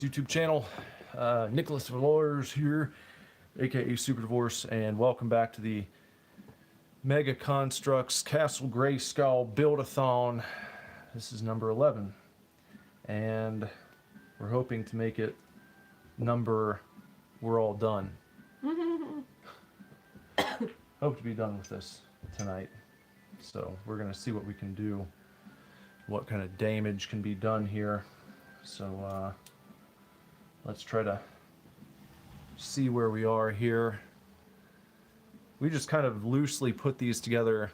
YouTube channel. Nicholas Valors here, aka Super Divorce, and welcome back to the Mega Construx Castle Grayskull Build-A-Thon. This is number 11, and we're hoping to make it number we're all done. Hope to be done with this tonight. So we're gonna see what we can do, what kind of damage can be done here. So let's try to see where we are here. We just kind of loosely put these together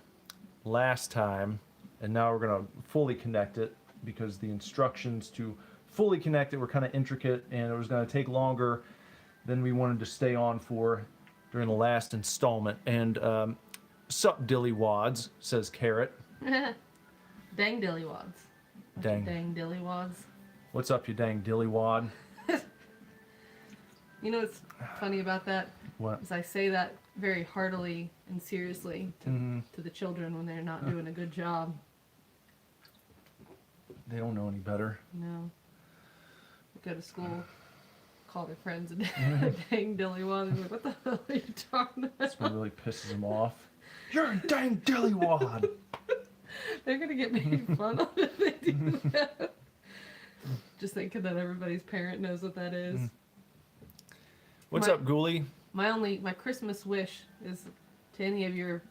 last time, and now we're gonna fully connect it because the instructions to fully connect it were kind of intricate and it was gonna take longer than we wanted to stay on for during the last installment. And sup dillywads, says Carrot. Dang dillywads. Dang dillywads. What's up, you dang dillywad? You know what's funny about that? What? Is I say that very heartily and seriously to the children when they're not doing a good job. They don't know any better. No. Go to school, call their friends a dang dillywad, and like, what the hell are you talking about? This one really pisses them off. You're a dang dillywad! They're gonna get made fun of if they do that. Just thinking that everybody's parent knows what that is. What's up, Ghoulie? My Christmas wish is to any of your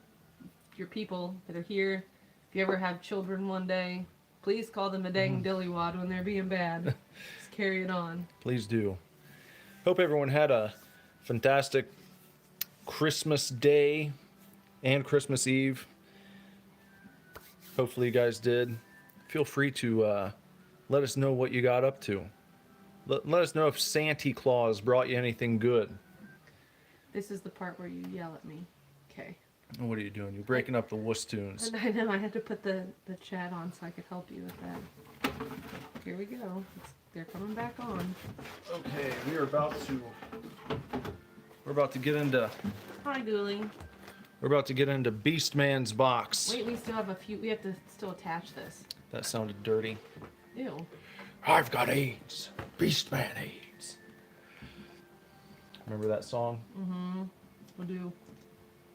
people that are here, if you ever have children one day, please call them a dang dillywad when they're being bad. Just carry it on. Please do. Hope everyone had a fantastic Christmas Day and Christmas Eve. Hopefully you guys did. Feel free to let us know what you got up to. Let us know if Santa Claus brought you anything good. This is the part where you yell at me. Okay. What are you doing? You're breaking up the wuss tunes. And I know I had to put the chat on so I could help you with that. Here we go. They're coming back on. Okay, we're about to get into Hi, Ghoulie. we're about to get into Beastman's box. Wait, we still have a few. We have to still attach this. That sounded dirty. Ew. I've got AIDS. Beastman AIDS. Remember that song? Mm-hmm. We'll do.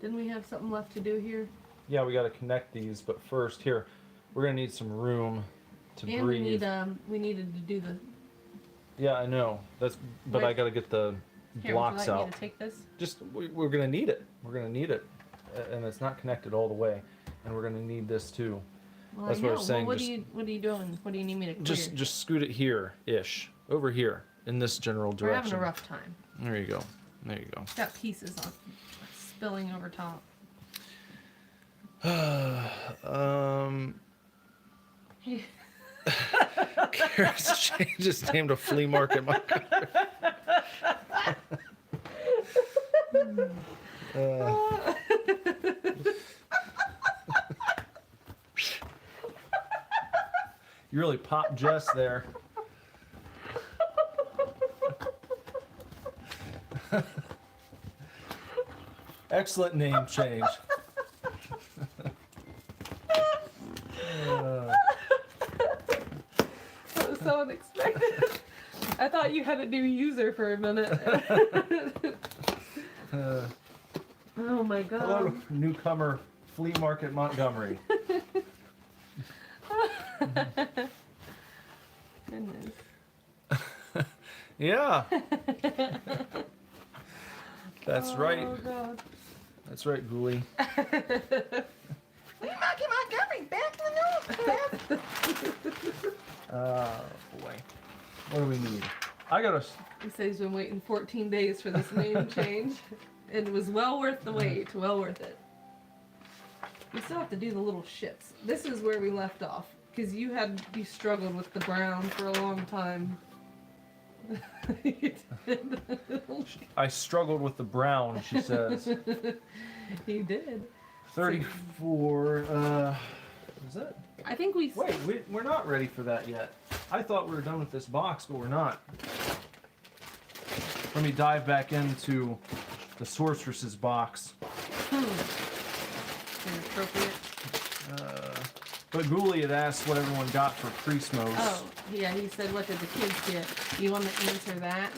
Didn't we have something left to do here? Yeah, we got to connect these, but first, here, we're gonna need some room to And breathe. we needed to do the. Yeah, I know. But Wait. I got to get the Here, blocks would you like out. me to take this? We're gonna need it. We're gonna need it, and it's not connected all the way, and we're gonna need this too. Well, That's I what I know. was saying. Well, Just- what are you doing? What do you need me to clear? Just scoot it here-ish, over here, in this general We're direction. having a rough time. There you go. There you go. Got pieces on spilling over top. Carrot's changed his name to Flea Market Montgomery. You really popped Jess there. Excellent name change. That was so unexpected. I thought you had a new user for a minute. Oh my god. Hello, newcomer Flea Market Montgomery. Goodness. Yeah. That's right. Oh god. That's right, Ghoulie. Monkey Montgomery back in the north. Boy. What do we need? I gotta. He said he's been waiting 14 days for this name change. And it was well worth the wait. Well worth it. We still have to do the little shits. This is where we left off. Because you struggled with the brown for a long time. You did. I struggled with the brown, she says. You did. 34. Is it? I think we. Wait, we're not ready for that yet. I thought we were done with this box, but we're not. Let me dive back into the Sorceress's box. Inappropriate. But Ghoulie had asked what everyone got for Christmas. Oh, yeah, he said, what did the kids get? You want to answer that?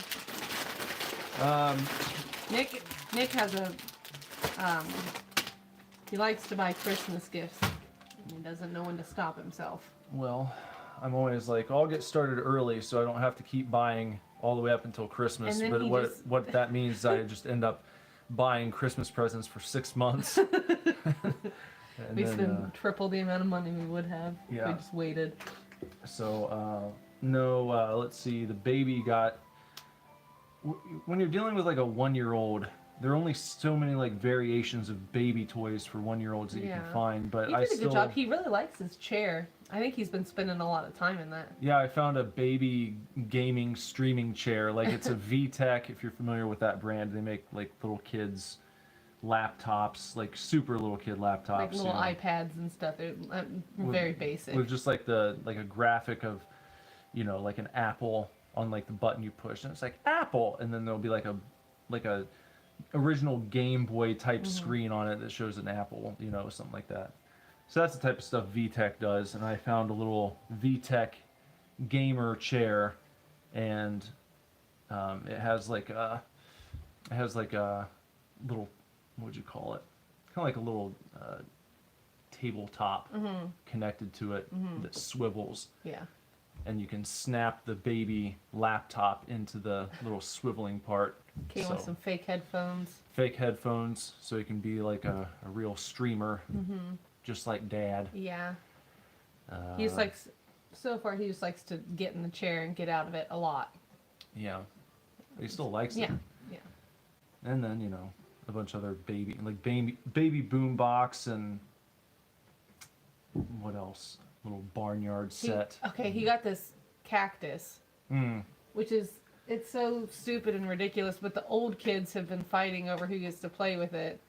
Nick has a, he likes to buy Christmas gifts. He doesn't know when to stop himself. Well, I'm always like, I'll get started early so I don't have to keep buying all the way up until Christmas. And But then what that means is I just end up buying Christmas presents for 6 months. And We then, spend triple the amount of money we would have if Yeah. we just waited. So, no, let's see, the baby got, when you're dealing with like a 1-year-old, there are only so many like variations of baby toys for 1-year-olds that you can Yeah. find, but He I did a still, good job. He really likes his chair. I think he's been spending a lot of time in that. yeah, I found a baby gaming streaming chair, like it's a VTech, if you're familiar with that brand. They make like little kids laptops, like super little kid laptops. Like little you know, iPads and stuff. They're very basic. with just like a graphic of, you know, like an apple on like the button you push, and it's like Apple, and then there'll be like a original Game Boy type screen on it that shows an apple, you know, something like that. So that's the type of stuff VTech does, and I found a little VTech gamer chair, and it has like a little, what would you call it? Kind of like a little tabletop connected to it that swivels, Yeah. and you can snap the baby laptop into the little swiveling part. Came with some fake headphones. Fake headphones, so you can be like a real streamer, just like Dad. Yeah. He just likes, so far he just likes to get in the chair and get out of it a lot. Yeah, he still likes Yeah. it. Yeah. And then, you know, a bunch of other baby boom box, and what else? Little barnyard set. He got this cactus, which is, it's so stupid and ridiculous, but the old kids have been fighting over who gets to play with it.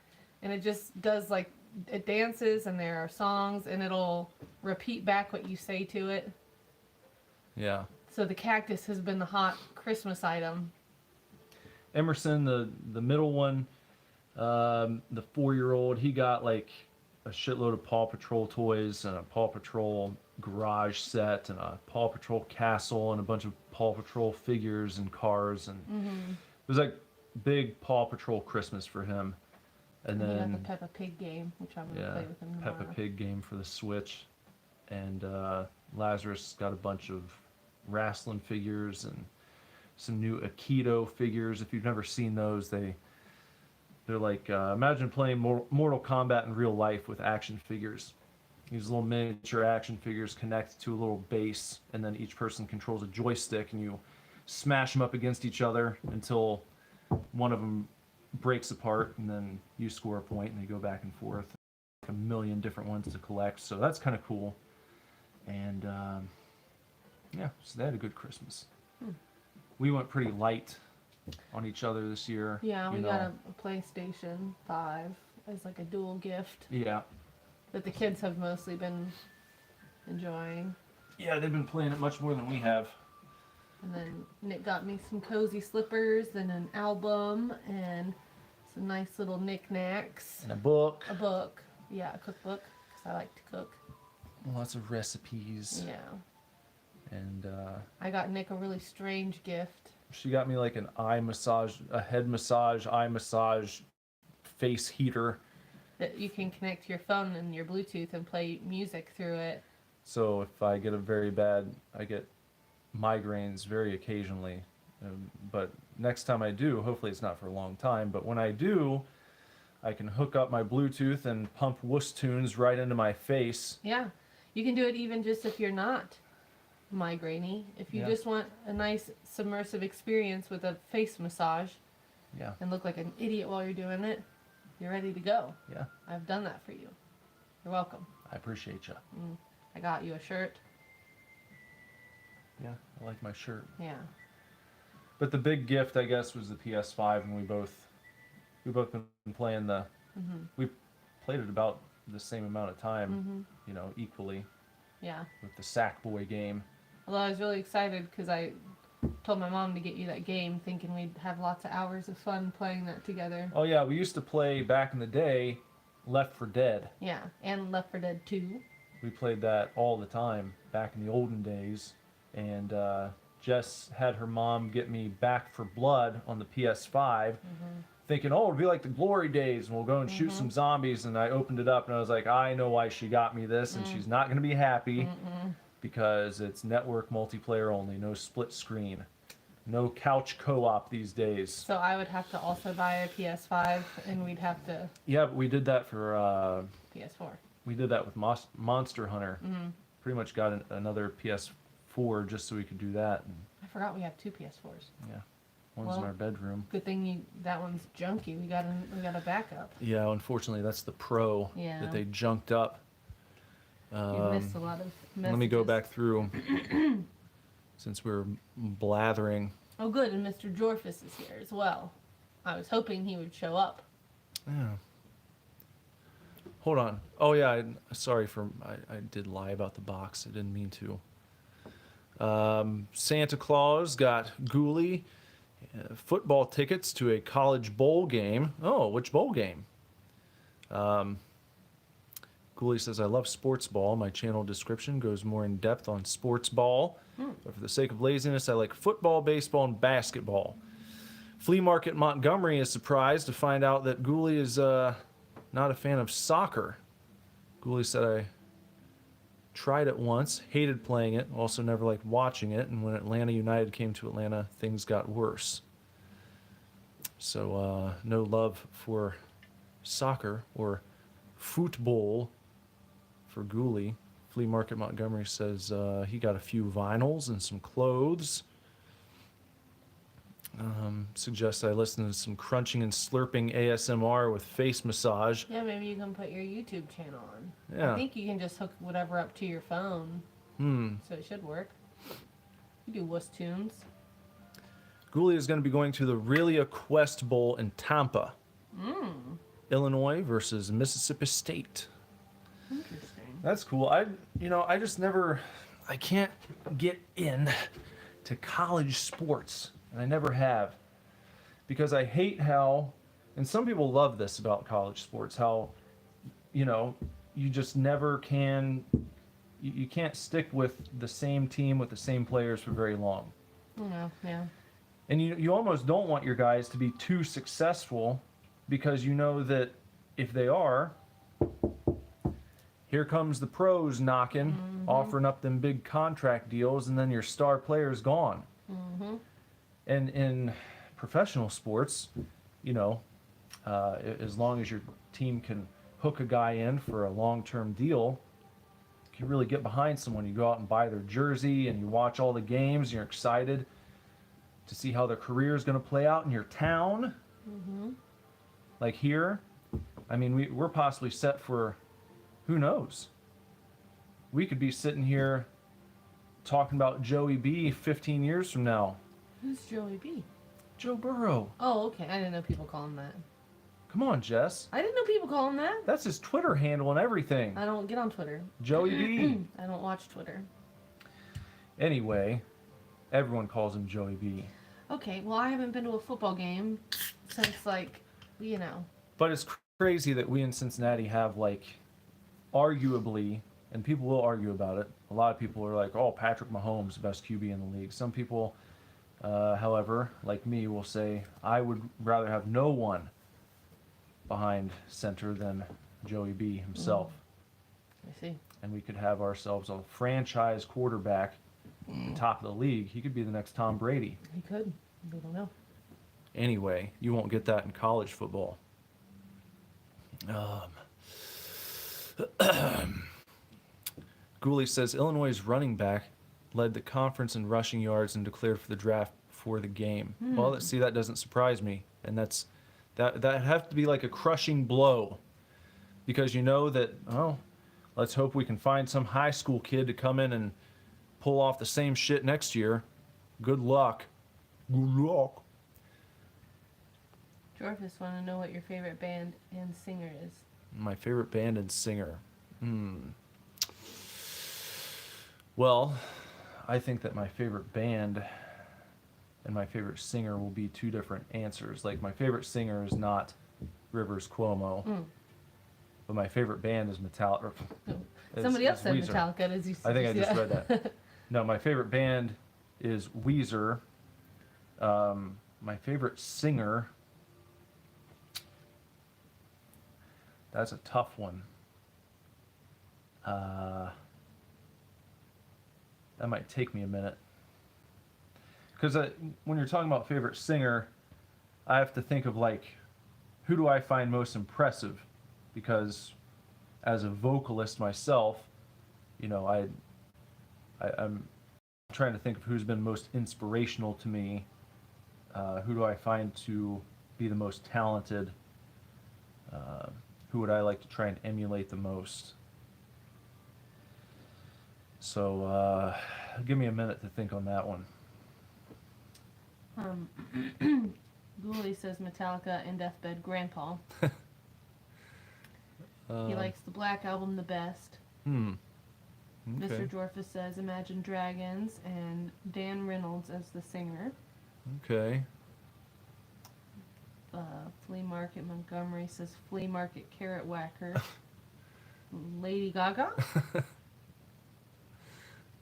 And it just does, like, it dances and there are songs and it'll repeat back what you say to it. Yeah. So the cactus has been the hot Christmas item. Emerson, the middle one, the 4-year-old, he got like a shitload of Paw Patrol toys and a Paw Patrol garage set and a Paw Patrol castle and a bunch of Paw Patrol figures and cars, and it was like big Paw Patrol Christmas for him. And he then got the Peppa Pig game, which I'm going to play with him tomorrow. Peppa Pig game for the Switch, and Lazarus got a bunch of wrestling figures and some new Aikido figures. If you've never seen those, they're like, imagine playing Mortal Kombat in real life with action figures. These little miniature action figures connect to a little base, and then each person controls a joystick, and you smash them up against each other until one of them breaks apart, and then you score a point, and they go back and forth. Like a million different ones to collect, so that's kind of cool. And yeah, so they had a good Christmas. We went pretty light on each other this year. Yeah, we you got know. a PlayStation 5 as like a dual gift Yeah. that the kids have mostly been enjoying. Yeah, they've been playing it much more than we have. And then Nick got me some cozy slippers and an album and some nice little knickknacks. And a book. A book. Yeah, a cookbook, because I like to cook. Lots of recipes. Yeah. And I got Nick a really strange gift. she got me like an eye massage, a head massage, eye massage, face heater. That you can connect to your phone and your Bluetooth and play music through it. So if I get I get migraines very occasionally. But next time I do, hopefully it's not for a long time, but when I do, I can hook up my Bluetooth and pump wuss tunes right into my face. Yeah. You can do it even just if you're not migraine-y. If you Yeah. just want a nice submersive experience with a face massage Yeah, and look like an idiot while you're doing it, you're ready to go. yeah. I've done that for you. You're welcome. I appreciate you. I got you a shirt. Yeah, I like my shirt. Yeah. But the big gift, I guess, was the PS5, and we both been playing we played it about the same amount of time, you know, equally Yeah. with the Sackboy game. Although I was really excited because I told my mom to get you that game thinking we'd have lots of hours of fun playing that together. Oh yeah, we used to play back in the day Left 4 Dead. Yeah. And Left 4 Dead 2. We played that all the time back in the olden days. And Jess had her mom get me Back for Blood on the PS5, thinking, oh, it'll be like the glory days, and we'll go and shoot some zombies. And I opened it up, and I was like, I know why she got me this, and she's not going to be happy because it's network multiplayer only, no split screen. No couch co-op these days. So I would have to also buy a PS5, and we'd have to... Yeah, but we did that for... PS4. We did that with Monster Hunter. Pretty much got another PS4 just so we could do that. And, I forgot we have 2 PS4s. yeah, one's in our bedroom. Good thing that one's junky. We got a backup. Yeah, unfortunately, that's the Pro that they junked up. You missed a lot of messages. Let me go back through since we're blathering. Oh, good, and Mr. Jorfus is here as well. I was hoping he would show up. Yeah. Hold on. Oh yeah, sorry for I did lie about the box. I didn't mean to. Santa Claus got Ghoulie football tickets to a college bowl game. Oh, which bowl game? Ghoulie says, I love sports ball. My channel description goes more in depth on sports ball. But for the sake of laziness, I like football, baseball, and basketball. Flea Market Montgomery is surprised to find out that Ghoulie is not a fan of soccer. Ghoulie said, I tried it once, hated playing it, also never liked watching it, and when Atlanta United came to Atlanta, things got worse. So no love for soccer or football for Ghoulie. Flea Market Montgomery says he got a few vinyls and some clothes. Suggests I listen to some crunching and slurping ASMR with face massage. Yeah, maybe you can put your YouTube channel on. Yeah. I think you can just hook whatever up to your phone. So it should work. You do wuss tunes. Ghoulie is going to be going to the Relia Quest Bowl in Tampa. Illinois versus Mississippi State. Interesting. That's cool. I can't get in to college sports, and I never have, because I hate how, and some people love this about college sports, how, you just never can, you can't stick with the same team with the same players for very long. Yeah. And you almost don't want your guys to be too successful, because you know that if they are, here comes the pros knocking, offering up them big contract deals, and then your star player's gone. And in professional sports, as long as your team can hook a guy in for a long-term deal, you can really get behind someone. You go out and buy their jersey, and you watch all the games, and you're excited to see how their career is going to play out in your town. Like here, I mean, we're possibly set for, who knows? We could be sitting here talking about Joey B 15 years from now. Who's Joey B? Joe Burrow. Oh, okay. I didn't know people call him that. Come on, Jess. I didn't know people call him that. That's his Twitter handle and everything. I don't get on Twitter. Joey B. I don't watch Twitter. Anyway, everyone calls him Joey B. Okay, well, I haven't been to a football game since, But it's crazy that we in Cincinnati have, arguably, and people will argue about it, a lot of people are like, oh, Patrick Mahomes, the best QB in the league. Some people, however, like me, will say, I would rather have no one behind center than Joey B himself. I see. And we could have ourselves a franchise quarterback at the top of the league. He could be the next Tom Brady. He could. We don't know. Anyway, you won't get that in college football. Ghoulie says Illinois' running back led the conference in rushing yards and declared for the draft before the game. Well, see, that doesn't surprise me, and that have to be like a crushing blow, because you know that, oh, let's hope we can find some high school kid to come in and pull off the same shit next year. Good luck. Good luck. Jorvis want to know what your favorite band and singer is. My favorite band and singer. Well, I think that my favorite band and my favorite singer will be two different answers. Like, my favorite singer is not Rivers Cuomo, but my favorite band is Metallica. Somebody else said Weezer. Metallica. I think I did you just see read that. No, my favorite band is Weezer. My favorite singer. That's a tough one. That might take me a minute. Because when you're talking about favorite singer, I have to think of like, who do I find most impressive? Because as a vocalist myself, you know, I'm trying to think of who's been most inspirational to me. Who do I find to be the most talented? Who would I like to try and emulate the most? So give me a minute to think on that one. Ghoulie says Metallica and Deathbed Grandpa. He likes the Black Album the best. Okay. Mr. Jorfus says Imagine Dragons and Dan Reynolds as the singer. Okay. Flea Market Montgomery says Flea Market Carrot Whacker. Lady Gaga?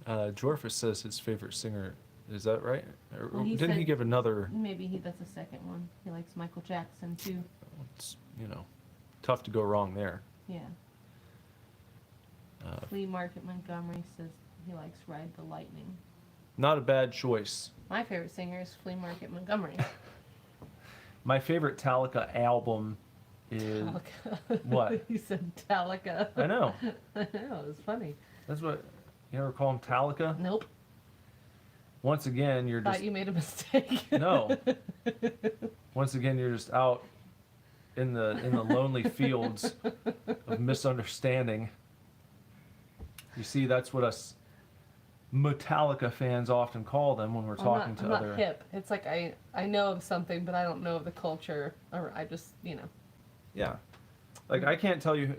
Jorfus says his favorite singer. Is that right? Or, Well, he didn't he said- give another? Maybe that's the second one. He likes Michael Jackson too. It's, tough to go wrong there. Yeah. Flea Market Montgomery says he likes Ride the Lightning. Not a bad choice. My favorite singer is Flea Market Montgomery. My favorite Metallica album is Metallica. What? You said Metallica. I know. I know, it was funny. That's what you ever call them, Metallica? Nope. Once again, you're Thought just you made a mistake. no. Once again, you're just out in the lonely fields of misunderstanding. You see, that's what us Metallica fans often call them when we're talking to I'm other. not hip. It's like I know of something, but I don't know of the culture, or I just, Yeah, like I can't tell you.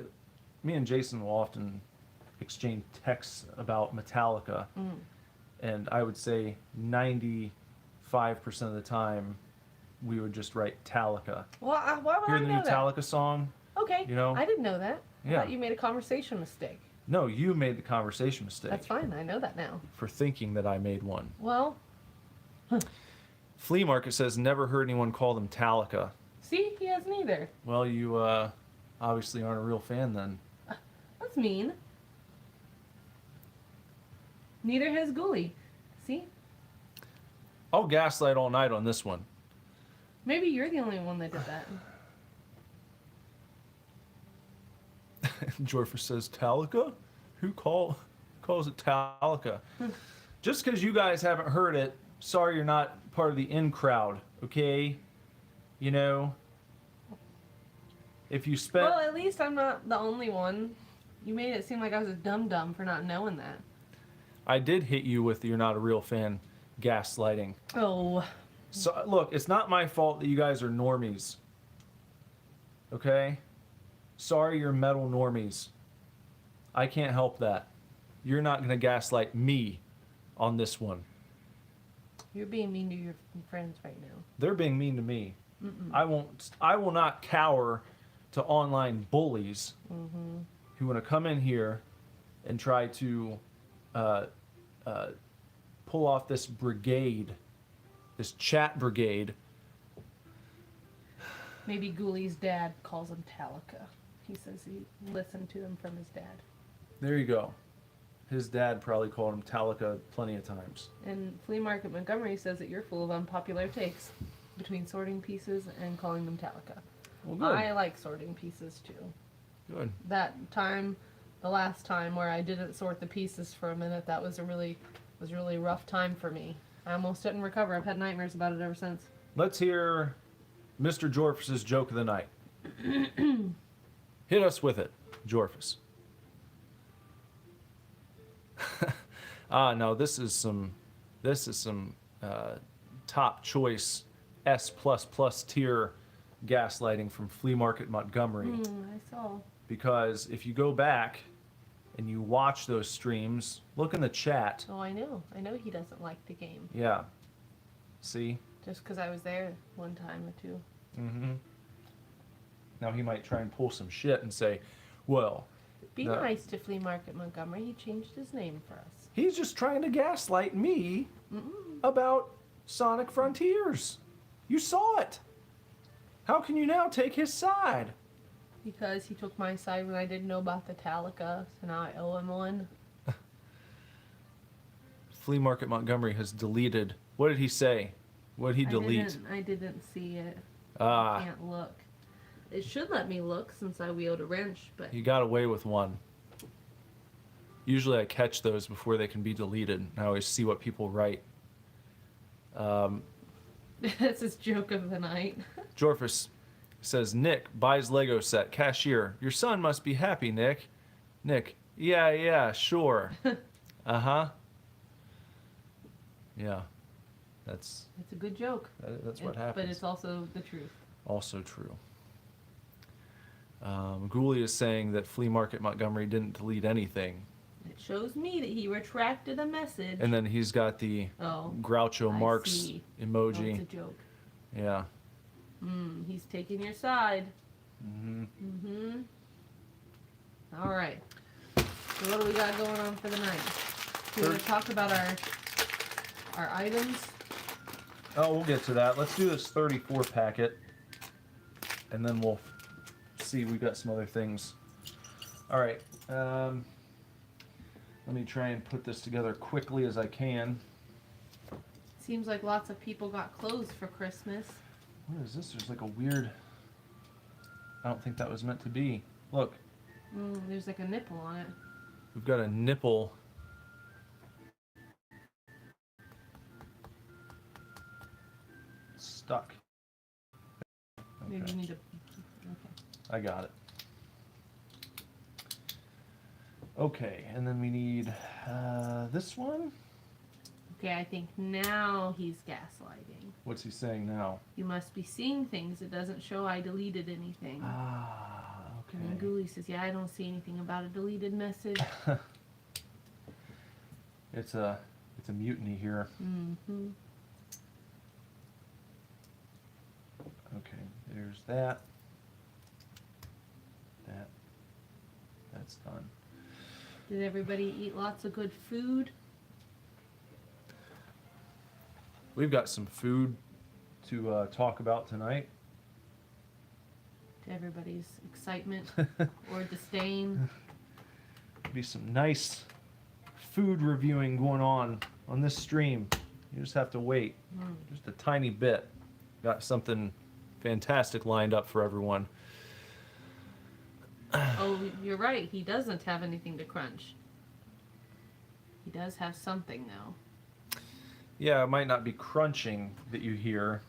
Me and Jason will often exchange texts about Metallica, and I would say 95% of the time we would just write Metallica. Well, why would Hear I the know new that? Metallica song? Okay, I didn't know that. I Yeah. thought you made a conversation mistake. No, you made the conversation mistake. That's fine. I know that now. For thinking that I made one. Well, Flea Market says never heard anyone call them Metallica. see, he hasn't either. Well, you obviously aren't a real fan then. That's mean. Neither has Ghoulie. See? I'll gaslight all night on this one. Maybe you're the only one that did that. Jorfer says Metallica? Who calls it Metallica? Just because you guys haven't heard it, sorry you're not part of the in crowd, okay? If you spent... Well, at least I'm not the only one. You made it seem like I was a dum-dum for not knowing that. I did hit you with you're not a real fan gaslighting. Oh. So look, it's not my fault that you guys are normies. Okay? Sorry you're metal normies. I can't help that. You're not going to gaslight me on this one. You're being mean to your friends right now. They're being mean to me. I will not cower to online bullies who want to come in here and try to pull off this brigade, this chat brigade. Maybe Ghoulie's dad calls him Metallica. He says he listened to them from his dad. There you go. His dad probably called him Metallica plenty of times. And Flea Market Montgomery says that you're full of unpopular takes between sorting pieces and calling them Metallica. Well, good. I like sorting pieces too. Good. The last time where I didn't sort the pieces for a minute, that was a really rough time for me. I almost didn't recover. I've had nightmares about it ever since. Let's hear Mr. Jorfus's joke of the night. Hit us with it, Jorfus. No, this is some top choice S++ tier gaslighting from Flea Market Montgomery. I saw. Because if you go back and you watch those streams, look in the chat. Oh, I know. I know he doesn't like the game. Yeah. See? Just because I was there one time or two. Mm-hmm. Now he might try and pull some shit and say, well, Be No. nice to Flea Market Montgomery. He changed his name for us. He's just trying to gaslight me about Sonic Frontiers. You saw it. How can you now take his side? Because he took my side when I didn't know about the Talica, so now I owe him one. Flea Market Montgomery has deleted. What did he say? What did he delete? I didn't see it. Ah, I can't look. It should let me look since I wheeled a wrench, but he got away with one. Usually I catch those before they can be deleted. I always see what people write. that's his joke of the night. Jorfus says, Nick buys Lego set. Cashier, your son must be happy, Nick. Nick, yeah, sure. Uh-huh. Yeah. That's It's a good joke. that's what happens. But it's also the truth. Also true. Ghoulie is saying that Flea Market Montgomery didn't delete anything. It shows me that he retracted a message. And then he's got the Groucho I Marx see. emoji. Oh, it's a joke. Yeah. He's taking your side. Mm-hmm. All right. So what do we got going on for the night? Do we want to talk about our items? Oh, we'll get to that. Let's do this 34 packet. And then we'll see. We've got some other things. All right. Let me try and put this together quickly as I can. Seems like lots of people got clothes for Christmas. What is this? There's like a weird... I don't think that was meant to be. Look. There's like a nipple on it. We've got a nipple. Stuck. Maybe Okay. you need to... Okay. I got it. Okay, and then we need this one. Okay, I think now he's gaslighting. What's he saying now? You must be seeing things. It doesn't show I deleted anything. Ah, And then okay. Ghoulie says, yeah, I don't see anything about a deleted message. It's a mutiny here. Mm-hmm. Okay, there's that. That's done. Did everybody eat lots of good food? We've got some food to talk about tonight. To everybody's excitement or disdain? Be some nice food reviewing going on this stream. You just have to wait just a tiny bit. Got something fantastic lined up for everyone. Oh, you're right. He doesn't have anything to crunch. He does have something, though. Yeah, it might not be crunching that you hear,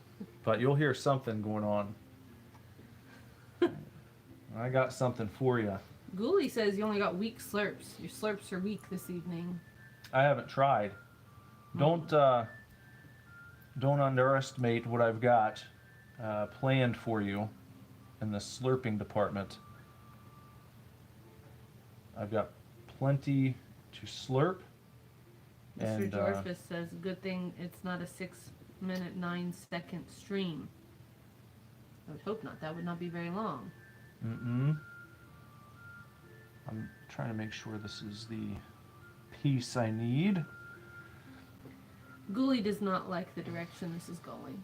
but you'll hear something going on. I got something for you. Ghoulie says you only got weak slurps. Your slurps are weak this evening. I haven't tried. Don't underestimate what I've got planned for you in the slurping department. I've got plenty to slurp. Mr. And Jorfus says, good thing it's not a 6-minute, 9-second stream. I would hope not. That would not be very long. I'm trying to make sure this is the piece I need. Ghoulie does not like the direction this is going.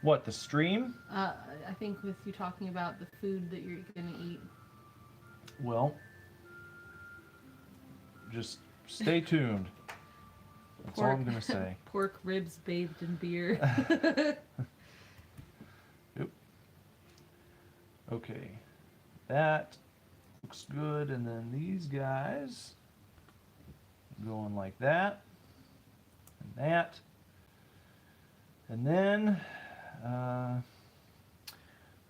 What, the stream? I think with you talking about the food that you're going to eat. Well, just stay tuned. That's all I'm going to say. Pork ribs bathed in beer. Yep. Okay. That looks good. And then these guys going like that. And that. And then I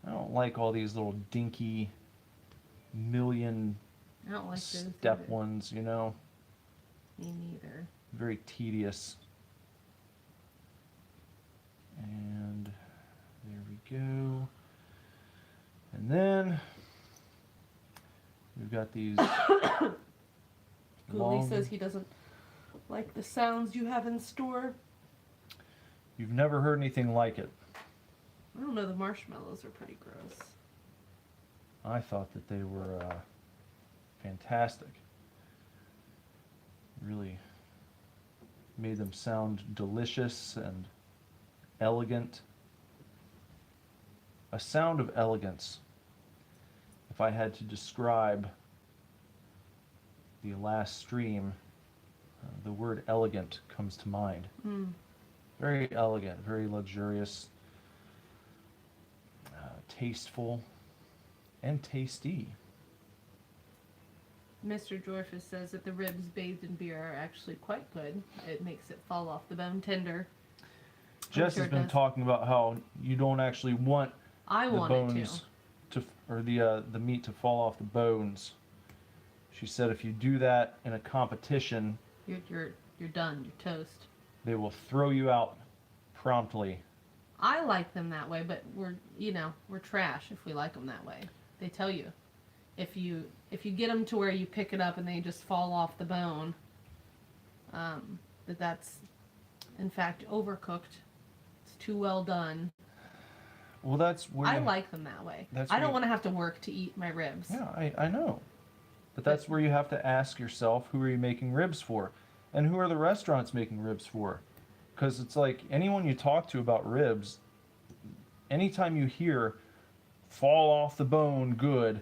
don't like all these little dinky million I don't like those step either. ones, you know. Me neither. Very tedious. And there we go. And then we've got these Ghoulie says he doesn't like the sounds you have in store. You've never heard anything like it. I don't know, the marshmallows are pretty gross. I thought that they were fantastic. Really made them sound delicious and elegant. A sound of elegance. If I had to describe the last stream, the word elegant comes to mind. Very elegant, very luxurious, tasteful, and tasty. Mr. Jorfus says that the ribs bathed in beer are actually quite good. It makes it fall off the bone tender. Jess has been talking about how you don't actually want I the want bones or the meat to fall off the bones. She said if you do that in a competition, you're done. You're toast. they will throw you out promptly. I like them that way, but we're trash if we like them that way. They tell you if you get them to where you pick it up and they just fall off the bone, that's in fact overcooked. It's too well done. Well, that's where I like them that way. That's I don't want to have to work to eat my ribs. Yeah, I know. But that's where you have to ask yourself, who are you making ribs for? And who are the restaurants making ribs for? Because it's like anyone you talk to about ribs, anytime you hear fall off the bone good,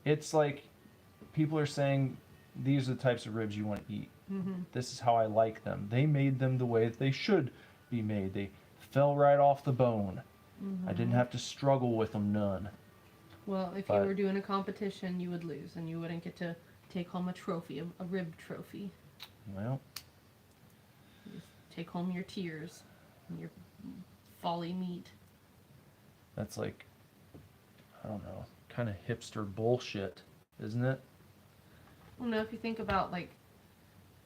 it's like people are saying these are the types of ribs you want to eat. This is how I like them. They made them the way that they should be made. They fell right off the bone. I didn't have to struggle with them none. Well, if you were doing a competition, you would lose, and you wouldn't get to take home a trophy, a rib trophy. Well, you just take home your tears and your folly meat. That's like, I don't know, kind of hipster bullshit, isn't it? Well, no, if you think about like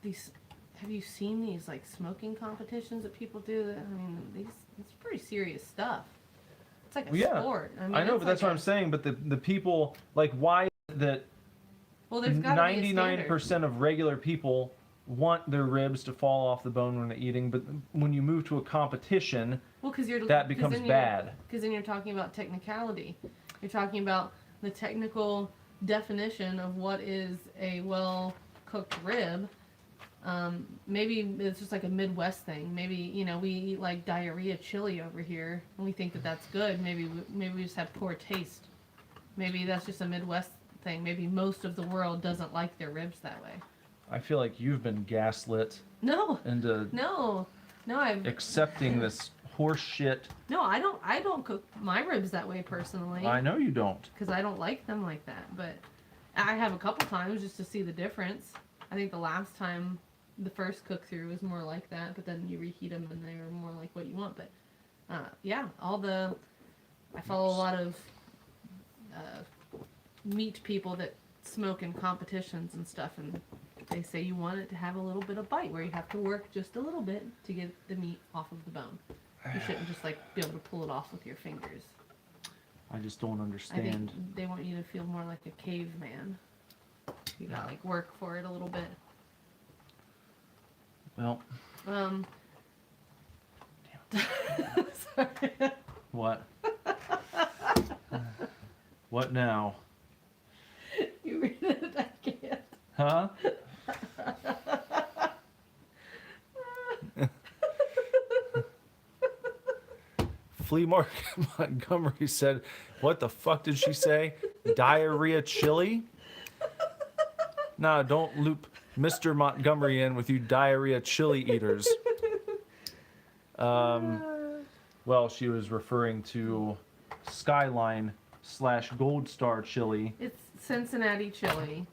these, have you seen these like smoking competitions that people do? I mean, it's pretty serious stuff. It's like a sport. I know, but that's what I'm saying. But the people, like, why that? Well, there's got to be a 99% of regular people want their ribs to fall off the bone when they're eating, but when you move to a competition, that becomes bad. Because then you're talking about technicality. You're talking about the technical definition of what is a well-cooked rib. Maybe it's just like a Midwest thing. Maybe, we eat like diarrhea chili over here and we think that that's good. Maybe we just have poor taste. Maybe that's just a Midwest thing. Maybe most of the world doesn't like their ribs that way. I feel like you've been gaslit into I've accepting this horse shit. No, I don't cook my ribs that way personally. I know you don't. Because I don't like them like that. But I have a couple times just to see the difference. I think the last time, the first cook through was more like that, but then you reheat them and they're more like what you want. But I follow a lot of meat people that smoke in competitions and stuff, and they say you want it to have a little bit of bite, where you have to work just a little bit to get the meat off of the bone. You shouldn't just like be able to pull it off with your fingers. I just don't understand. I think they want you to feel more like a caveman. You gotta like work for it a little bit. Well. Sorry. What? What now? You read it, I can't. Huh? Flea Market Montgomery said, what the fuck did she say? Diarrhea chili? Nah, don't loop Mr. Montgomery in with you diarrhea chili eaters. Well, she was referring to Skyline / Gold Star chili. It's Cincinnati chili.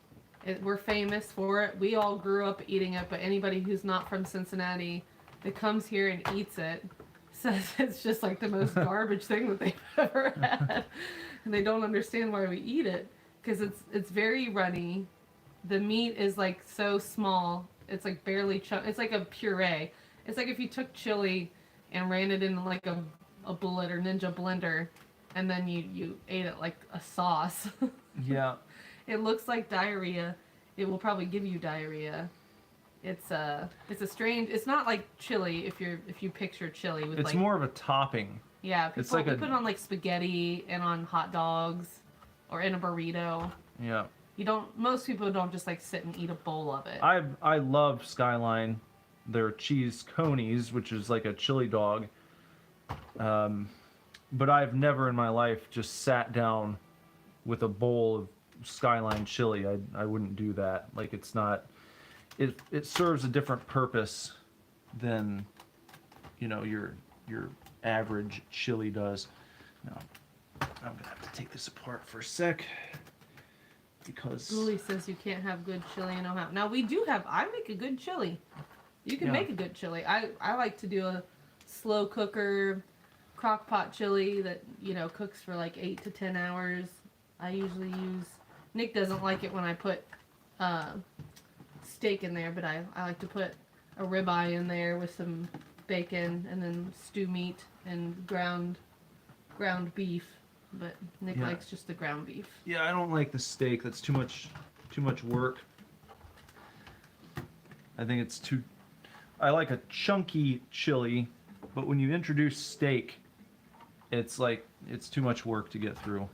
We're famous for it. We all grew up eating it, but anybody who's not from Cincinnati that comes here and eats it says it's just like the most garbage thing that they've ever had. And they don't understand why we eat it, because it's very runny. The meat is like so small. It's like barely it's like a puree. It's like if you took chili and ran it in like a bullet or ninja blender, and then you ate it like a sauce. Yeah. It looks like diarrhea. It will probably give you diarrhea. It's a strange. It's not like chili if you picture chili with it's more of a topping. Yeah, people, it's like we put it on like spaghetti and on hot dogs or in a burrito. Yeah. Most people don't just like sit and eat a bowl of it. I love Skyline, their cheese conies, which is like a chili dog. But I've never in my life just sat down with a bowl of Skyline chili. I wouldn't do that. Like, it's not. It serves a different purpose than, you know, your average chili does. Now, I'm gonna have to take this apart for a sec because Julie says you can't have good chili in Ohio. Now I make a good chili. You can make a good chili. I like to do a slow cooker, crock pot chili that, you know, cooks for like 8 to 10 hours. I usually use, Nick doesn't like it when I put steak in there, but I like to put a ribeye in there with some bacon and then stew meat and ground beef. But Nick likes just the ground beef. yeah, I don't like the steak. That's too much work. I think it's too. I like a chunky chili, but when you introduce steak, it's like it's too much work to get through.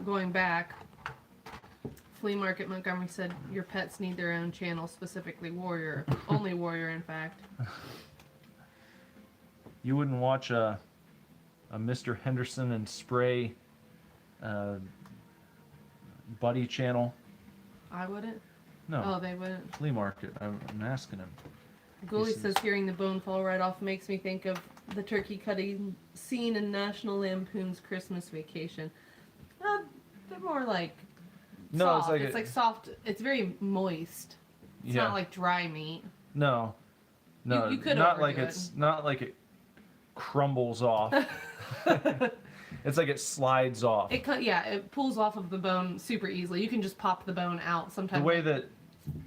Going back, Flea Market Montgomery said your pets need their own channel, specifically Warrior. Only Warrior, in fact. You wouldn't watch a Mr. Henderson and Spray buddy channel? I wouldn't? No. Oh, they wouldn't? Flea Market. I'm asking him. Ghoulie says hearing the bone fall right off makes me think of the turkey cutting scene in National Lampoon's Christmas Vacation. They're more like soft. It's like soft. It's very moist. It's not like dry meat. No. You could not like overdo it's not like it crumbles off. It's like it slides off. It pulls off of the bone super easily. You can just pop the bone out. Sometimes the way that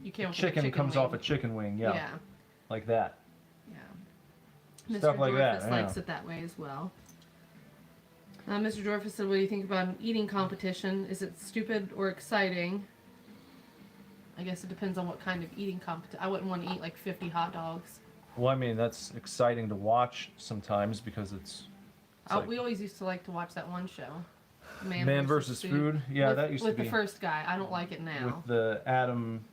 you can't chicken comes wing. off a chicken wing, yeah. Like that. Yeah. Stuff Mr. like Dorfus that. likes it that way as well. Mr. Dorfus said, what do you think about an eating competition? Is it stupid or exciting? I guess it depends on what kind of eating competition. I wouldn't want to eat like 50 hot dogs. Well, I mean, that's exciting to watch sometimes because it's like we always used to like to watch that one show. Man versus Food. Yeah, that used to be. With the first guy. I don't like it now. With the Adam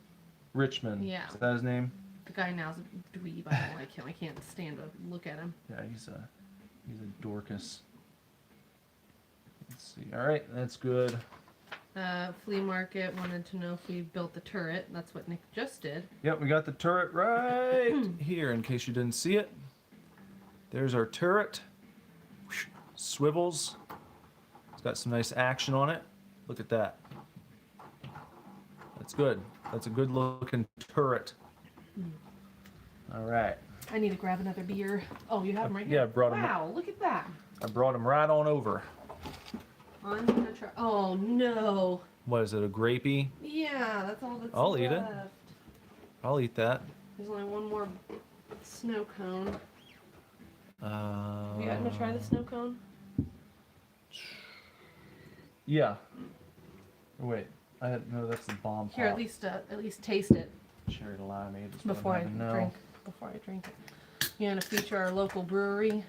Richmond. Yeah. Is that his name? The guy now's a dweeb. I don't like him. I can't stand to look at him. Yeah, he's a Dorcas. Let's see. All right, that's good. Flea Market wanted to know if we built the turret. That's what Nick just did. Yep, we got the turret right here in case you didn't see it. There's our turret. Swivels. It's got some nice action on it. Look at that. That's good. That's a good looking turret. All right. I need to grab another beer. Oh, you have them right here? Yeah, I brought them. Wow, look at that. I brought them right on over. I'm gonna try. Oh no. What is it, a grapey? Yeah, that's all that's I'll left. eat it. I'll eat that. There's only one more snow cone. You gonna try the snow cone? Yeah. Oh, wait, no. That's the bomb. Here, at least taste it Cherry limeade. before I drink it. You want to feature our local brewery?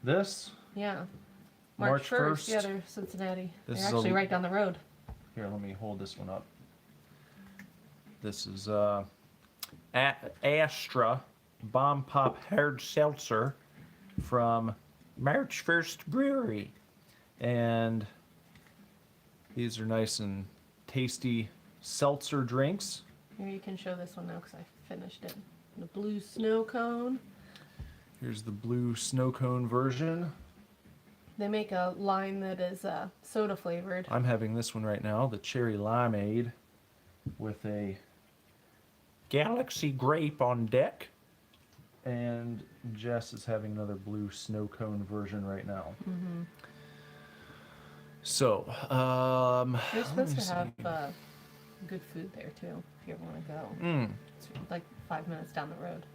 This? Yeah. March 1st. Yeah, they're Cincinnati. This They're is actually right down the road. Here, let me hold this one up. This is Astra Bomb Pop Hard Seltzer from March 1st Brewery. And these are nice and tasty seltzer drinks. Here, you can show this one now because I finished it. The blue snow cone. Here's the blue snow cone version. They make a line that is soda flavored. I'm having this one right now, the cherry limeade with a galaxy grape on deck. And Jess is having another blue snow cone version right now. Mm-hmm. So, You're supposed to have good food there too, if you ever want to go. It's like 5 minutes down the road.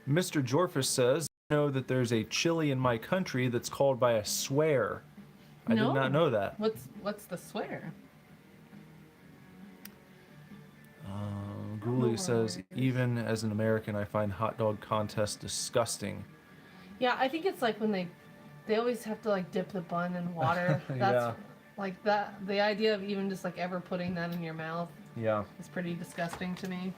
Mr. Jorfus says, I know that there's a chili in my country that's called by a swear. I did not know that. What's the swear? Ghoulie says, even as an American, I find hot dog contests disgusting. Yeah, I think it's like when they always have to like dip the bun in water. Like that, the idea of even just like ever putting that in your mouth Yeah. is pretty disgusting to me.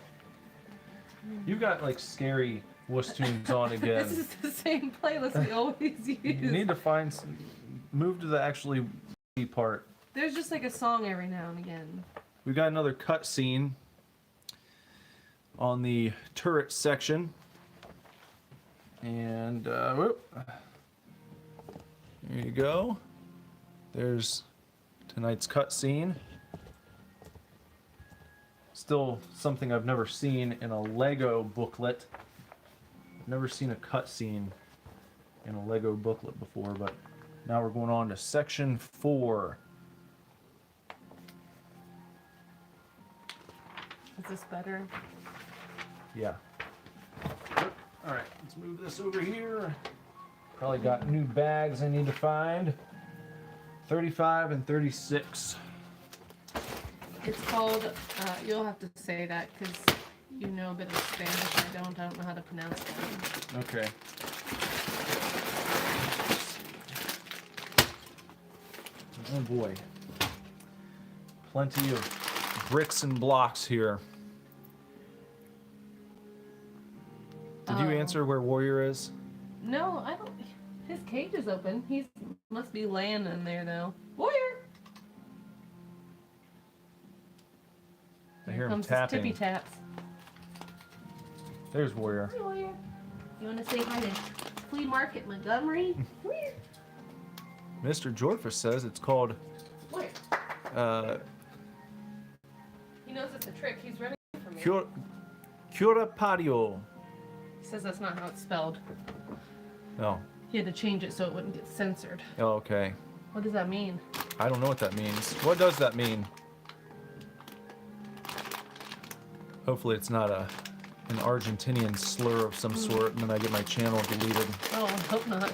You got like scary wuss tunes on again. This is the same playlist we always use. You need to find move to the actually part. There's just like a song every now and again. We got another cut scene on the turret section. And whoop. There you go. There's tonight's cut scene. Still something I've never seen in a Lego booklet. I've never seen a cut scene in a Lego booklet before, but now we're going on to section 4. Is this better? Yeah. All right, let's move this over here. Probably got new bags I need to find. 35 and 36. It's called, you'll have to say that because you know a bit of Spanish. I don't know how to pronounce it. Okay. Oh boy. Plenty of bricks and blocks here. Did you answer where Warrior is? No, I don't. His cage is open. He must be laying in there though. Warrior! I hear him Comes his tapping. tippy taps. There's Warrior. Hey, Warrior. You want to say hi to Flea Market Montgomery? Warrior. Mr. Jorfus says it's called Warrior. He knows it's a trick. He's running from me. Cura Patio. He says that's not how it's spelled. Oh. He had to change it so it wouldn't get censored. Oh, okay. What does that mean? I don't know what that means. What does that mean? Hopefully it's not an Argentinian slur of some sort, and then I get my channel deleted. Oh, I hope not.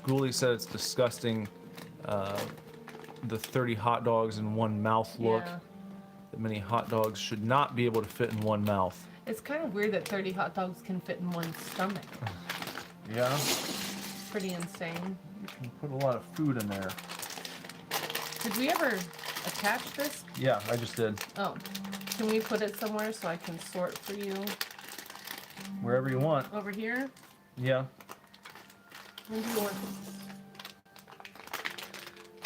Ghoulie said it's disgusting. The 30 hot dogs in one mouth look. Yeah. That many hot dogs should not be able to fit in one mouth. It's kind of weird that 30 hot dogs can fit in one stomach. Yeah. Pretty insane. You can put a lot of food in there. Did we ever attach this? Yeah, I just did. Oh. Can we put it somewhere so I can sort for you? Wherever you want. Over here? Yeah. When do you want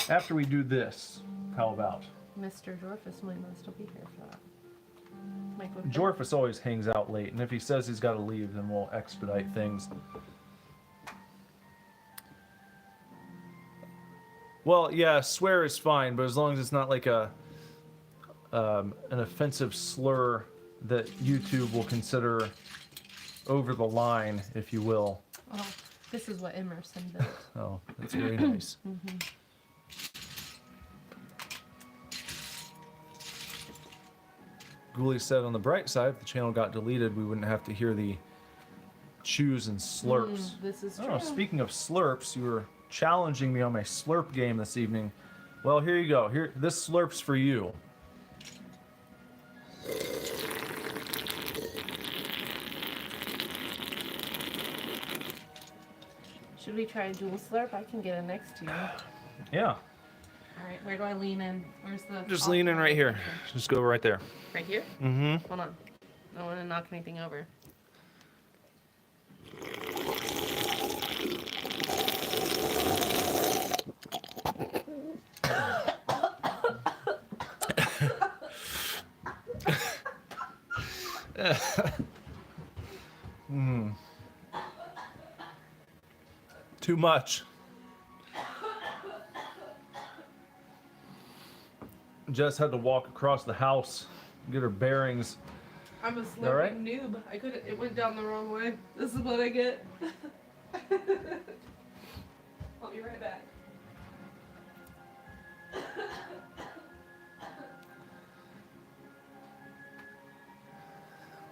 After we do this, how about? Mr. Jorfus might not still be here for that. Might go Jorfus always hangs out late, and if he says he's got to leave, then we'll expedite things. Well, yeah, swear is fine, but as long as it's not like an offensive slur that YouTube will consider over the line, if you will. Oh, this is what Emerson built. Oh, that's very nice. Ghoulie said on the bright side, if the channel got deleted, we wouldn't have to hear the chews and slurps. This is true. Oh, speaking of slurps, you were challenging me on my slurp game this evening. Well, here you go. Here, this slurp's for you. Should we try a dual slurp? I can get it next to you. Yeah. All right, where do I lean in? Where's the... Just lean in right here. Just go right there. Right here? Mm-hmm. Hold on. I don't want to knock anything over. Too much. Jess had to walk across the house, get her bearings. I'm a All slurping right. noob. I couldn't. It went down the wrong way. This is what I get. I'll be right back.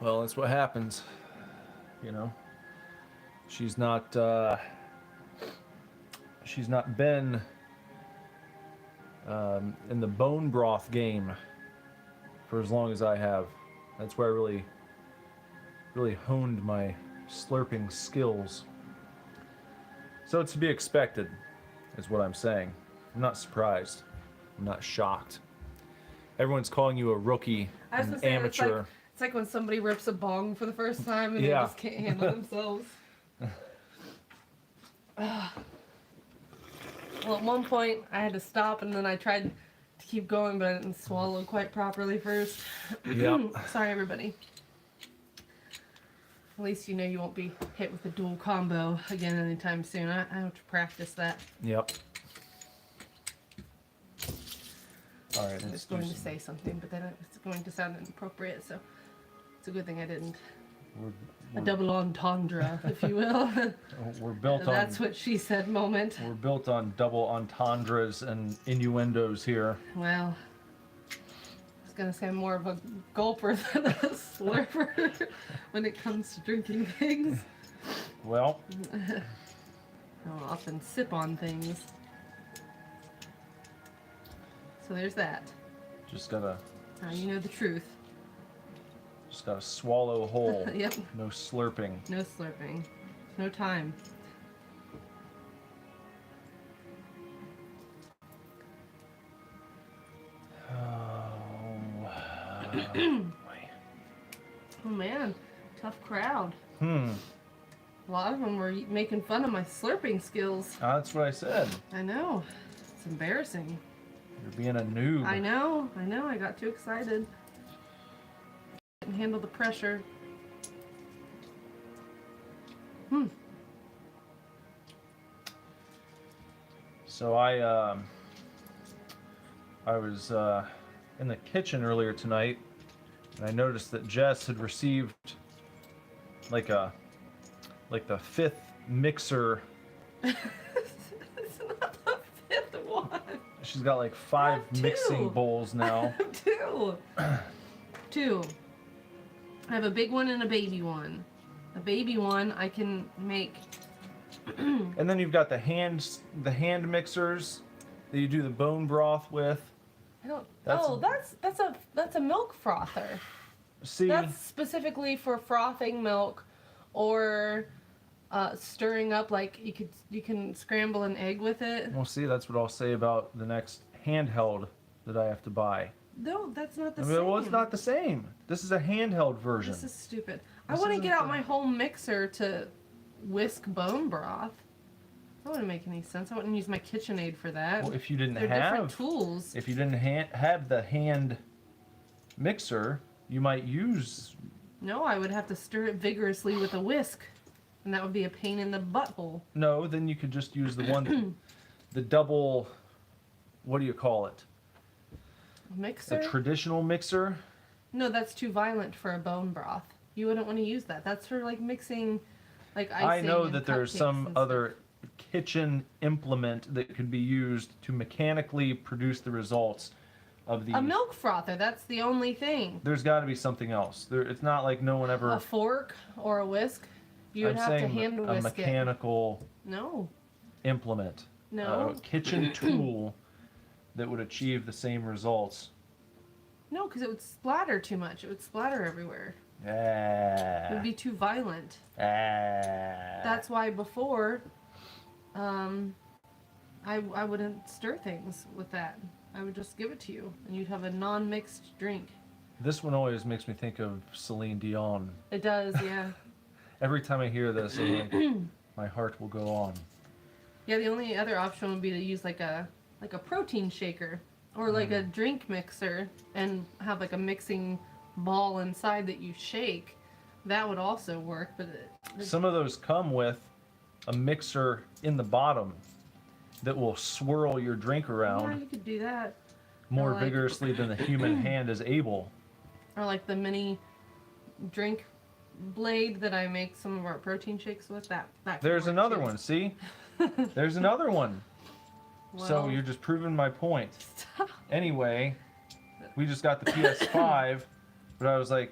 Well, that's what happens. You know, she's not been in the bone broth game for as long as I have. That's where I really honed my slurping skills. So it's to be expected, is what I'm saying. I'm not surprised. I'm not shocked. Everyone's calling you a rookie, I was an gonna say, amateur. it's like when somebody rips a bong for the first time and Yeah. they just can't handle themselves. Well, at one point I had to stop and then I tried to keep going, but I didn't swallow quite properly first. Yep. Sorry, everybody. At least you know you won't be hit with a dual combo again anytime soon. I have to practice that. Yep. All right. I was Let's going do to some- say something, but then it's going to sound inappropriate, so it's a good thing I didn't. A double entendre, if you will. We're built on. That's what she said moment. We're built on double entendres and innuendos here. Well, I was going to say I'm more of a gulper than a slurper when it comes to drinking things. Well, I'll often sip on things. So there's that. just gotta Now you know the truth. swallow whole. Yep. No slurping. No slurping. No time. Oh man, tough crowd. A lot of them were making fun of my slurping skills. That's what I said. I know. It's embarrassing. You're being a noob. I know. I got too excited. Couldn't handle the pressure. So I was in the kitchen earlier tonight, and I noticed that Jess had received like the 5th mixer. It's not the 5th one. She's got like 5 have two. mixing bowls now. Two. Two. I have a big one and a baby one. The baby one I can make. And then you've got the hand mixers that you do the bone broth with. I don't. That's- That's a milk frother. See, That's specifically for frothing milk, or stirring up. Like you can scramble an egg with it. well, see, that's what I'll say about the next handheld that I have to buy. No, that's not the I same. mean, well, it's not the same. This is a handheld version. This is stupid. I This want to isn't get out the- my home mixer to whisk bone broth. That wouldn't make any sense. I wouldn't use my KitchenAid for that. Well, if you didn't They're different have tools. if you didn't have the hand mixer, you might use. No, I would have to stir it vigorously with a whisk, and that would be a pain in the butthole. No, then you could just use the one, the double. What do you call it? Mixer? A traditional mixer. No, that's too violent for a bone broth. You wouldn't want to use that. That's for like mixing, like icing. I know and that there's cupcakes some and other kitchen implement that could be used to mechanically produce the results of the. stuff. A milk frother. That's the only thing. There's got to be something else. It's not like no one ever. A fork or a whisk. You would I'm have to saying hand a whisk it. mechanical No. implement. No. A kitchen tool that would achieve the same results. No, because it would splatter too much. It would splatter everywhere. It would Ah. be too violent. Ah. That's why before, I wouldn't stir things with that. I would just give it to you, and you'd have a non-mixed drink. This one always makes me think of Celine Dion. It does, yeah. Every time I hear this, I'm like, my heart will go on. Yeah, the only other option would be to use like a protein shaker or like a drink mixer and have like a mixing ball inside that you shake. That would also work, but Some of those come with a mixer in the bottom that will swirl your drink yeah, around you could do that. more like- vigorously than the human hand is able. Or like the mini drink blade that I make some of our protein shakes with. That could There's work, another too. one, see? There's another one. So Well, you're just proving my point. stop. Anyway, we just got the PS5, but I was like,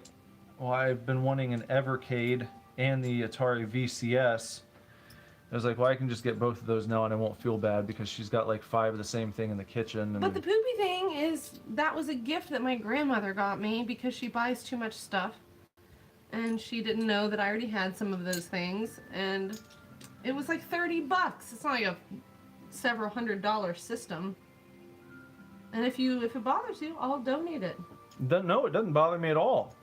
well, I've been wanting an Evercade and the Atari VCS. I was like, well, I can just get both of those now and I won't feel bad because she's got like 5 of the same thing in the kitchen. And But the poopy thing is, that was a gift that my grandmother got me because she buys too much stuff. And she didn't know that I already had some of those things. And It was like $30. It's not like a several $100 system. And if it bothers you, I'll donate it. No, it doesn't bother me at all.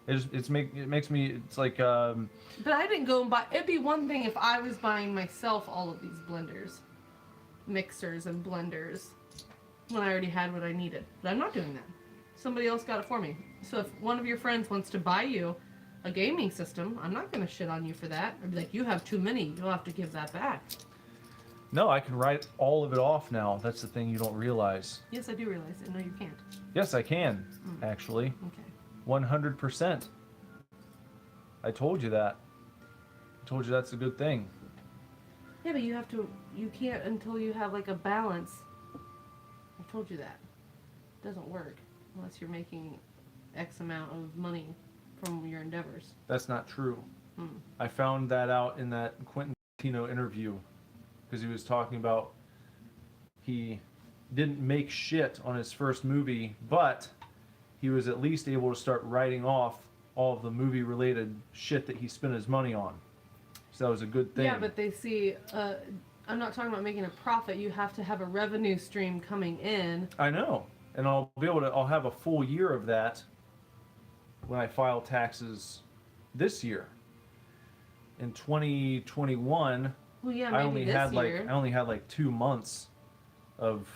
It makes me, it's like. But I didn't go and buy. It'd be one thing if I was buying myself all of these blenders, mixers, and blenders when I already had what I needed. But I'm not doing that. Somebody else got it for me. So if one of your friends wants to buy you a gaming system, I'm not going to shit on you for that. I'd be like, you have too many. You'll have to give that back. No, I can write all of it off now. That's the thing you don't realize. Yes, I do realize it. No, you can't. Yes, I can, actually. Okay. 100%. I told you that. I told you that's a good thing. Yeah, but you can't until you have like a balance. I told you that. It doesn't work unless you're making X amount of money from your endeavors. That's not true. I found that out in that Quentin Tarantino interview, because he was talking about he didn't make shit on his first movie, but he was at least able to start writing off all of the movie related shit that he spent his money on. So that was a good thing. Yeah, but they see, I'm not talking about making a profit. You have to have a revenue stream coming in. I know. And I'll have a full year of that when I file taxes this year. In 2021, Well, yeah, I maybe only had like 2 months of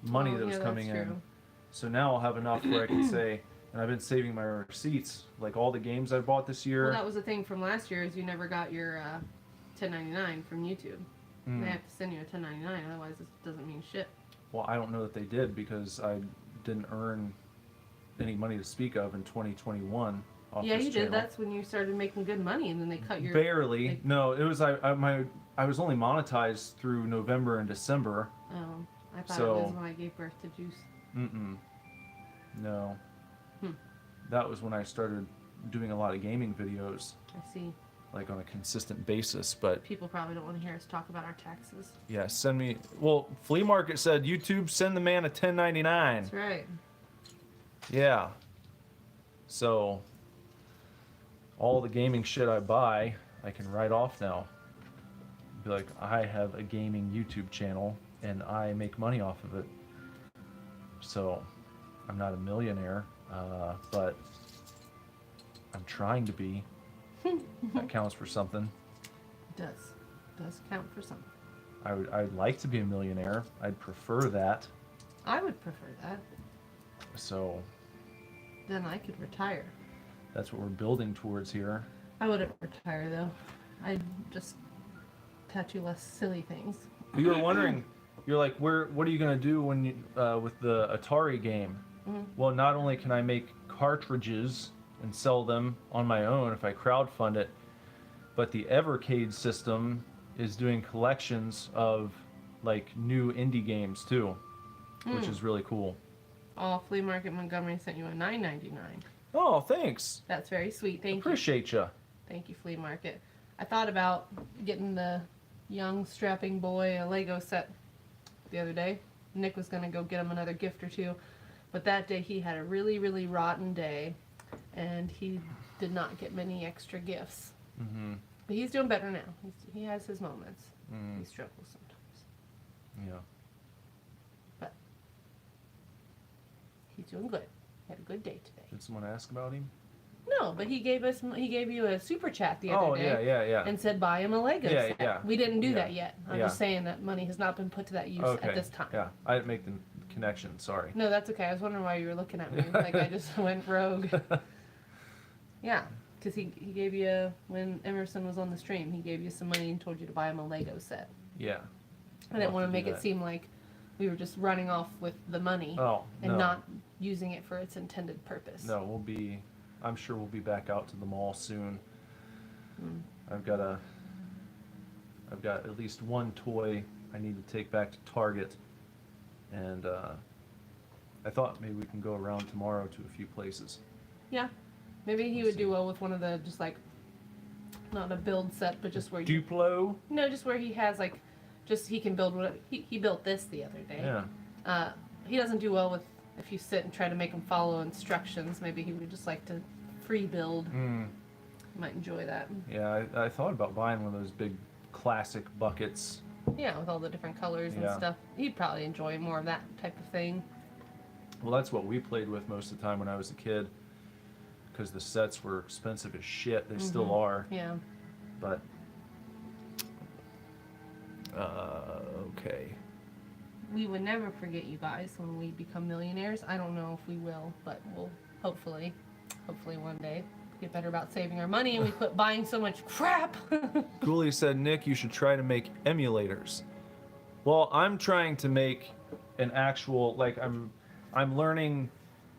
money that was coming in. So now I'll have enough where I can say, and I've been saving my receipts, like all the games I bought this year. Well, that was the thing from last year is you never got your 1099 from YouTube. They have to send you a 1099, otherwise it doesn't mean shit. Well, I don't know that they did because I didn't earn any money to speak of in 2021. Yeah, you channel. did. That's when you started making good money, and then they cut your... Barely. No, it was I was only monetized through November and December. Oh, I thought it was when I gave birth to Juice. No. That was when I started doing a lot of gaming videos. I see. Like on a consistent basis, but... People probably don't want to hear us talk about our taxes. Yeah, send me... Well, Flea Market said, YouTube, send the man a 1099. That's right. Yeah. So, all the gaming shit I buy, I can write off now. Be like, I have a gaming YouTube channel, and I make money off of it. So, I'm not a millionaire, but I'm trying to be. That counts for something. It does. It does count for something. I'd like to be a millionaire. I'd prefer that. I would prefer that. So... Then I could retire. That's what we're building towards here. I wouldn't retire, though. I'd just tattoo less silly things. You were wondering, you're like, what are you going to do when you, with the Atari game? Well, not only can I make cartridges and sell them on my own if I crowdfund it, but the Evercade system is doing collections of like new indie games too, which is really cool. Oh, Flea Market Montgomery sent you a $9.99. Oh, thanks. That's very sweet. Thank you. Appreciate you. Thank you, Flea Market. I thought about getting the young strapping boy a Lego set the other day. Nick was going to go get him another gift or two, but that day he had a really, really rotten day, and he did not get many extra gifts. But he's doing better now. He has his moments. He struggles sometimes. Yeah. But he's doing good. He had a good day today. Did someone ask about him? No, but he gave you a super chat the other day. Oh, yeah. And said buy him a Lego set. Yeah. We didn't do that yet. I'm just saying that money has not been put to that use at this time. Yeah, I didn't make the connection, sorry. No, that's okay. I was wondering why you were looking at me. Like I just went rogue. Yeah, because he gave you, when Emerson was on the stream, he gave you some money and told you to buy him a Lego set. Yeah. I didn't want to make it seem like we were just running off with the money and not using it for its intended purpose. No, I'm sure we'll be back out to the mall soon. I've got at least one toy I need to take back to Target, and I thought maybe we can go around tomorrow to a few places. Yeah, maybe he would do well with one of the, just like, not a build set, but just where you... Duplo? No, just where he has like, just he can build what he built this the other day. Yeah. He doesn't do well with if you sit and try to make him follow instructions. Maybe he would just like to free build. Might enjoy that. Yeah, I thought about buying one of those big classic buckets. Yeah, with all the different colors and Yeah. stuff. He'd probably enjoy more of that type of thing. Well, that's what we played with most of the time when I was a kid, because the sets were expensive as shit. They still are. Yeah. But okay. We would never forget you guys when we become millionaires. I don't know if we will, but we'll hopefully one day get better about saving our money and we quit buying so much crap. Ghoulie said, Nick, you should try to make emulators. Well, I'm trying to make an actual, like, I'm learning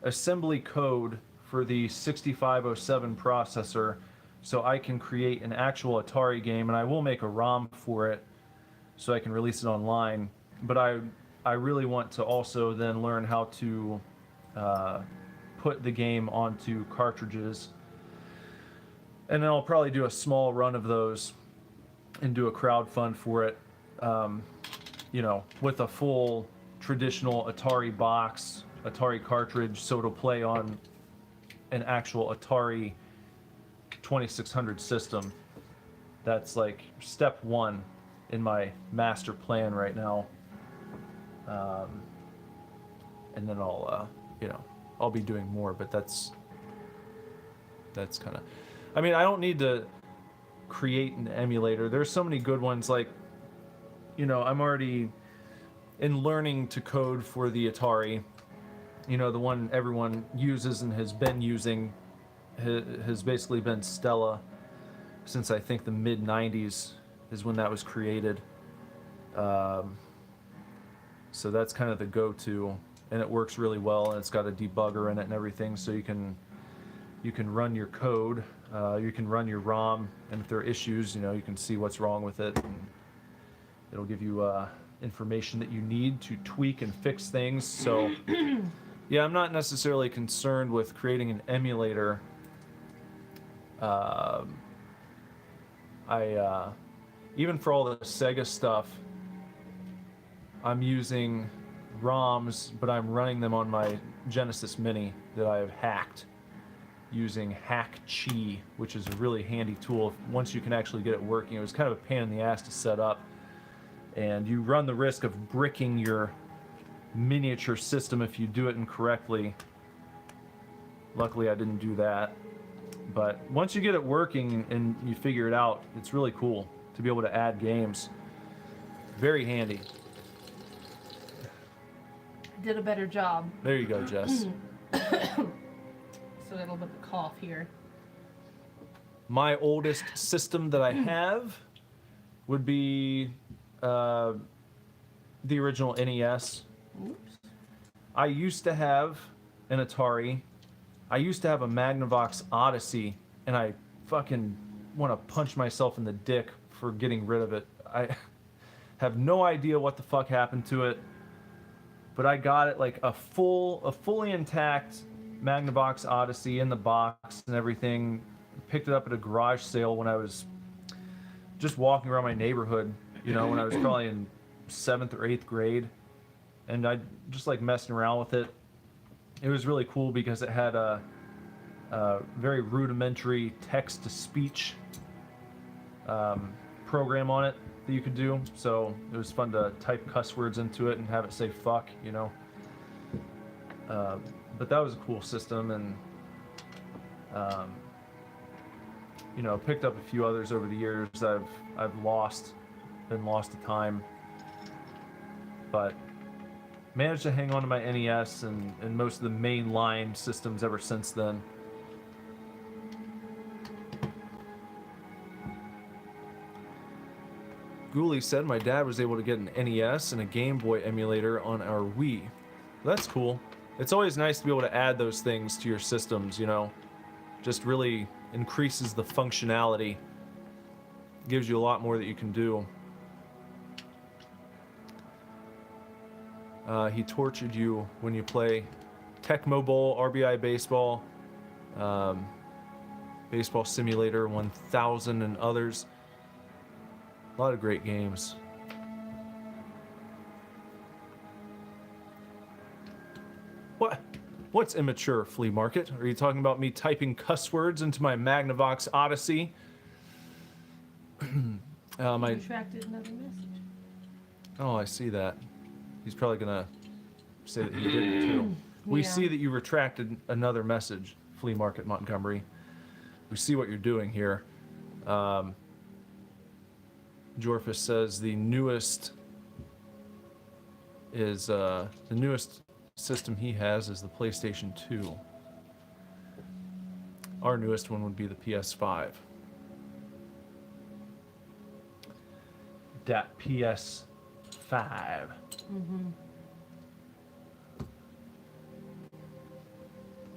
assembly code for the 6507 processor so I can create an actual Atari game, and I will make a ROM for it so I can release it online. But I really want to also then learn how to put the game onto cartridges. And then I'll probably do a small run of those and do a crowdfund for it, you know, with a full traditional Atari box, Atari cartridge, so it'll play on an actual Atari 2600 system. That's like step one in my master plan right now. And then I'll, you know, I'll be doing more, but that's kind of, I mean, I don't need to create an emulator. There's so many good ones, like, you know, I'm already in learning to code for the Atari. You know, the one everyone uses and has been using has basically been Stella since I think the mid 90s is when that was created. So that's kind of the go-to, and it works really well, and it's got a debugger in it and everything, so you can run your code, you can run your ROM, and if there are issues, you know, you can see what's wrong with it, and it'll give you information that you need to tweak and fix things. So yeah, I'm not necessarily concerned with creating an emulator. Even for all the Sega stuff, I'm using ROMs, but I'm running them on my Genesis Mini that I have hacked using Hack Chi, which is a really handy tool once you can actually get it working. It was kind of a pain in the ass to set up, and you run the risk of bricking your miniature system if you do it incorrectly. Luckily, I didn't do that. But once you get it working and you figure it out, it's really cool to be able to add games. Very handy. Did a better job. There you go, Jess. So a little bit of a cough here. My oldest system that I have would be the original NES. Oops. I used to have an Atari. I used to have a Magnavox Odyssey, and I fucking want to punch myself in the dick for getting rid of it. I have no idea what the fuck happened to it, but I got it like a fully intact Magnavox Odyssey in the box and everything. Picked it up at a garage sale when I was just walking around my neighborhood, you know, when I was probably in 7th or 8th grade, and I just like messing around with it. It was really cool because it had a very rudimentary text-to-speech program on it that you could do. So it was fun to type cuss words into it and have it say fuck, you know. But that was a cool system, and you know, picked up a few others over the years that I've been lost to time, but managed to hang on to my NES and most of the mainline systems ever since then. Ghoulie said my dad was able to get an NES and a Game Boy emulator on our Wii. That's cool. It's always nice to be able to add those things to your systems, you know. Just really increases the functionality. Gives you a lot more that you can do. He tortured you when you play Tecmo Bowl, RBI Baseball, Baseball Simulator 1000, and others. A lot of great games. What's immature, Flea Market? Are you talking about me typing cuss words into my Magnavox Odyssey? You retracted another message. Oh, I see that. He's probably gonna say that he didn't too. We see that you retracted another message, Flea Market Montgomery. We see what you're doing here. Jorfus says the newest system he has is the PlayStation 2. Our newest one would be the PS5. That PS5.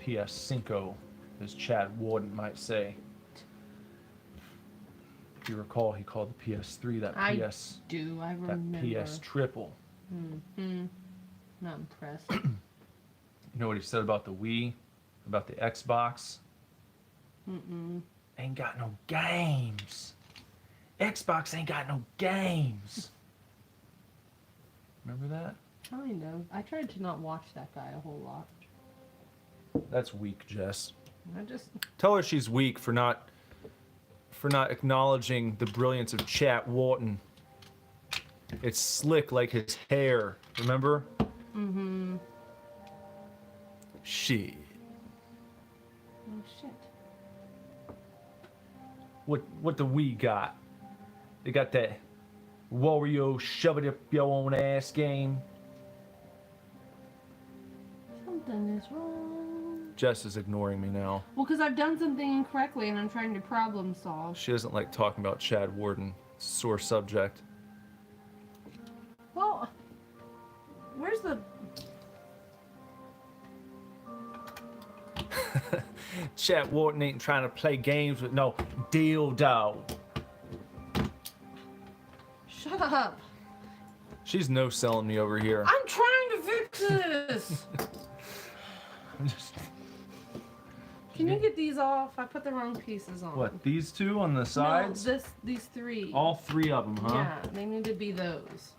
PS5, as Chad Warden might say. If you recall, he called the PS3 that I PS. I remember. That PS triple. Not impressed. You know what he said about the Wii? About the Xbox? Ain't got no games. Xbox ain't got no games. Remember that? Kind of. I tried to not watch that guy a whole lot. That's weak, Jess. I just... Tell her she's weak for not acknowledging the brilliance of Chat Wharton. It's slick like his hair. Remember? Shit. Oh, shit. What the we got? They got that Wario shove it up your own ass game. Something is wrong. Jess is ignoring me now. Well, because I've done something incorrectly and I'm trying to problem solve. She doesn't like talking about Chad Warden. It's a sore subject. Well, where's the... Chad Warden ain't trying to play games with no dildo. Shut up. She's no-selling me over here. I'm trying to fix this. Can you get these off? I put the wrong pieces on. What, these two on the sides? No, these three. All three of them, huh? Yeah, they need to be those.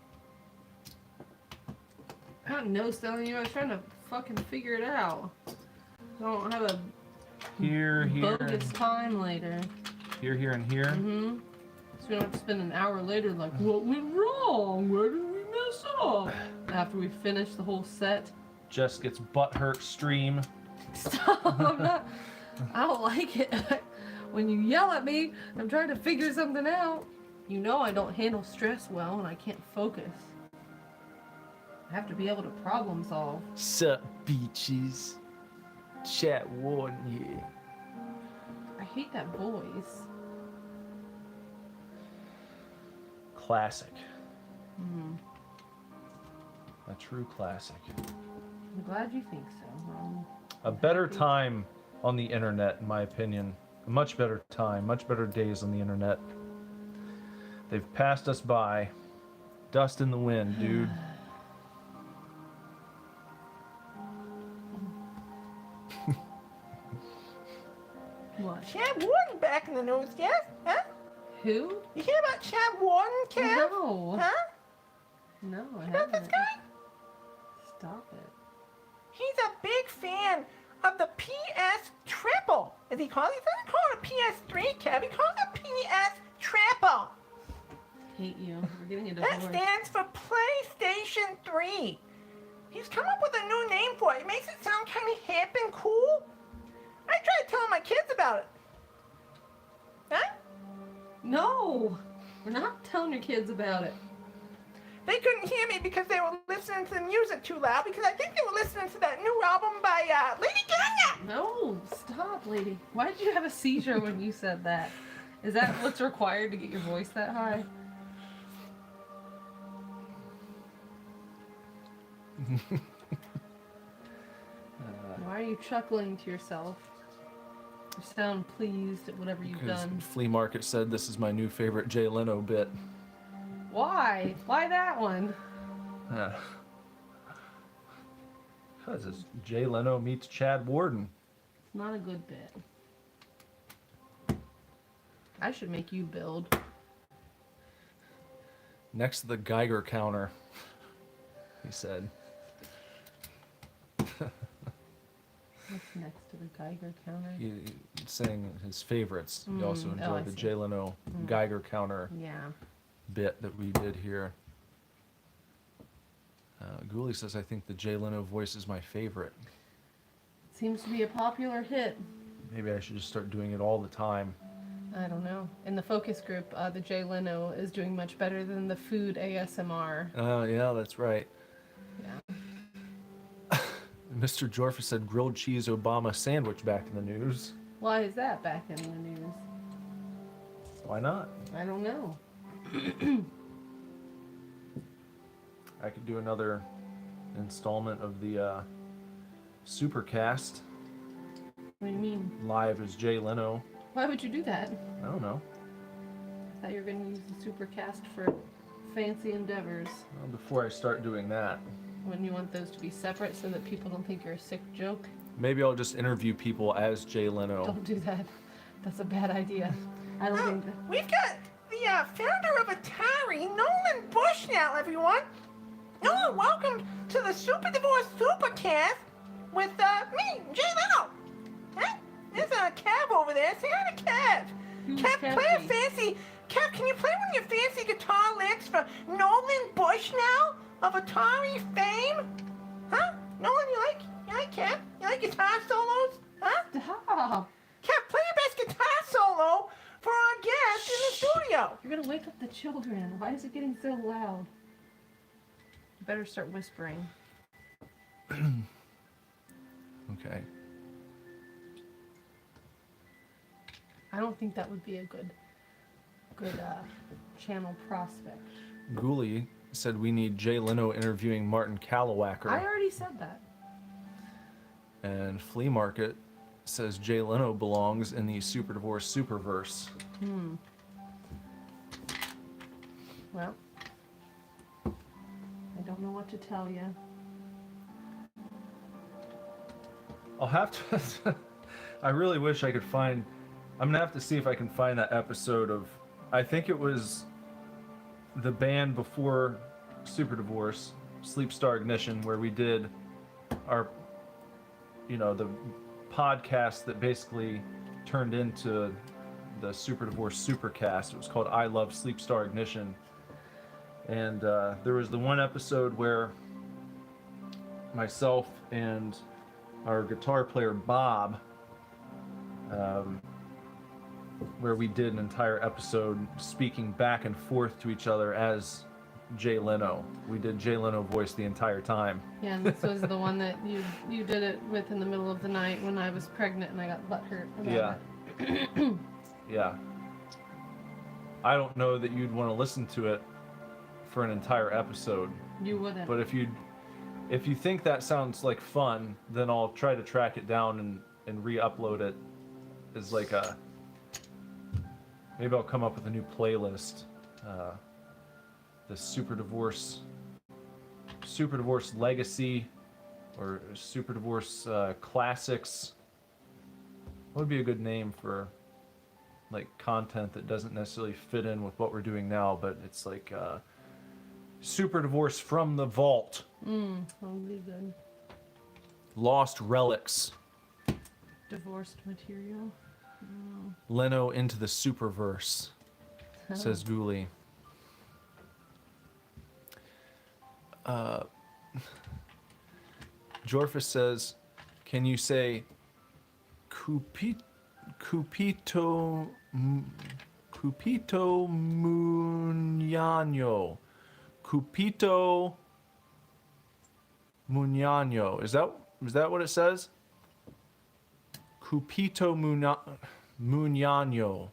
I'm not no-selling you. I was trying to fucking figure it out. I don't have a Here, bogus time later. Here, and here. So we don't have to spend an hour later like, what went wrong? Where did we mess up? After we finish the whole set. Jess gets butthurt stream. Stop! I don't like it. When you yell at me, I'm trying to figure something out. You know I don't handle stress well and I can't focus. I have to be able to problem solve. Sup, beaches? Chat Warden here. I hate that voice. Classic. A true classic. I'm glad you think so. A better time on the internet, in my opinion. A much better time, much better days on the internet. They've passed us by. Dust in the wind, dude. What? Chad Warden back in the news, yes? Huh? Who? You hear about Chad Warden, Kev? No. Huh? No, I You know haven't. this guy? Stop it. He's a big fan of the PS Triple. As he calls it, he doesn't call it a PS3, Kev. He calls it PS Triple. Hate you. We're getting a That divorce. stands for PlayStation 3. He's come up with a new name for it. It makes it sound kind of hip and cool. I tried telling my kids about it. Huh? No! We're not telling your kids about it. They couldn't hear me because they were listening to the music too loud because I think they were listening to that new album by Lady Gaga. No, stop, lady. Why did you have a seizure when you said that? Is that what's required to get your voice that high? Why are you chuckling to yourself? You sound pleased at whatever you've Because done. Flea Market said this is my new favorite Jay Leno bit. Why? Why that one? Because it's Jay Leno meets Chad Warden. It's not a good bit. I should make you build. Next to the Geiger counter, he said. What's next to the Geiger counter? Saying his favorites. He also I enjoyed the see. Jay Leno Geiger counter Yeah. bit that we did here. Ghoulie says, I think the Jay Leno voice is my favorite. Seems to be a popular hit. Maybe I should just start doing it all the time. I don't know. In the focus group, the Jay Leno is doing much better than the food ASMR. Oh, yeah, that's right. Yeah. Mr. Jorfa said grilled cheese Obama sandwich back in the news. Why is that back in the news? Why not? I don't know. I could do another installment of the Supercast What do you mean? live as Jay Leno. Why would you do that? I don't know. I thought you were going to use the Supercast for fancy endeavors. Well, before I start doing that, Wouldn't you want those to be separate so that people don't think you're a sick joke? maybe I'll just interview people as Jay Leno. Don't do that. That's a bad idea. I don't think that. We've got the founder of Atari, Nolan Bushnell, everyone. Nolan, welcome to the Super Divorce Supercast with me, Jay Leno. Huh? There's a Kev over there. Say hi to Kev. Who's Kev, play a Kevy? fancy. Kev, can you play one of your fancy guitar licks for Nolan Bushnell of Atari fame? Huh? Nolan, you like Kev? You like guitar solos? Huh? Stop! Kev, play your best guitar solo for our guest in the studio. You're gonna wake up the children. Why is it getting so loud? You better start whispering. Okay. I don't think that would be a good channel prospect. Ghoulie said we need Jay Leno interviewing Martin I Calawacker. already said that. And Flea Market says Jay Leno belongs in the Super Divorce Superverse. Well, I don't know what to tell you. I'll have to. I really wish I could find. I'm gonna have to see if I can find that episode of. I think it was the band before Super Divorce, Sleep Star Ignition, where we did our, the podcast that basically turned into the Super Divorce Supercast. It was called I Love Sleep Star Ignition. And there was the one episode where myself and our guitar player Bob, where we did an entire episode speaking back and forth to each other as Jay Leno. We did Jay Leno voice the entire time. Yeah, and this was the one that you did it with in the middle of the night when I was pregnant and I got butthurt about it. Yeah. I don't know that you'd want to listen to it for an entire episode. You wouldn't. But if you think that sounds like fun, then I'll try to track it down and re-upload it as like a. Maybe I'll come up with a new playlist. The Super Divorce Legacy, or Super Divorce Classics. What would be a good name for like content that doesn't necessarily fit in with what we're doing now, but it's like Super Divorce from the Vault. That would be good. Lost Relics. Divorced material. Leno into the Superverse, says Ghoulie. Jorfa says, can you say Cupito Muñano? Cupito Muñano. Is that what it says? Cupito Muñano.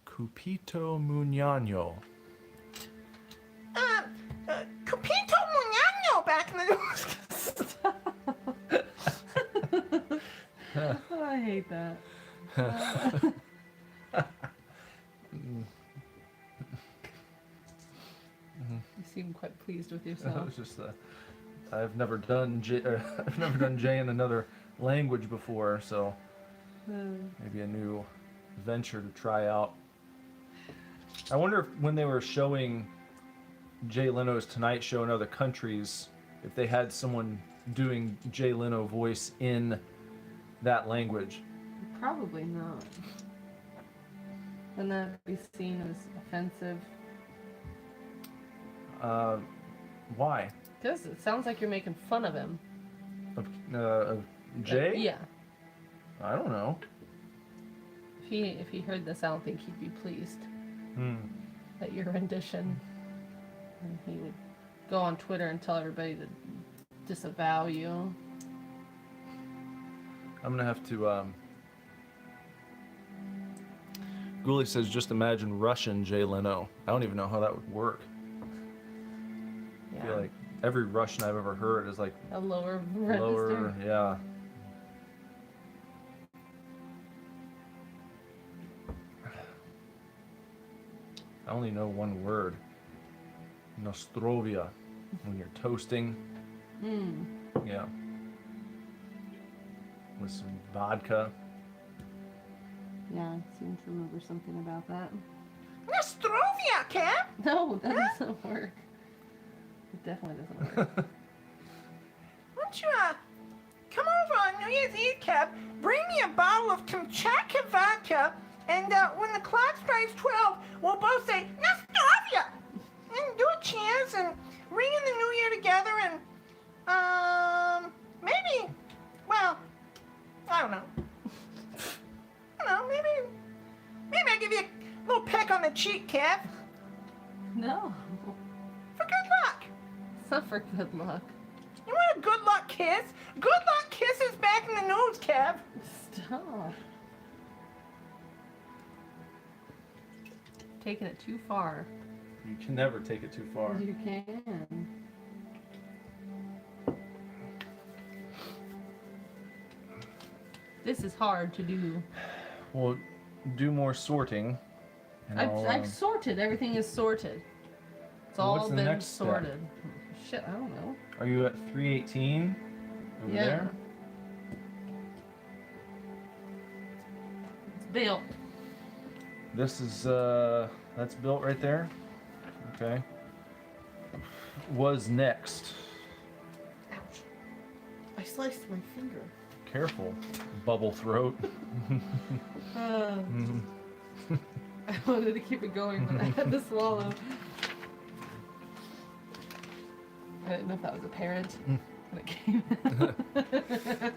Cupito Muñano. Cupito Muñano back in the news. I hate that. You seem quite pleased with That yourself. was just I've never done Jay in another language before, so maybe a new venture to try out. I wonder if when they were showing Jay Leno's Tonight Show in other countries, if they had someone doing Jay Leno voice in that language. Probably not. Wouldn't that be seen as offensive? Why? Because it sounds like you're making fun of him. Of Jay? Yeah. I don't know. If he heard this, I don't think he'd be pleased Hmm. at your rendition. And he would go on Twitter and tell everybody to disavow you. I'm gonna have to. Ghoulie says, just imagine Russian Jay Leno. I don't even know how that would work. Yeah. I feel like every Russian I've ever heard is like A lower register. lower, yeah. I only know one word. Nostrovia. When you're toasting. Mm. Yeah. With some vodka. Yeah, I seem to remember something about that. Nostrovia, Cap. No, that doesn't work. It definitely doesn't work. Why don't you, come over on New Year's Eve, Cap, bring me a bottle of Kamchatka vodka, and when the clock strikes 12, we'll both say, Nostrovia! And do a cheers and ring in the new year together and, maybe, well, I don't know. Maybe I give you a little peck on the cheek, Cap, No, for good luck. it's not for good luck. You want a good luck kiss? Good luck kisses back in the news, Kev. Stop. Taking it too far. You can never take it too far. You can. This is hard to do. Well, do more sorting. And I've sorted. Everything is sorted. It's Well, all what's the been next step? sorted. Shit, I don't know. Are you at 318 over Yeah. there? It's built. This is that's built right there. Okay. Was next. Ouch. I sliced my finger. Careful, bubble throat. I wanted to keep it going, but I had to swallow. I didn't know if that was apparent when it came out.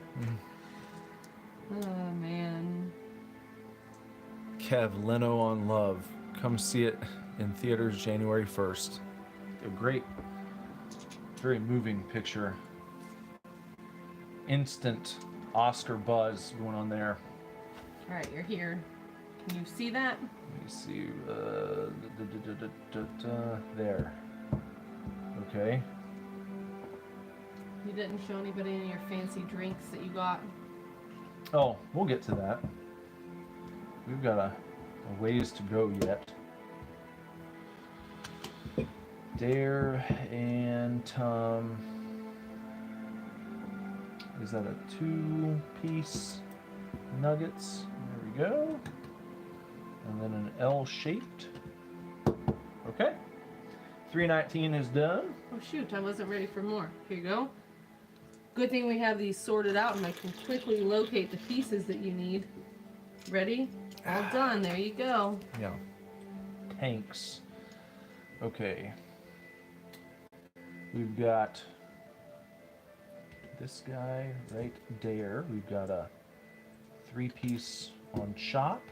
Oh, man. Kev, Leno on Love. Come see it in theaters January 1st. A great, very moving picture. Instant Oscar buzz going on there. All right, you're here. Can you see that? Let me see. There. Okay. You didn't show anybody any of your fancy drinks that you got? Oh, we'll get to that. We've got a ways to go yet. Dare and is that a 2-piece nuggets? There we go. And then an L-shaped. Okay. 319 is done. Oh shoot, I wasn't ready for more. Here you go. Good thing we have these sorted out and I can quickly locate the pieces that you need. Ready? All done. There you go. Yeah. Tanks. Okay. We've got this guy right there. We've got a 3-piece on chop.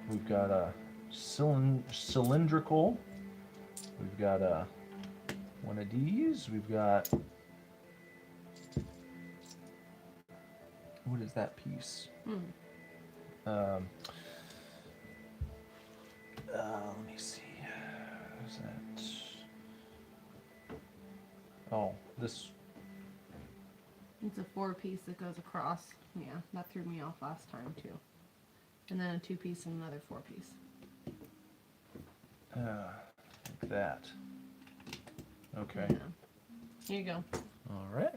We've got a cylindrical. We've got a one of these. We've got, what is that piece? Let me see. What is that? Oh, this. It's a 4-piece that goes across. Yeah, that threw me off last time too. And then a 2-piece and another 4-piece. Like that. Okay. Yeah. Here you go. All right.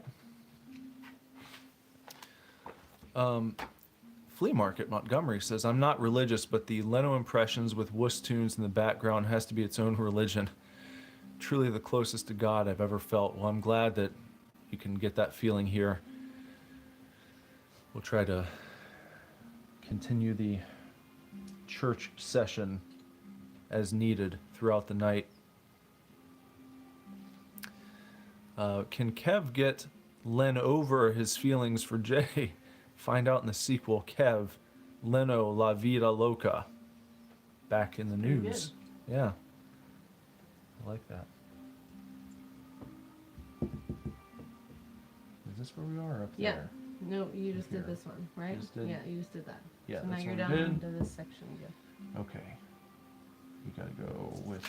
Flea Market Montgomery says, I'm not religious, but the Leno impressions with wuss tunes in the background has to be its own religion. Truly the closest to God I've ever felt. Well, I'm glad that you can get that feeling here. We'll try to continue the church session as needed throughout the night. Can Kev get Len over his feelings for Jay? Find out in the sequel. Kev, Leno, La Vida Loca. Back in the Pretty news. Yeah. I like that. Is this where we are up Yeah. there? No, you just Here. did this one, right? Just did- Yeah, you just did that. Yeah, So now that's you're what down we did. into this section again. Okay. We gotta go with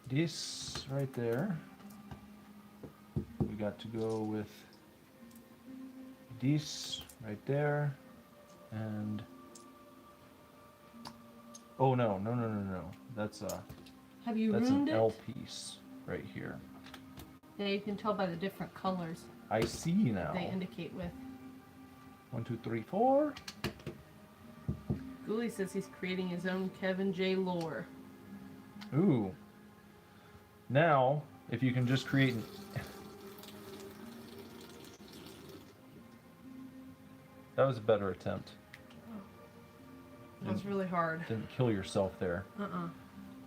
this right there. We got to go with this right there. And oh no. That's Have you that's ruined an it? L piece right here. Yeah, you can tell by the different colors I see now. they indicate with. 1, 2, 3, 4. Ghoulie says he's creating his own Kevin J lore. Ooh. Now, if you can just create that was a better attempt. That was really hard. Didn't kill yourself there. Uh-uh.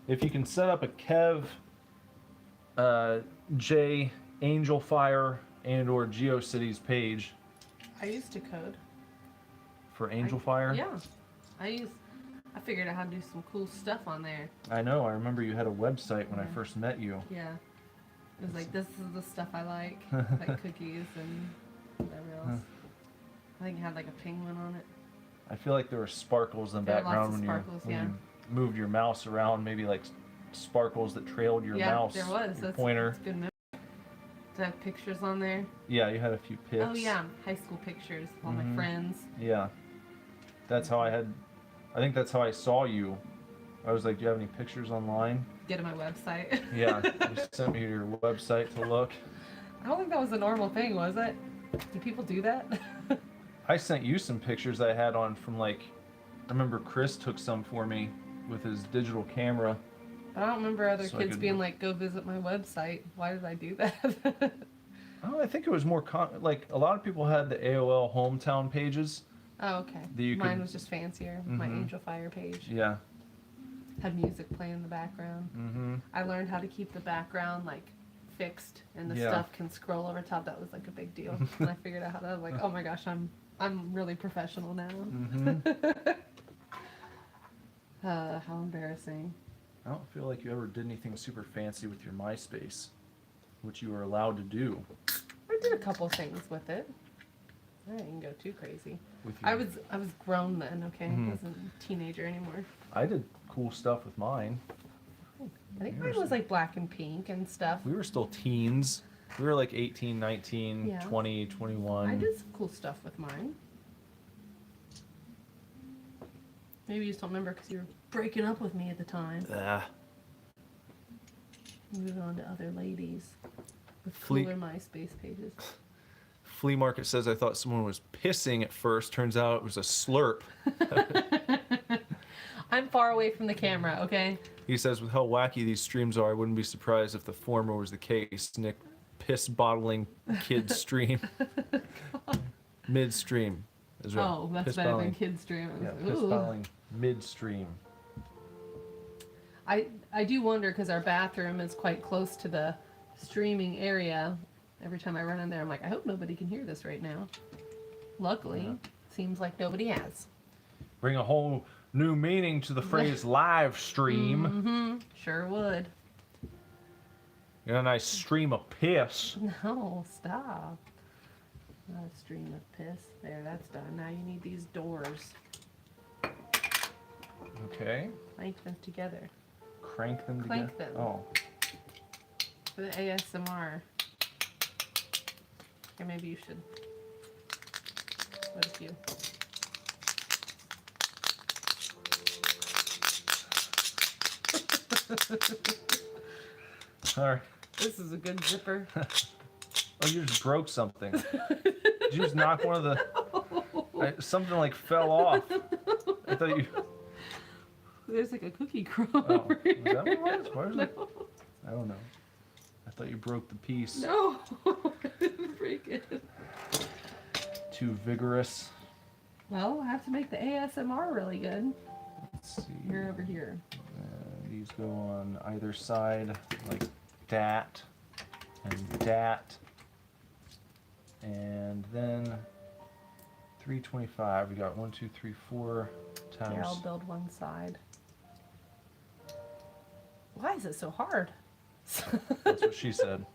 If you can set up a Kev, J, Angel Fire, and or GeoCities page I used to code. for Angel Fire. Yeah. I figured out how to do some cool stuff on there. I know. I remember you had a website when I Yeah. first met you. Yeah. It was like, this is the stuff I like. Like cookies and whatever else. I think it had like a penguin on it. I feel like there were sparkles in the There were lots background of when, sparkles, when yeah. you moved your mouse around. Maybe like sparkles that trailed your Yeah, mouse. there was. Your That's pointer. good memory. Did I have pictures on there? Yeah, you had a few pics. Oh yeah, high school pictures of all Mhm. my friends. Yeah. That's how I think that's how I saw you. I was like, do you have any pictures online? Get to my website. Yeah, you sent me to your website to look. I don't think that was a normal thing, was it? Do people do that? I sent you some pictures I had on from like, I remember Chris took some for me with his digital camera. I don't remember other So I kids could- being like, go visit my website. Why did I do that? Oh, I think it was more like a lot of people had the AOL hometown pages. Oh, okay. That you Mine could- was just fancier. My Mhm. Angel Fire page Yeah. had music playing in the background. Mm-hmm. I learned how to keep the background like fixed and the Yeah. stuff can scroll over top. That was like a big deal. And I figured out how to, I was like, oh my gosh, I'm really professional now. Mm-hmm. How embarrassing. I don't feel like you ever did anything super fancy with your MySpace, which you were allowed to do. I did a couple things with it. I didn't go too crazy. With your, I was grown then, okay? Mhm. I wasn't a teenager anymore. I did cool stuff with mine. I think mine was like black and pink and stuff. We were still teens. We were like 18, 19, Yeah. 20, 21. I did some cool stuff with mine. Maybe you just don't remember because you were breaking up with me at the time. Ah. Moving on to other ladies with Fleet- cooler MySpace pages. Flea Market says I thought someone was pissing at first. Turns out it was a slurp. I'm far away from the camera, okay? He says with how wacky these streams are, I wouldn't be surprised if the former was the case. Nick piss bottling kid stream. Midstream. Is right. Oh, that's Piss better bottling. than kids stream. I was Yeah, like, piss ooh. bottling midstream. I do wonder because our bathroom is quite close to the streaming area. Every time I run in there, I'm like, I hope nobody can hear this right now. Luckily, Yeah. seems like nobody has. Bring a whole new meaning to the phrase live stream. Mm-hmm. Sure would. You got a nice stream of piss. No, stop. Not a stream of piss. There, that's done. Now you need these doors. Okay. Clank them together. Crank them Clank together. them. Oh. For the ASMR. Or maybe you should. What if you? All right. This is a good zipper. Oh, you just broke something. Did you just knock one of the... something like fell off. I thought you... There's like a cookie crumb Oh, over was here. that what it was? Why is it? No. I don't know. I thought you broke the piece. No, I didn't break it. Too vigorous. Well, I have to make the ASMR really good. Let's see. You're over here. These go on either side, like that and that. And then 325. We got 1, 2, 3, 4 times. Here, I'll build one side. Why is it so hard? That's what she said.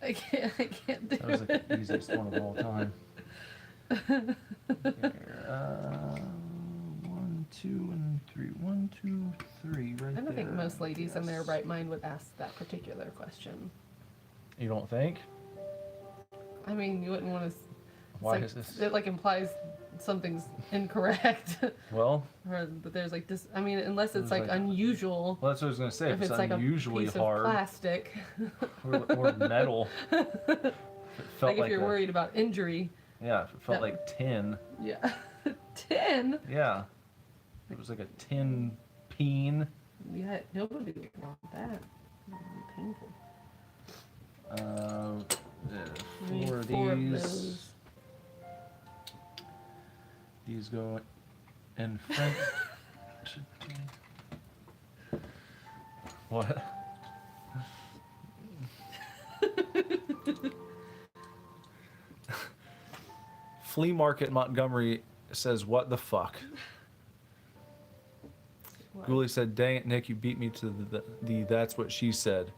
I can't do That was it. like the easiest one of all time. Here, 1, 2, and 3. 1, 2, 3, right there. I don't think most ladies in their Yes. right mind would ask that particular question. You don't think? I mean, you wouldn't want to. Why like, is this? It like implies something's incorrect, Well, or that there's like this. I mean, unless it's There's like like- unusual. well, that's what I was gonna say. If If it's like a unusually piece hard of plastic, or metal, if it felt like if you're a- worried about injury, Yeah, if it felt that- like tin. yeah, tin. Yeah, it was like a tin peen. Yeah, nobody would want that. That would be painful. I need 4 of these. those. These go in front. What? Flea Market Montgomery says, "What the fuck?" What? Ghoulie said, "Dang it, Nick, you beat me to the that's what she said."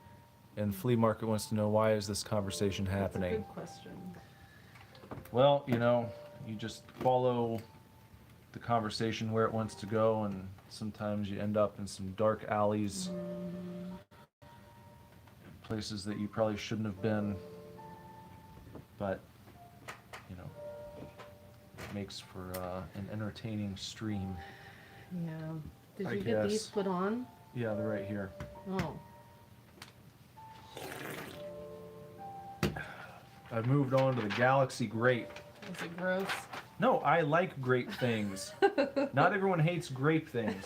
And Flea Market wants to know, why is this conversation That's a happening? good question. Well, you know, you just follow the conversation where it wants to go, and sometimes you end up in some dark alleys, places that you probably shouldn't have been, but, you know, it makes for an entertaining stream. Yeah. Did I you get these guess. put on? Yeah, they're right here. Oh. I've moved on to the Galaxy Grape. Is it gross? No, I like grape things. Not everyone hates grape things.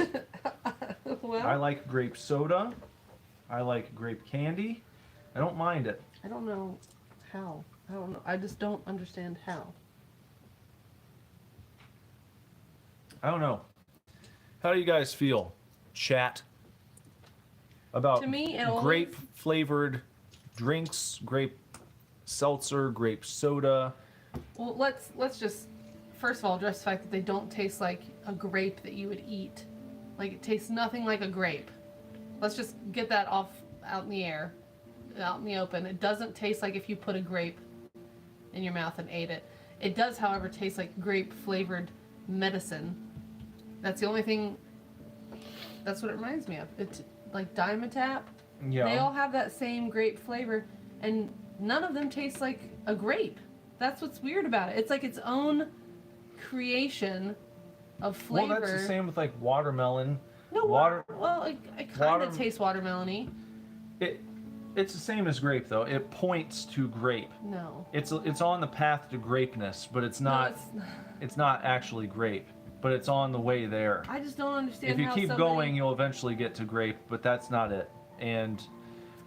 Well, I like grape soda. I like grape candy. I don't mind it. I don't know how. I don't know. I just don't understand how. I don't know. How do you guys feel, chat, about To me, it always- grape flavored drinks, grape seltzer, grape soda? Well, let's just first of all address the fact that they don't taste like a grape that you would eat. Like it tastes nothing like a grape. Let's just get that out in the air, out in the open. It doesn't taste like if you put a grape in your mouth and ate it. It does, however, taste like grape flavored medicine. That's the only thing. That's what it reminds me of. It's like Dimetap. Yeah. They all have that same grape flavor, and none of them taste like a grape. That's what's weird about it. It's like its own creation of flavor. Well, that's the same with like watermelon. No, well, it kind of tastes watermelony. It's the same as grape though. It points to grape. No. It's on the path to grapeness, but it's not. It's not actually grape, but it's on the way there. I just don't understand. If you how keep somebody- going, you'll eventually get to grape, but that's not it. And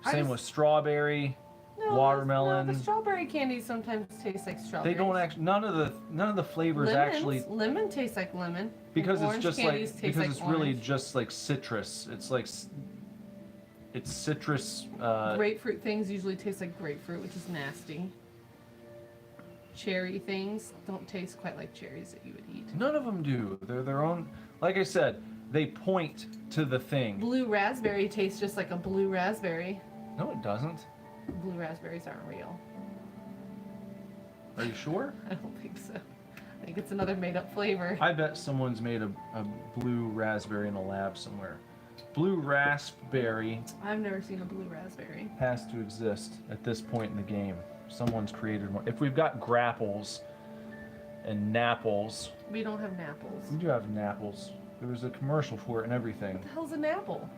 I same just- with strawberry, No, watermelon. No, the strawberry candy sometimes tastes like strawberry. They don't actually. None of the flavors actually, Lemon tastes like lemon. because and it's orange just candies like taste because like it's really orange. just like citrus. It's like it's citrus. Grapefruit things usually taste like grapefruit, which is nasty. Cherry things don't taste quite like cherries that you would eat. None of them do. They're their own. Like I said, they point to the thing. Blue raspberry tastes just like a blue raspberry. No, it doesn't. Blue raspberries aren't real. Are you sure? I don't think so. I think it's another made-up flavor. I bet someone's made a blue raspberry in a lab somewhere. Blue raspberry I've never seen a blue raspberry. has to exist at this point in the game. Someone's created one. If we've got grapples and napples, We don't have napples. we do have napples. There was a commercial for it and everything. What the hell's an apple?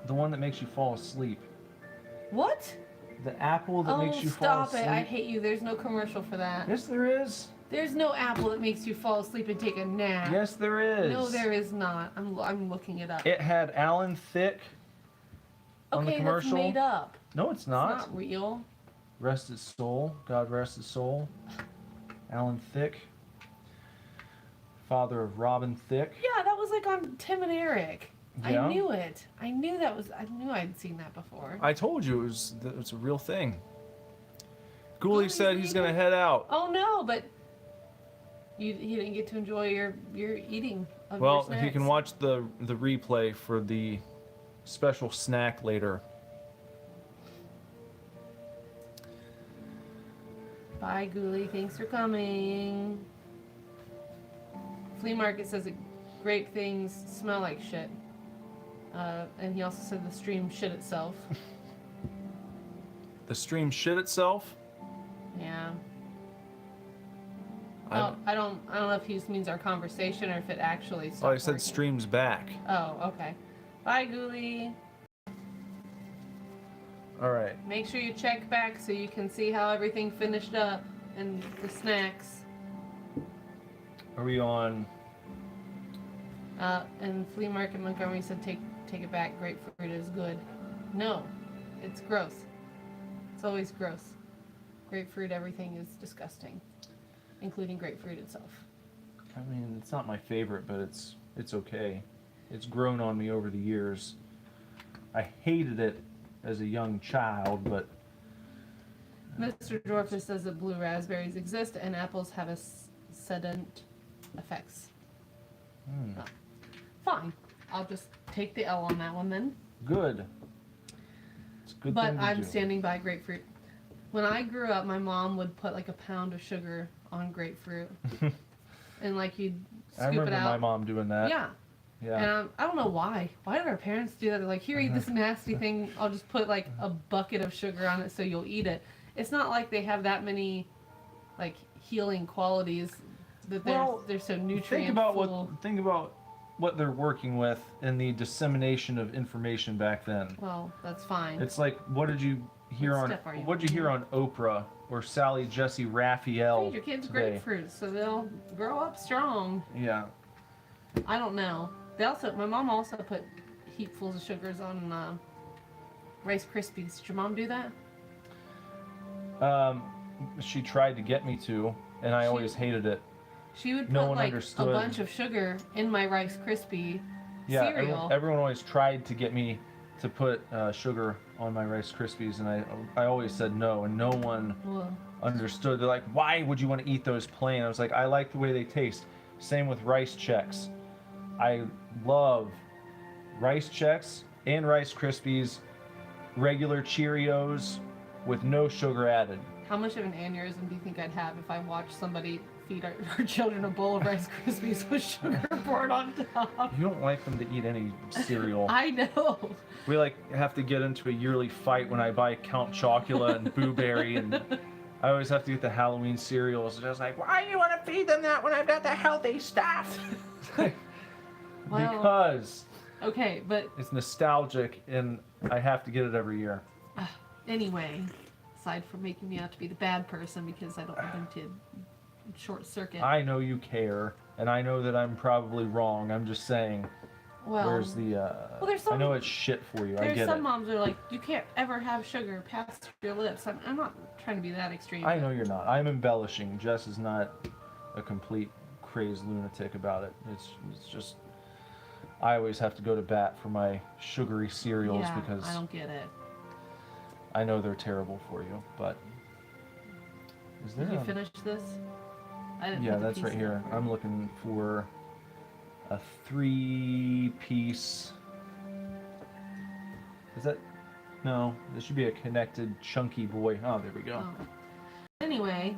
The one that makes you fall asleep. What? The apple that makes you fall stop asleep. it. I hate you. There's no commercial for that. Yes, there is. There's no apple that makes you fall asleep and take a nap. Yes, there is. No, there is not. I'm looking it up. It had Alan Thicke on the Okay, that's commercial. made up. No, it's It's not. not real. rest his soul. God rest his soul. Alan Thicke, father of Robin Thicke. Yeah, that was like on Tim and Eric. Yeah. I knew it. I knew I'd seen that before. I told you it was a real thing. Ghoulie Ghoulie said he's gonna head out. Oh no, but you didn't get to enjoy your eating of your Well, snacks. he can watch the replay for the special snack later. Bye, Ghoulie. Thanks for coming. Flea market says that grape things smell like shit. And he also said the stream shit itself. The stream shit itself. Yeah. Oh, I don't know if he means our conversation or if it actually stopped Oh, he said working. stream's back. Oh, okay. Bye, Ghoulie. All right. Make sure you check back so you can see how everything finished up and the snacks. Are we on? And Flea Market Montgomery said take it back. Grapefruit is good. No, it's gross. It's always gross. Grapefruit, everything is disgusting, including grapefruit itself. I mean, it's not my favorite, but it's okay. It's grown on me over the years. I hated it as a young child, but Mr. Dorfus says that blue raspberries exist and apples have a sedent effects. Oh. Fine. I'll just take the L on that one then. good. It's a good But thing to I'm do. standing by grapefruit. When I grew up, my mom would put like a pound of sugar on grapefruit. And like you'd I scoop remember it out. my mom doing that. Yeah. Yeah. And I don't know why. Why did our parents do that? They're like, here, eat this nasty thing. I'll just put like a bucket of sugar on it so you'll eat it. It's not like they have that many like healing qualities that they're so nutrient Think about what they're working with in the dissemination of information back then. Well, that's fine. It's like, what did you hear What on step are you what did you hear on Oprah or Sally Jesse Raphael Feed your kids today? grapefruit so they'll grow up strong. Yeah. I don't know. My mom also put heapfuls of sugars on Rice Krispies. Did your mom do that? She tried to get me to, and I She- always hated it. She would No put one like understood. a bunch of sugar in my Rice Krispie cereal. Everyone always tried to get me to put sugar on my Rice Krispies, and I always said no, and no one Well, understood. They're like, why would you want to eat those plain? I was like, I like the way they taste. Same with Rice Chex. I love Rice Chex and Rice Krispies, regular Cheerios with no sugar added. how much of an aneurysm do you think I'd have if I watched somebody feed our children a bowl of Rice Krispies with sugar poured on top? You don't like them to eat any cereal. I know. We like have to get into a yearly fight when I buy Count Chocula and Boo Berry, and I always have to get the Halloween cereals. And I was like, Why do you want to feed them that when I've got the healthy stuff? Well- because Okay, but it's nostalgic, and I have to get it every year. anyway, aside from making me out to be the bad person because I don't want them to short circuit. I know you care, and I know that I'm probably wrong. I'm just saying, well, where's the? there's I know some- it's shit for you. I there's get some it. moms that are like, you can't ever have sugar past your lips. I'm not trying to be that extreme. I but- know you're not. I'm embellishing. Jess is not a complete crazed lunatic about it. It's just I always have to go to bat for my sugary cereals Yeah, because I don't get it. I know they're terrible for you. But is there? Did you a- finish this? I didn't Yeah, put the that's right piece here. in. I'm looking for a 3-piece. Is that? No, this should be a connected chunky boy. Oh, there we go. Oh. Anyway,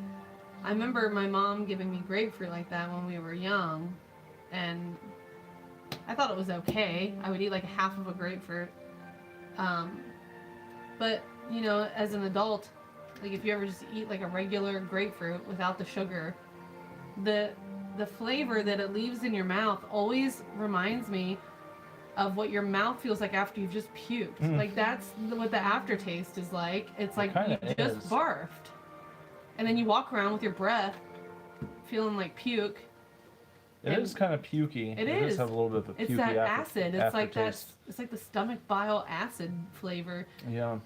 I remember my mom giving me grapefruit like that when we were young, and I thought it was okay. I would eat like half of a grapefruit. But, you know, as an adult, like if you ever just eat like a regular grapefruit without the sugar, the flavor that it leaves in your mouth always reminds me of what your mouth feels like after you've just puked. Mm. Like that's what the aftertaste is like. It's like you kinda just is. barfed. And then you walk around with your breath feeling like puke. It And is kind of pukey. it does is. have a little bit of a pukey It's that acid. It's like that. aftertaste. It's like the stomach bile acid flavor, Yeah.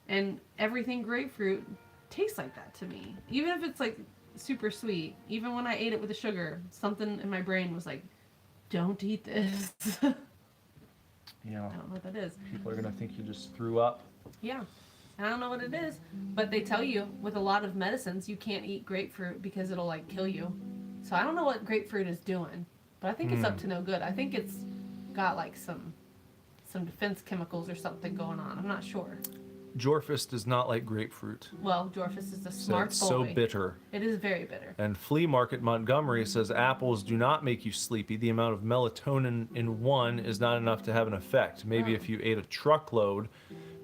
and everything grapefruit taste like that to me. Even if it's like super sweet. Even when I ate it with the sugar, something in my brain was like, don't eat this. Yeah. I don't know what that is. People are gonna think you just threw up. Yeah. I don't know what it is, but they tell you with a lot of medicines you can't eat grapefruit because it'll like kill you. So I don't know what grapefruit is doing, but I think it's up to no good. I think it's got like some defense chemicals or something going on. I'm not sure. Jorfus does not like grapefruit. Well, Dorfus is a So smart it's boy. so bitter. It is very bitter. And Flea Market Montgomery says apples do not make you sleepy. The amount of melatonin in one is not enough to have an effect. Maybe if you ate a truckload,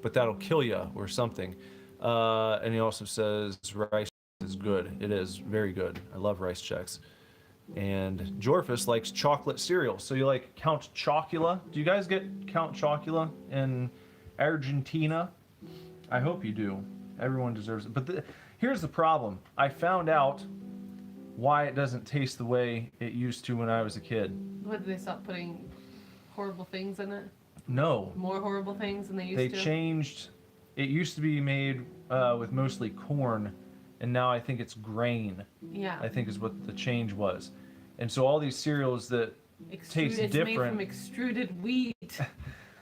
but that'll kill you or something. And he also says rice is good. It is very good. I love rice checks. And Jorfus likes chocolate cereal. So you like Count Chocula? Do you guys get Count Chocula in Argentina? I hope you do. Everyone deserves it. But here's the problem. I found out why it doesn't taste the way it used to when I was a kid. What, did they stop putting horrible things in it? No. More horrible things than they used They to? changed. It used to be made with mostly corn, and now I think it's grain. Yeah. I think is what the change was. And so all these cereals that taste it's different. made from extruded wheat.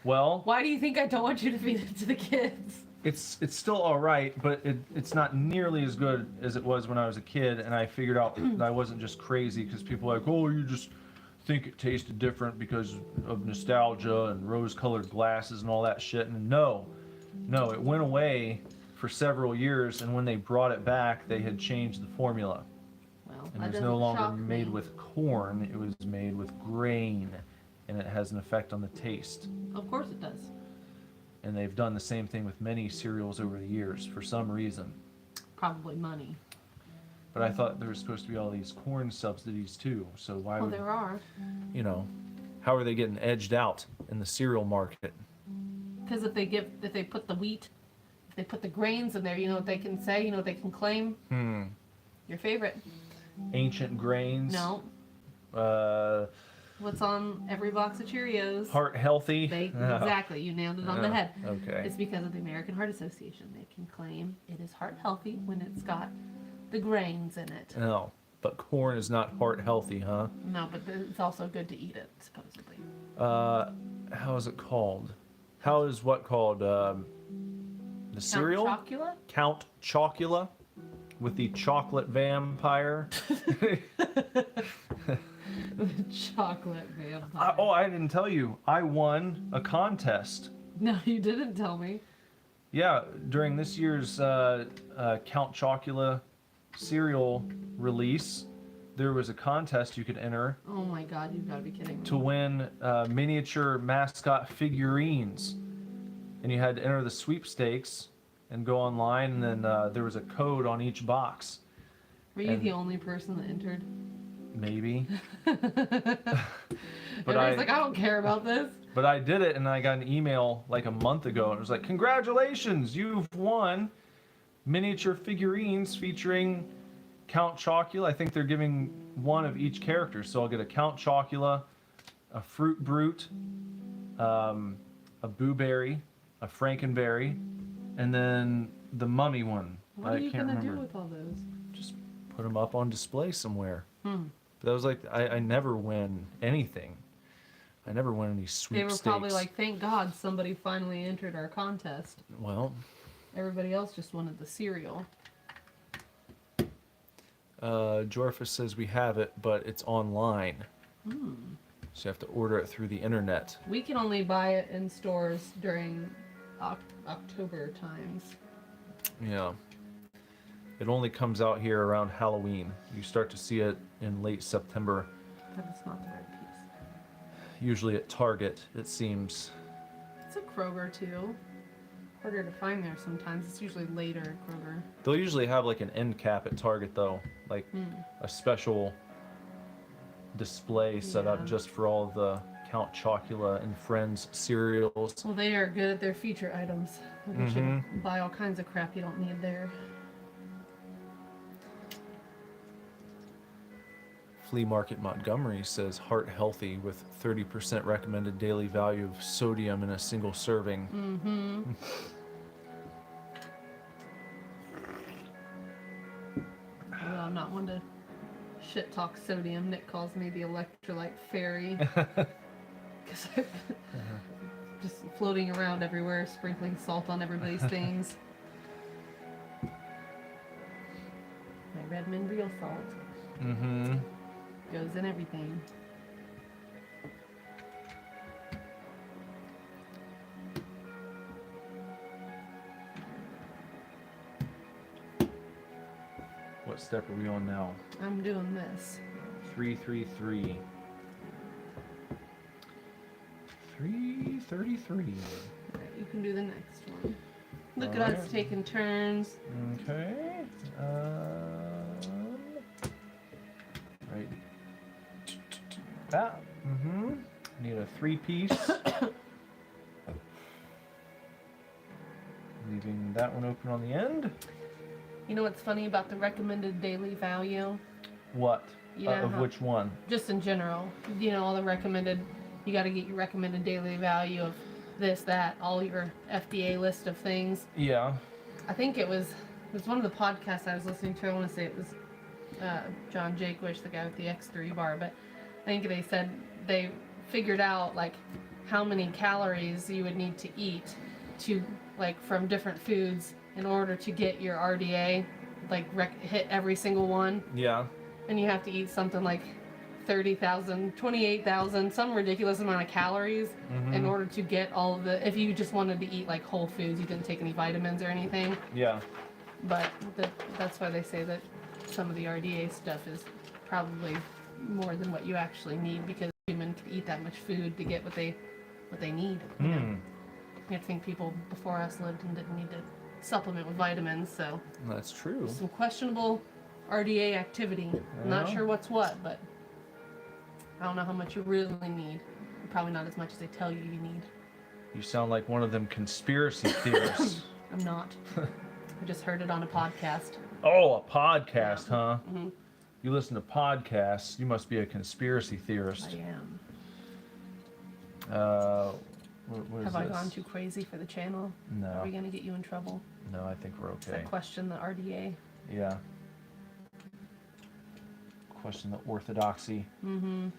Well, Why do you think I don't want you to feed it to the kids? it's still all right, but it's not nearly as good as it was when I was a kid. And I figured out that I wasn't just crazy because people are like, oh, you just think it tasted different because of nostalgia and rose-colored glasses and all that shit. And no, it went away for several years, and when they brought it back, they had changed the formula. Well, And that it was doesn't no longer shock made me. with corn, it was made with grain, and it has an effect on the taste. Of course it does. And they've done the same thing with many cereals over the years for some reason. Probably money. But I thought there was supposed to be all these corn subsidies too, so why Well, would, there are. you know, how are they getting edged out in the cereal market? Because if they put the wheat, if they put the grains in there, you know what they can say, you know what they can claim? Your favorite. Ancient grains? No. What's on every box of Cheerios? Heart healthy? Exactly, you nailed it on the head. Okay. It's because of the American Heart Association. They can claim it is heart healthy when it's got the grains in it. No, but corn is not heart healthy, huh? No, but it's also good to eat it, supposedly. How is it called? How is what called? The cereal? Count Chocula? Count Chocula with the chocolate vampire. Chocolate vampire. I didn't tell you. I won a contest. No, you didn't tell me. Yeah, during this year's Count Chocula cereal release, there was a contest you could enter Oh my god, you've got to be kidding me. to win miniature mascot figurines. And you had to enter the sweepstakes and go online, and then there was a code on each box. Were you and- the only person that entered? Maybe. Everybody's like, I don't care about this. But I did it, and I got an email like a month ago, and it was like, congratulations, you've won miniature figurines featuring Count Chocula. I think they're giving one of each character, so I'll get a Count Chocula, a Fruit Brute, a Boo Berry, a Frankenberry, and then the Mummy one. What I are you can't going to do remember. with all those? Just put them up on display somewhere. Hmm. But that was like, I never win anything. I never win any They sweepstakes. were probably like, thank God somebody finally entered our contest. Well, Everybody else just wanted the cereal. Jorfus says we have it, but it's online. Hmm. So you have to order it through the internet. We can only buy it in stores during October times. Yeah. It only comes out here around Halloween. You start to see it in late September, But it's not the right piece. usually at Target, it seems. It's a Kroger too. Harder to find there sometimes. It's usually later at Kroger. They'll usually have like an end cap at Target though, like a special display set up Yeah. just for all the Count Chocula and Friends cereals. Well, they are good at their feature items. You should buy all kinds of crap you don't need there. Flea Market Montgomery says heart healthy with 30% recommended daily value of sodium in a single serving. I'm not one to shit talk sodium. Nick calls me the electrolyte fairy. Because I'm just floating around everywhere, sprinkling salt on everybody's things. My Redmond real salt Mm-hmm. goes in everything. What step are we on now? I'm doing this. 333. 333. Alright, you can do the next one. Look at Alright. us taking turns. Okay. Right. That. Mm-hmm. Need a 3-piece. Leaving that one open on the end. You know what's funny about the recommended daily value? What? Yeah. Of which one? Just in general. You know, all the recommended, you got to get your recommended daily value of this, that, all your FDA list of things. Yeah. I think it was one of the podcasts I was listening to. I want to say it was John Jaquish, the guy with the X3 bar, but I think they said they figured out like how many calories you would need to eat to like from different foods in order to get your RDA, like hit every single one. Yeah. And you have to eat something like 30,000, 28,000, some ridiculous amount of calories in order to get all of the, if you just wanted to eat like whole foods, you didn't take any vitamins or anything. Yeah. But that's why they say that some of the RDA stuff is probably more than what you actually need, because humans can eat that much food to get what they need. You know? You have to think people before us lived and didn't need to supplement with vitamins, so That's true. some questionable RDA activity. I'm not Yeah. sure what's what, but I don't know how much you really need. Probably not as much as they tell you you need. You sound like one of them conspiracy theorists. I'm not. I just heard it on a podcast. Oh, a podcast, huh? Mm-hmm. You listen to podcasts, you must be a conspiracy theorist. I am. What is Have I this? gone too crazy for the channel? No. Are we going to get you in trouble? No, I think we're Does okay. that question the RDA? Yeah. Question the orthodoxy. Mm-hmm.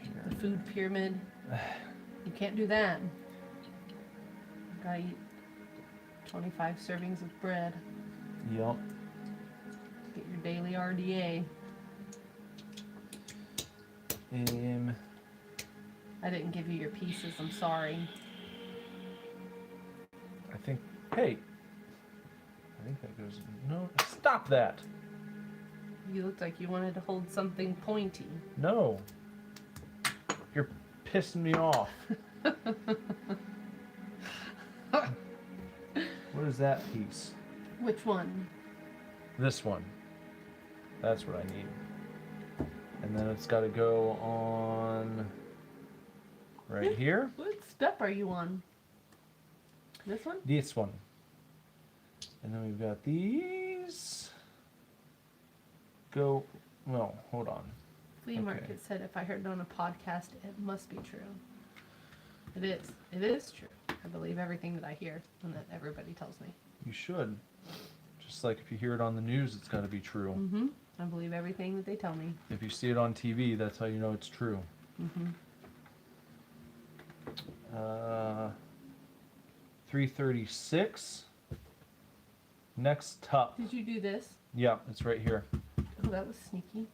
Here. The food pyramid. You can't do that. You gotta eat 25 servings of bread. Yup. Get your daily RDA. I didn't give you your pieces, I'm sorry. I think, hey. I think that goes, no, stop that. You looked like you wanted to hold something pointy. No. You're pissing me off. What is that piece? Which one? This one. That's what I need. And then it's got to go on right here. What step are you on? This one? This one. And then we've got these. Go. No, hold on. Flea Market Okay. said if I heard it on a podcast, it must be true. It is. It is true. I believe everything that I hear and that everybody tells me. You should. Just like if you hear it on the news, it's got to be true. Mm-hmm. I believe everything that they tell me. If you see it on TV, that's how you know it's true. Mm-hmm. 336. Next tup. Did you do this? Yeah, it's right here. Oh, that was sneaky.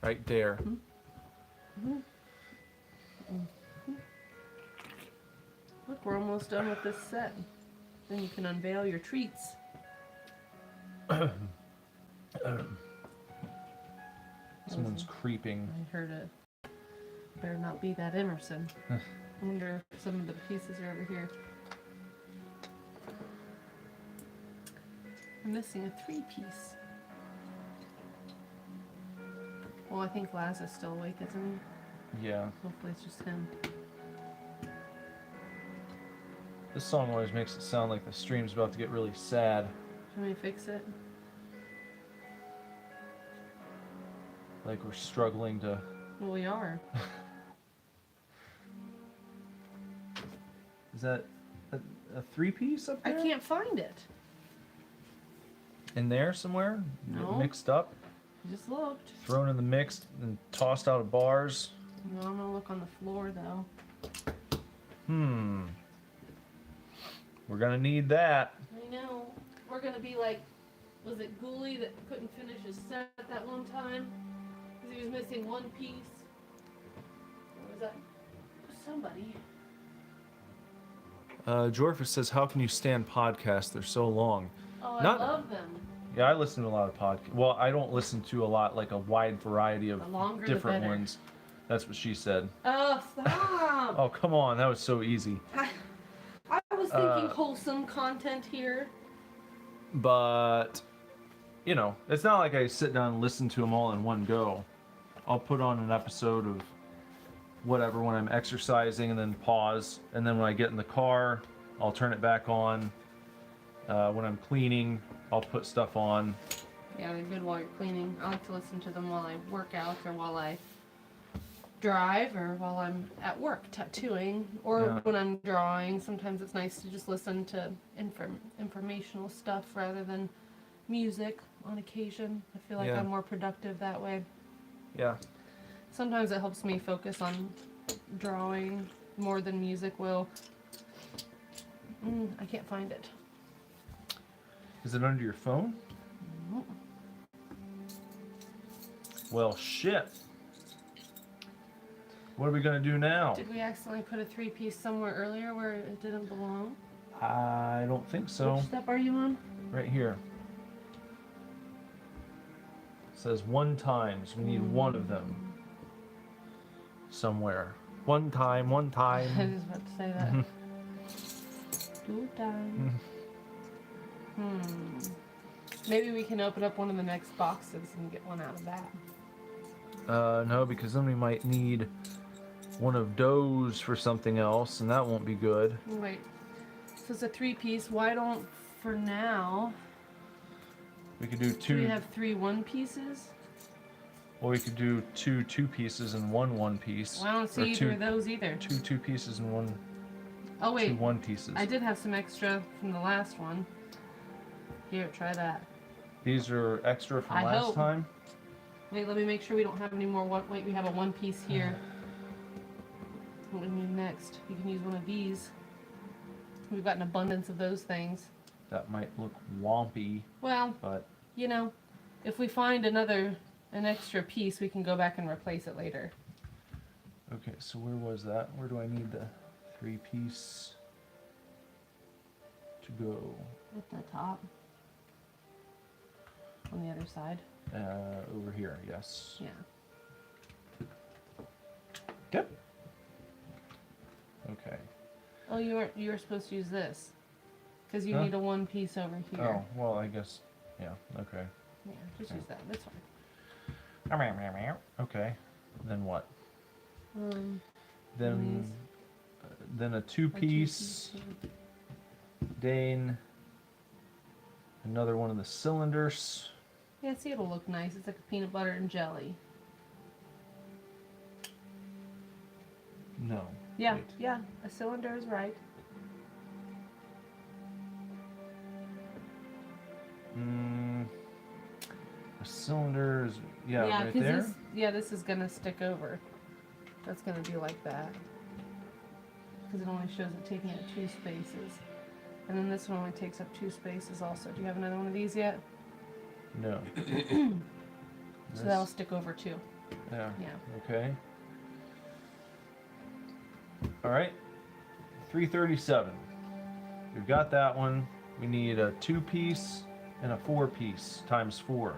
Right there. Mm-hmm. Mm-hmm. Look, we're almost done with this set. Then you can unveil your treats. Someone's creeping. I heard it. Better not be that Emerson. I wonder if some of the pieces are over here. I'm missing a 3-piece. Well, I think Laz is still awake, isn't he? Yeah. Hopefully it's just him. This song always makes it sound like the stream's about to get really sad. Can we fix it? Like we're struggling to... Well, we are. Is that a 3-piece up I there? can't find it. in there somewhere? No. Mixed up? Just looked. Thrown in the mix and tossed out of bars? No, I'm gonna look on the floor though. We're gonna need that. I know. We're gonna be like, was it Ghoulie that couldn't finish his set that one time? Because he was missing one piece? Or was that somebody? Jorfus says, how can you stand podcasts? They're so long. Oh, Not- I love them. Yeah, I listen to a lot of podcasts. Well, I don't listen to a lot, like a wide variety of The longer the different better. ones. That's what she said. Oh, stop! Oh, come on. That was so easy. I was thinking wholesome content here. But, you know, it's not like I sit down and listen to them all in one go. I'll put on an episode of whatever when I'm exercising and then pause. And then when I get in the car, I'll turn it back on. When I'm cleaning, I'll put stuff on. Yeah, they're good while you're cleaning. I like to listen to them while I work out or while I drive or while I'm at work tattooing or Yeah. when I'm drawing. Sometimes it's nice to just listen to informational stuff rather than music on occasion. I feel like Yeah. I'm more productive that way. Yeah. Sometimes it helps me focus on drawing more than music will. I can't find it. Is it under your phone? Nope. Well, shit. What are we gonna do now? Did we accidentally put a 3-piece somewhere earlier where it didn't belong? I don't think so. Which step are you on? Right here. It says 1 times. We need one of them. Somewhere. One time. I was about to say that. 2 times. Maybe we can open up one of the next boxes and get one out of that. No, because then we might need one of those for something else, and that won't be good. Wait. So it's a 3-piece. Why don't, for now, We could do do two. we have 3 1-pieces? Or we could do 2 2-pieces and 1 1-piece. Well, I don't see Or either of those either. 2 2-pieces and 1 Oh, 2 wait. 1-pieces. I did have some extra from the last one. Here, try that. These are extra from I last hope. time. Wait, let me make sure we don't have any more. Wait, we have a 1-piece here. What do we need next? You can use one of these. We've got an abundance of those things. That might look wompy, Well, but you know, if we find an extra piece, we can go back and replace it later. okay. So where was that? Where do I need the 3-piece to go? At the top. On the other side. Over here. Yes. Yeah. Yep. Okay. Oh, you were supposed to use this. Because you Huh? need a 1-piece over here. Oh well, I guess. Yeah. Okay. Yeah, just use that. That's fine. Okay. Then what? These. Then a A 2-piece. 2-piece, Dane. Another one of the cylinders. yeah, see, it'll look nice. It's like a peanut butter and jelly. No. Yeah, Wait. yeah, a cylinder is right. A cylinder is right 'cause there. this is gonna stick over. That's gonna be like that. Because it only shows it taking up 2 spaces. And then this one only takes up 2 spaces also. Do you have another one of these yet? No. So that'll stick over too. Yeah. Yeah. Okay. All right. 337. We've got that one. We need a 2-piece and a 4-piece times 4.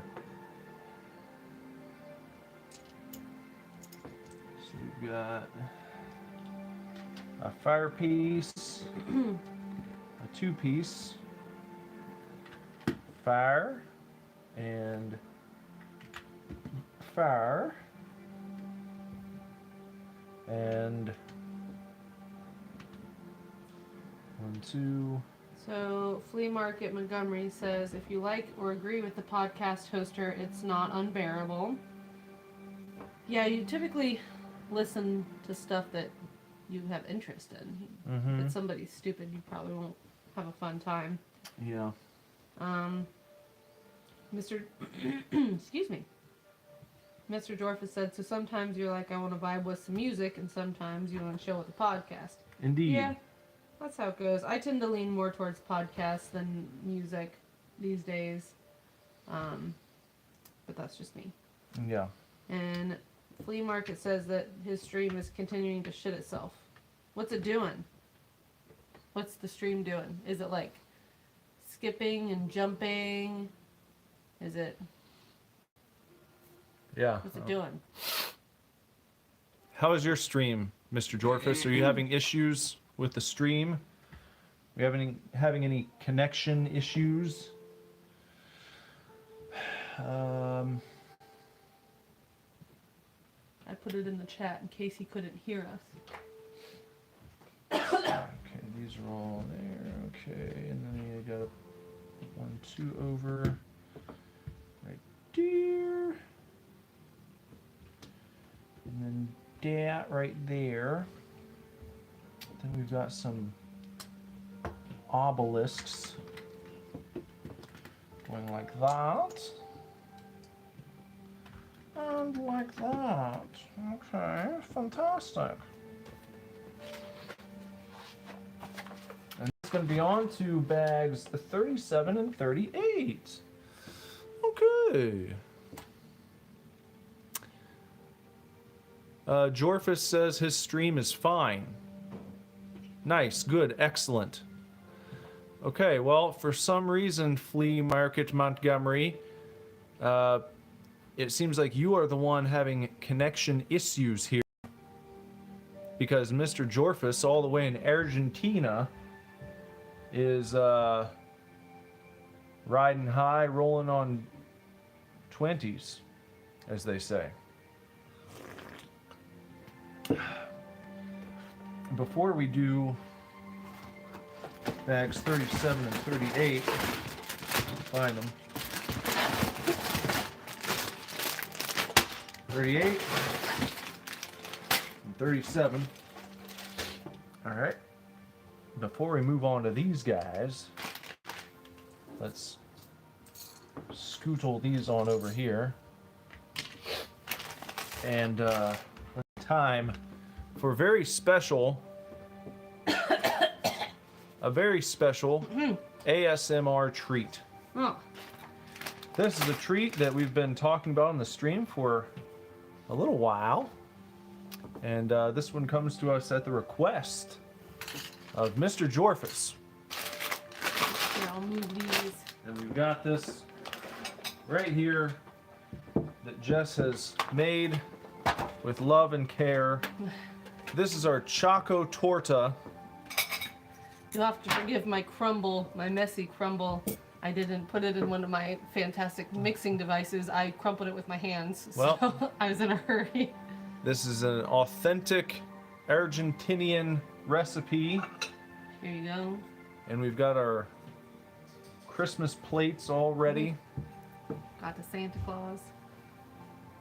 So we've got a fire piece, a 2-piece, fire, and fire, and 1, 2. So, Flea Market Montgomery says, if you like or agree with the podcast hoster, it's not unbearable. Yeah, you typically listen to stuff that you have interest in. Mm-hmm. If it's somebody stupid, you probably won't have a fun time. Yeah. Mr. Excuse me. Mr. Dorfus said, so sometimes you're like, I want to vibe with some music, and sometimes you want to chill with a podcast. Indeed. Yeah, that's how it goes. I tend to lean more towards podcasts than music these days. But that's just me. Yeah. And Flea Market says that his stream is continuing to shit itself. What's it doing? What's the stream doing? Is it like skipping and jumping? Is it... Yeah. What's it doing? How is your stream, Mr. Jorfus? Are you having issues with the stream? Are you having any connection issues? I put it in the chat in case he couldn't hear us. Okay, these are all there. Okay, and then you got 1, 2 over right there. And then that right there. Then we've got some obelisks going like that. And like that. Okay, fantastic. And it's going to be on to bags 37 and 38. Okay. Jorfus says his stream is fine. Nice, good, excellent. Okay, well, for some reason, Flea Market Montgomery, it seems like you are the one having connection issues here. Because Mr. Jorfus, all the way in Argentina, is riding high, rolling on 20s, as they say. Before we do bags 37 and 38, find them. 38 and 37. All right. Before we move on to these guys, let's scootle these on over here. And time for a very special ASMR treat. Oh. This is a treat that we've been talking about on the stream for a little while, and this one comes to us at the request of Mr. Jorfus. Here, I'll move these. And we've got this right here that Jess has made with love and care. This is our Choco Torta. You'll have to forgive my crumble, my messy crumble. I didn't put it in one of my fantastic mixing devices. I crumpled it with my hands, so Well, I was in a hurry. This is an authentic Argentinian recipe. Here you go. And we've got our Christmas plates all ready. Got the Santa Claus.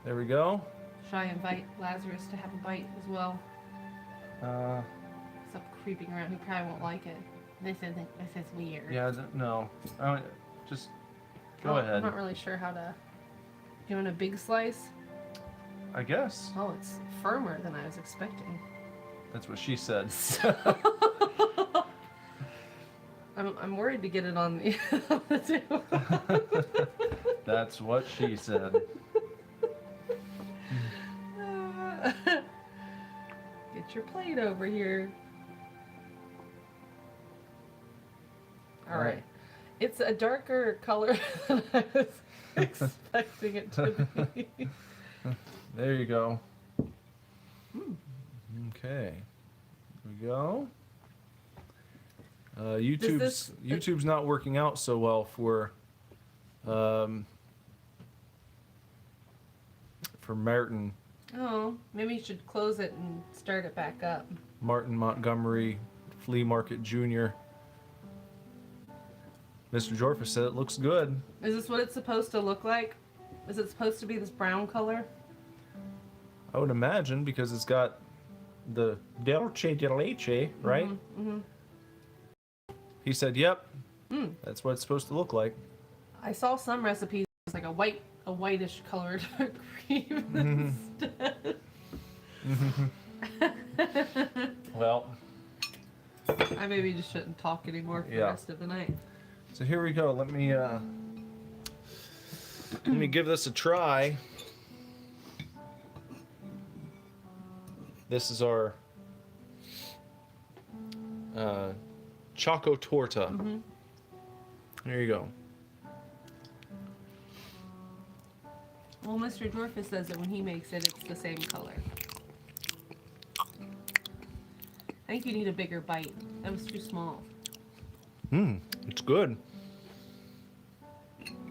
There we go. Should I invite Lazarus to have a bite as well? Stop creeping around. He probably won't like it. This is weird. Yeah, no. Just go Oh, ahead. I'm not really sure how to. You want a big slice? I guess. Oh, it's firmer than I was expecting. That's what she said. I'm worried to get it on the table. That's what she said. Get your plate over here. All right. It's a darker color than I was expecting it to be. There you go. Okay. There we go. YouTube's not working out so well for Martin. Oh, maybe you should close it and start it back up. Martin Montgomery, Flea Market Jr. Mr. Jorfus said it looks good. Is this what it's supposed to look like? Is it supposed to be this brown color? I would imagine, because it's got the dulce de leche, right? Mm-hmm. He said, yep, that's what it's supposed to look like. I saw some recipes like a whitish colored cream instead. Well, I maybe just shouldn't talk anymore for the Yeah. rest of the night. so here we go. Let me give this a try. This is our Choco Torta. Mm-hmm. There you go. Well, Mr. Dwarfus says that when he makes it, it's the same color. I think you need a bigger bite. That was too small. It's good.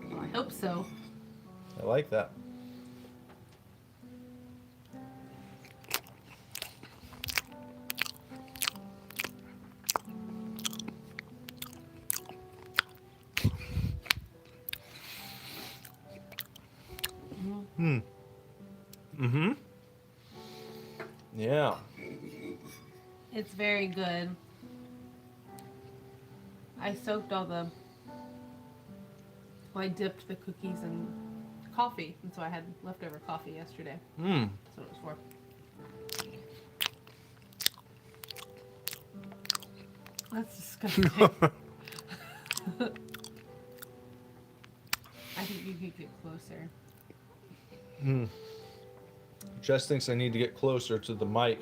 Well, I hope so. I like that. Yeah. It's very good. I soaked all the... Well, I dipped the cookies in coffee, and so I had leftover coffee yesterday. That's what it was for. That's disgusting. I think you could get closer. Jess thinks I need to get closer to the mic.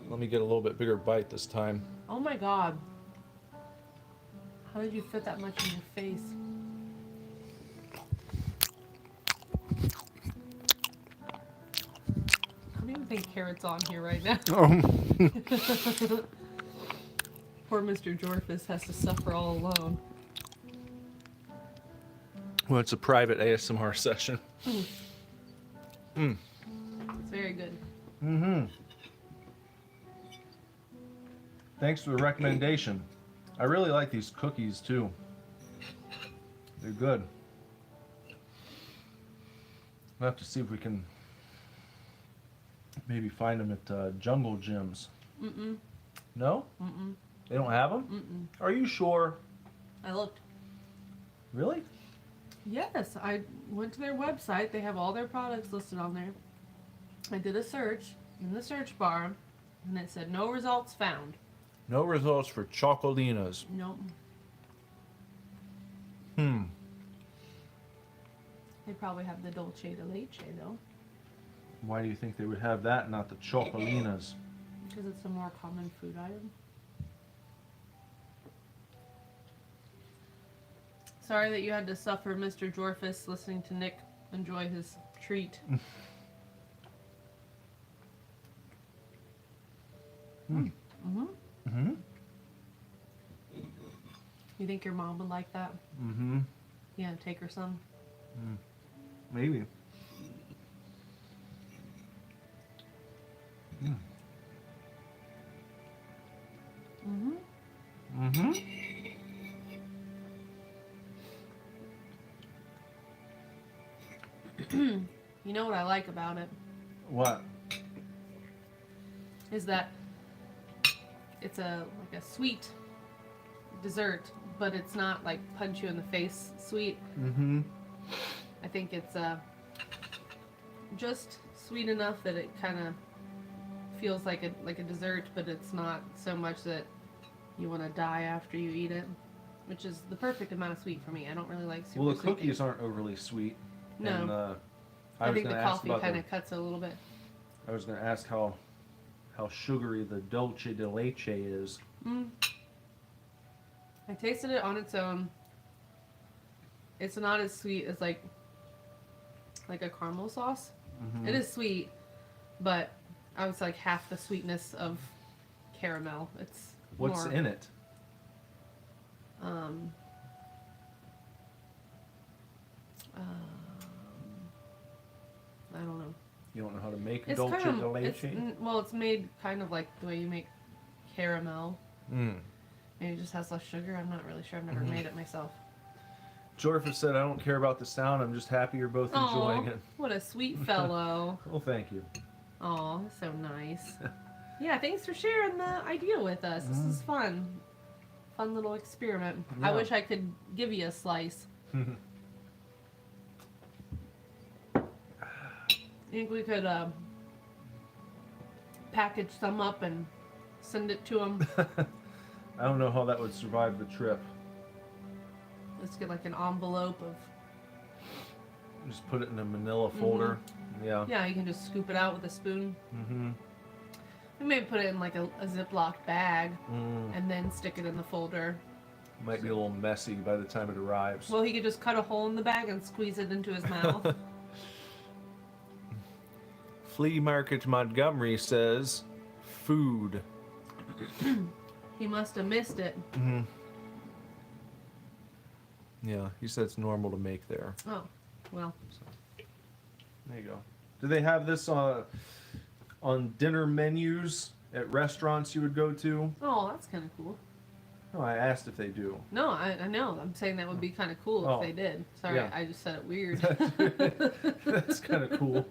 Let me get a little bit bigger bite this time. Oh my god. How did you fit that much in your face? I don't even think Carrot's on here right now. Poor Mr. Dwarfus has to suffer all alone. Well, it's a private ASMR session. It's very good. Thanks for the recommendation. I really like these cookies too. They're good. We'll have to see if we can maybe find them at Jungle Gyms. No? They don't have them? Are you sure? I looked. Really? Yes, I went to their website. They have all their products listed on there. I did a search in the search bar, and it said no results found. No results for Chocolinas. Nope. They probably have the Dolce de Leche, though. Why do you think they would have that, not the Chocolinas? Because it's a more common food item. Sorry that you had to suffer, Mr. Dwarfus, listening to Nick enjoy his treat. You think your mom would like that? Yeah, take her some. Maybe. You know what I like about it? What? Is that it's like a sweet dessert, but it's not like punch you in the face sweet. I think it's just sweet enough that it kind of feels like a dessert, but it's not so much that you want to die after you eat it, which is the perfect amount of sweet for me. I don't really like super Well, the sweet cookies things. aren't overly sweet. No. And, I was think the gonna ask coffee about kind of cuts it a little bit. I was going to ask how sugary the Dolce de Leche is. I tasted it on its own. It's not as sweet as like a caramel sauce. It is sweet, but I would say like half the sweetness of caramel. It's What's more, in it? I don't know. You don't know how to make It's Dolce kind de of, Leche? it's made kind of like the way you make caramel. Mm. Maybe it just has less sugar. I'm not really sure. I've never made it myself. Jorfa said, I don't care about the sound. I'm just happy you're both enjoying Aw, it. what a sweet fellow. Well, thank you. Oh, so nice. Yeah, thanks for sharing the idea with us. This is fun. Fun little experiment. I Yeah. wish I could give you a slice. I think we could package some up and send it to them. I don't know how that would survive the trip. Let's get like an envelope of. Just put it in a manila folder. Yeah. Yeah, you can just scoop it out with a spoon. Mm-hmm. We may put it in like a Ziploc bag Mm. and then stick it in the folder. Might be a little messy by the time it arrives. Well, he could just cut a hole in the bag and squeeze it into his mouth. Flea Market Montgomery says, food. He must have missed it. Mm-hmm. Yeah, he said it's normal to make there. Oh, well. There you go. Do they have this on dinner menus at restaurants you would go to? Oh, that's kind of cool. No, I asked if they do. No, I know. I'm saying that would be kind of cool Oh, if they did. Sorry, yeah. I just said it weird. That's kind of cool.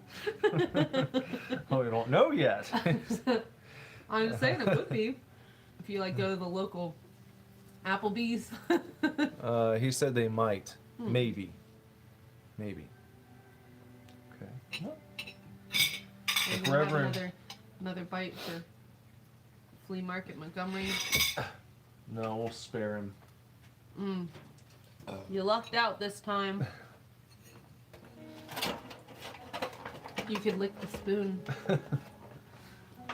Oh, you don't know yet. I'm just saying it would be. If you like go to the local Applebee's. He said they might. Maybe. Maybe. Okay. Maybe we'll have Reverend. another bite for Flea Market Montgomery. No, we'll spare him. You lucked out this time. You could lick the spoon.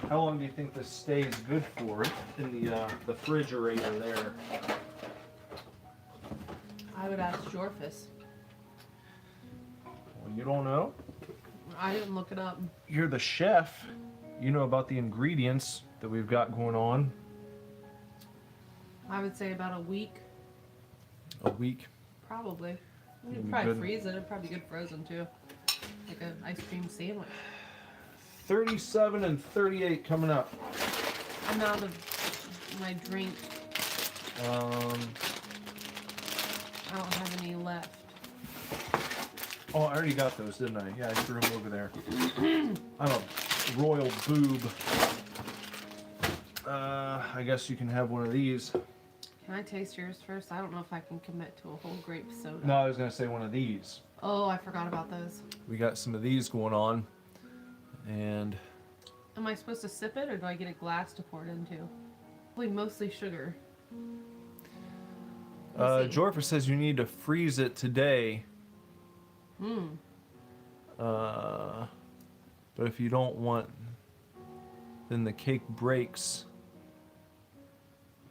How long do you think this stays good for in the refrigerator there? I would ask Jorfus. Well, you don't know? I didn't look it up. You're the chef. You know about the ingredients that we've got going on. I would say about a week, A week. probably. You Maybe could probably good. freeze it. It'd probably be good frozen too, like an ice cream sandwich. 37 and 38 coming up. I'm out of my drink. I don't have any left. Oh, I already got those, didn't I? Yeah, I threw them over there. I'm a royal boob. I guess you can have one of these. Can I taste yours first? I don't know if I can commit to a whole grape soda. No, I was gonna say one of these. Oh, I forgot about those. We got some of these going on, and Am I supposed to sip it or do I get a glass to pour it into? Probably mostly sugar. Let's see. Jorfa says you need to freeze it today. Mmm. But if you don't want, then the cake breaks.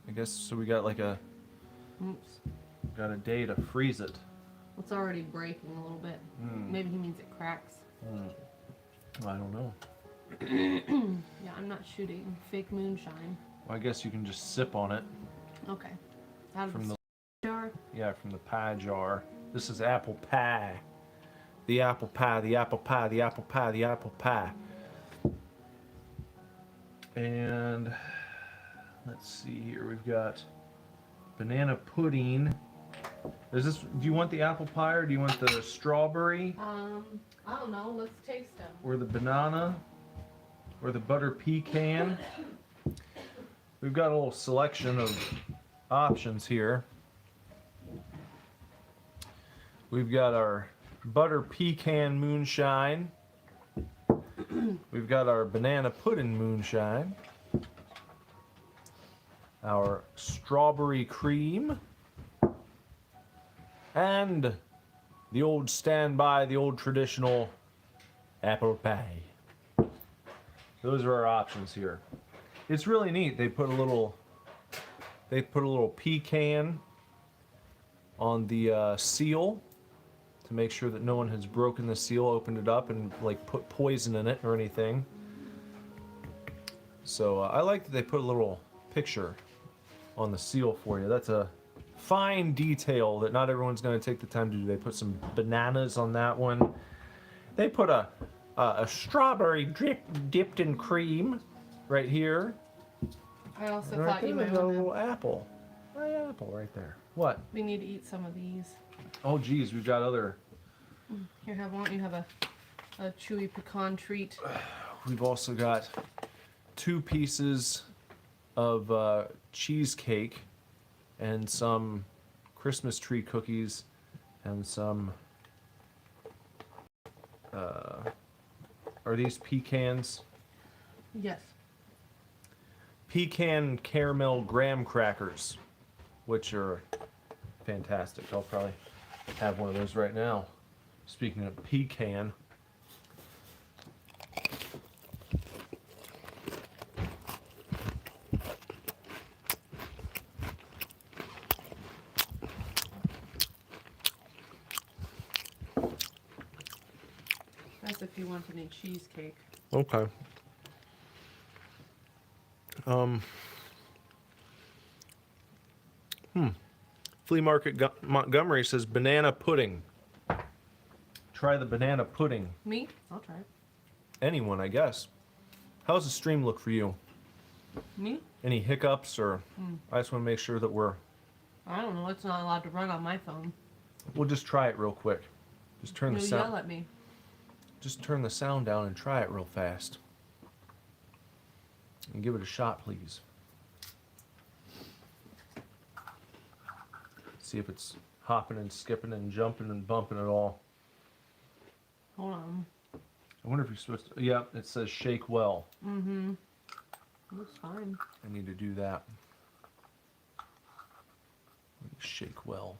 I guess so. We got like a Oops. day to freeze it. It's already breaking a little bit. Maybe he means it cracks. I don't know. Yeah, I'm not shooting fake moonshine. Well, I guess you can just sip on it Okay. Out of from the the jar. from the pie jar. This is apple pie. The apple pie. The apple pie. The apple pie. The apple pie. And let's see here. We've got banana pudding. Is this? Do you want the apple pie or do you want the strawberry I don't know. Let's taste them. or the banana or the butter pecan? We've got a little selection of options here. We've got our butter pecan moonshine. We've got our banana pudding moonshine. Our strawberry cream. And the old standby, the old traditional apple pie. Those are our options here. It's really neat. They put a little pecan on the seal to make sure that no one has broken the seal, opened it up, and like put poison in it or anything. So I like that they put a little picture on the seal for you. That's a fine detail that not everyone's going to take the time to do. They put some bananas on that one. They put a strawberry dipped in cream right here. I also And right thought you there, might there's a want little apple. My apple right there. What? We need to eat some of these. Oh, geez, we've got other. Here, why don't you have a chewy pecan treat? We've also got 2 pieces of cheesecake and some Christmas tree cookies, and some, are these pecans? Yes. Pecan caramel graham crackers, which are fantastic. I'll probably have one of those right now. Speaking of pecan. That's if you want any cheesecake. Okay. Flea Market Montgomery says banana pudding. Try the banana pudding. Me? I'll try it. Anyone, I guess. How's the stream look for you? Me? Any hiccups, or I just want to make sure that I don't know. It's not allowed to run on my phone. we'll just try it real quick. Just turn the You'll sound. yell at me. Just turn the sound down and try it real fast. And give it a shot, please. See if it's hopping and skipping and jumping and bumping at all. Hold on. I wonder if you're supposed to. Yeah, it says shake well. Mm-hmm. Looks fine. I need to do that. Shake well.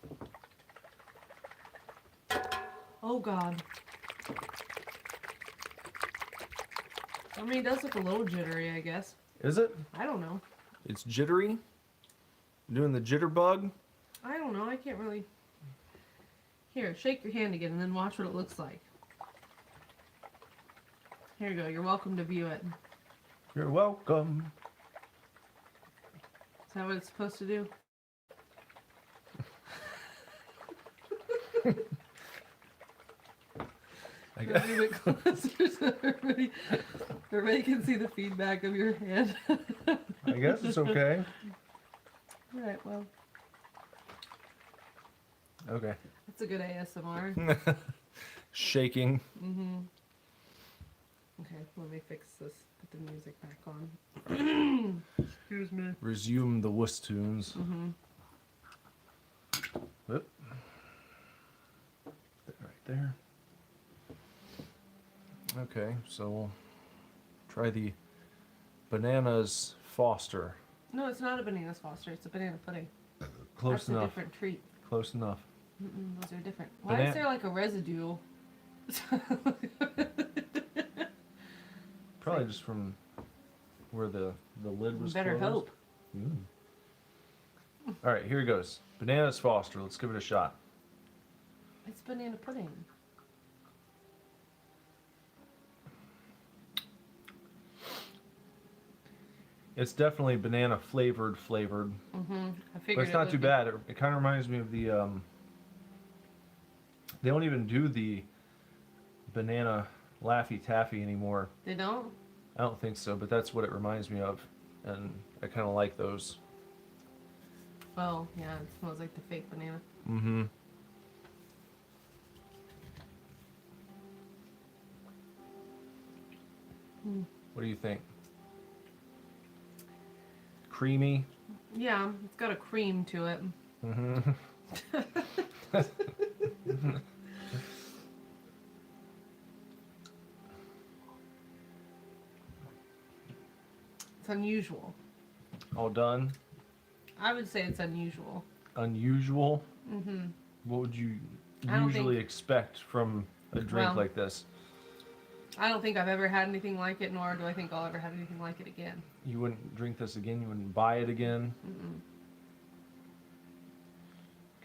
Oh, God. I mean, it does look a little jittery, I guess. Is it? I don't know. It's jittery? Doing the jitterbug? I don't know. I can't really... Here, shake your hand again and then watch what it looks like. Here you go. You're welcome to view it. You're welcome. Is that what it's supposed to do? I guess. Move it closer so everybody can see the feedback of your hand. I guess it's okay. Alright, well, Okay. that's a good ASMR. Shaking. Mm-hmm. Okay, let me fix this. Put the music back on. Excuse me. Resume the wuss tunes. Mm-hmm. Oop. Right there. Okay, so we'll try the Bananas Foster. No, it's not a bananas foster. It's a banana pudding. Close That's a enough. different treat. Close enough. Those are different. Why is there like a residue? Probably just from where the lid was Better closed. hope. All right, here it goes. Bananas Foster. Let's give it a shot. It's banana pudding. It's definitely banana flavored. Mm-hmm. I But figured it's not would too be. bad. It kind of reminds me of the, they don't even do the banana Laffy Taffy anymore. They don't? I don't think so, but that's what it reminds me of. And I kind of like those. Well, yeah, it smells like the fake banana. Mm-hmm. What do you think? Creamy? Yeah, it's got a cream to it. Mm-hmm. It's unusual. All done? I would say it's unusual. Unusual? Mm-hmm. What would you I don't usually think- expect from a drink Well- like this? I don't think I've ever had anything like it, nor do I think I'll ever have anything like it again. You wouldn't drink this again? You wouldn't buy it again? Mm-mm.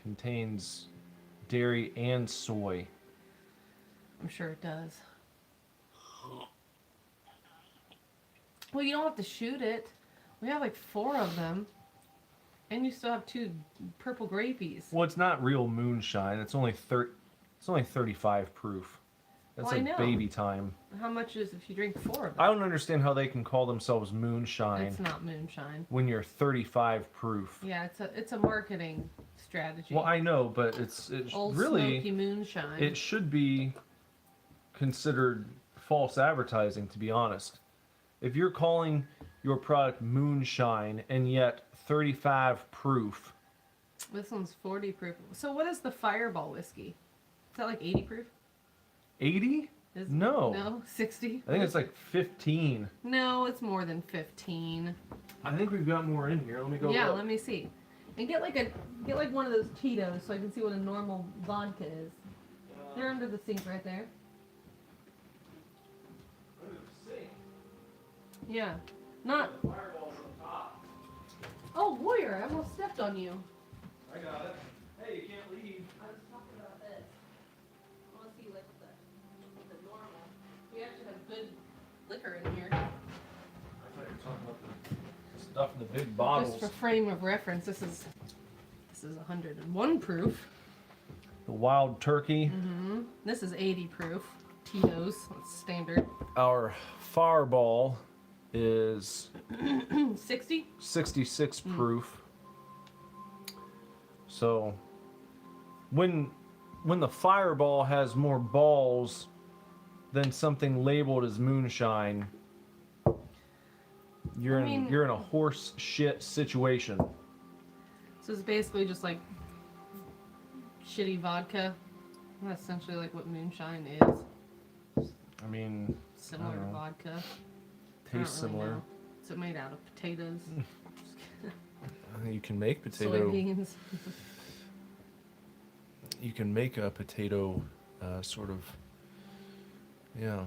Contains dairy and soy. I'm sure it does. Well, you don't have to shoot it. We have like 4 of them. And you still have 2 purple grapies. Well, it's not real moonshine. It's only 35 proof. That's Well, I like know. baby time. How much is if you drink 4 of them? I don't understand how they can call themselves moonshine It's not moonshine. when you're 35 proof. Yeah, it's a marketing strategy. Well, I know, but it's Old really smoky moonshine. it should be considered false advertising, to be honest. If you're calling your product moonshine and yet 35 proof, This one's 40 proof. So what is the Fireball whiskey? Is that like 80 proof? 80? Is No. No, 60. I think it's like 15. No, it's more than 15. I think we've got more in here. Let me go Yeah, look. let me see. And get like one of those Tito's so I can see what a normal vodka is. They're under the sink right there. Yeah. Not. Oh, Warrior, I almost stepped on you. I got it. Hey, you can't leave. I was talking about this. I want to see like the normal. We actually have good liquor in here. I thought you were talking about the stuff in the big bottles. Just for frame of reference, this is 101 proof. The Wild Turkey. Mm-hmm. This is 80 proof. Tito's, that's standard. Our Fireball is 60? 66 proof. So when the Fireball has more balls than something labeled as moonshine, you're in a horse shit situation. So it's basically just like shitty vodka. That's essentially like what moonshine is. I mean, Similar I don't to know. vodka. I don't Tastes really similar. know. Is it made out of potatoes? You can make potato. Soybeans? You can make a potato sort of. Yeah.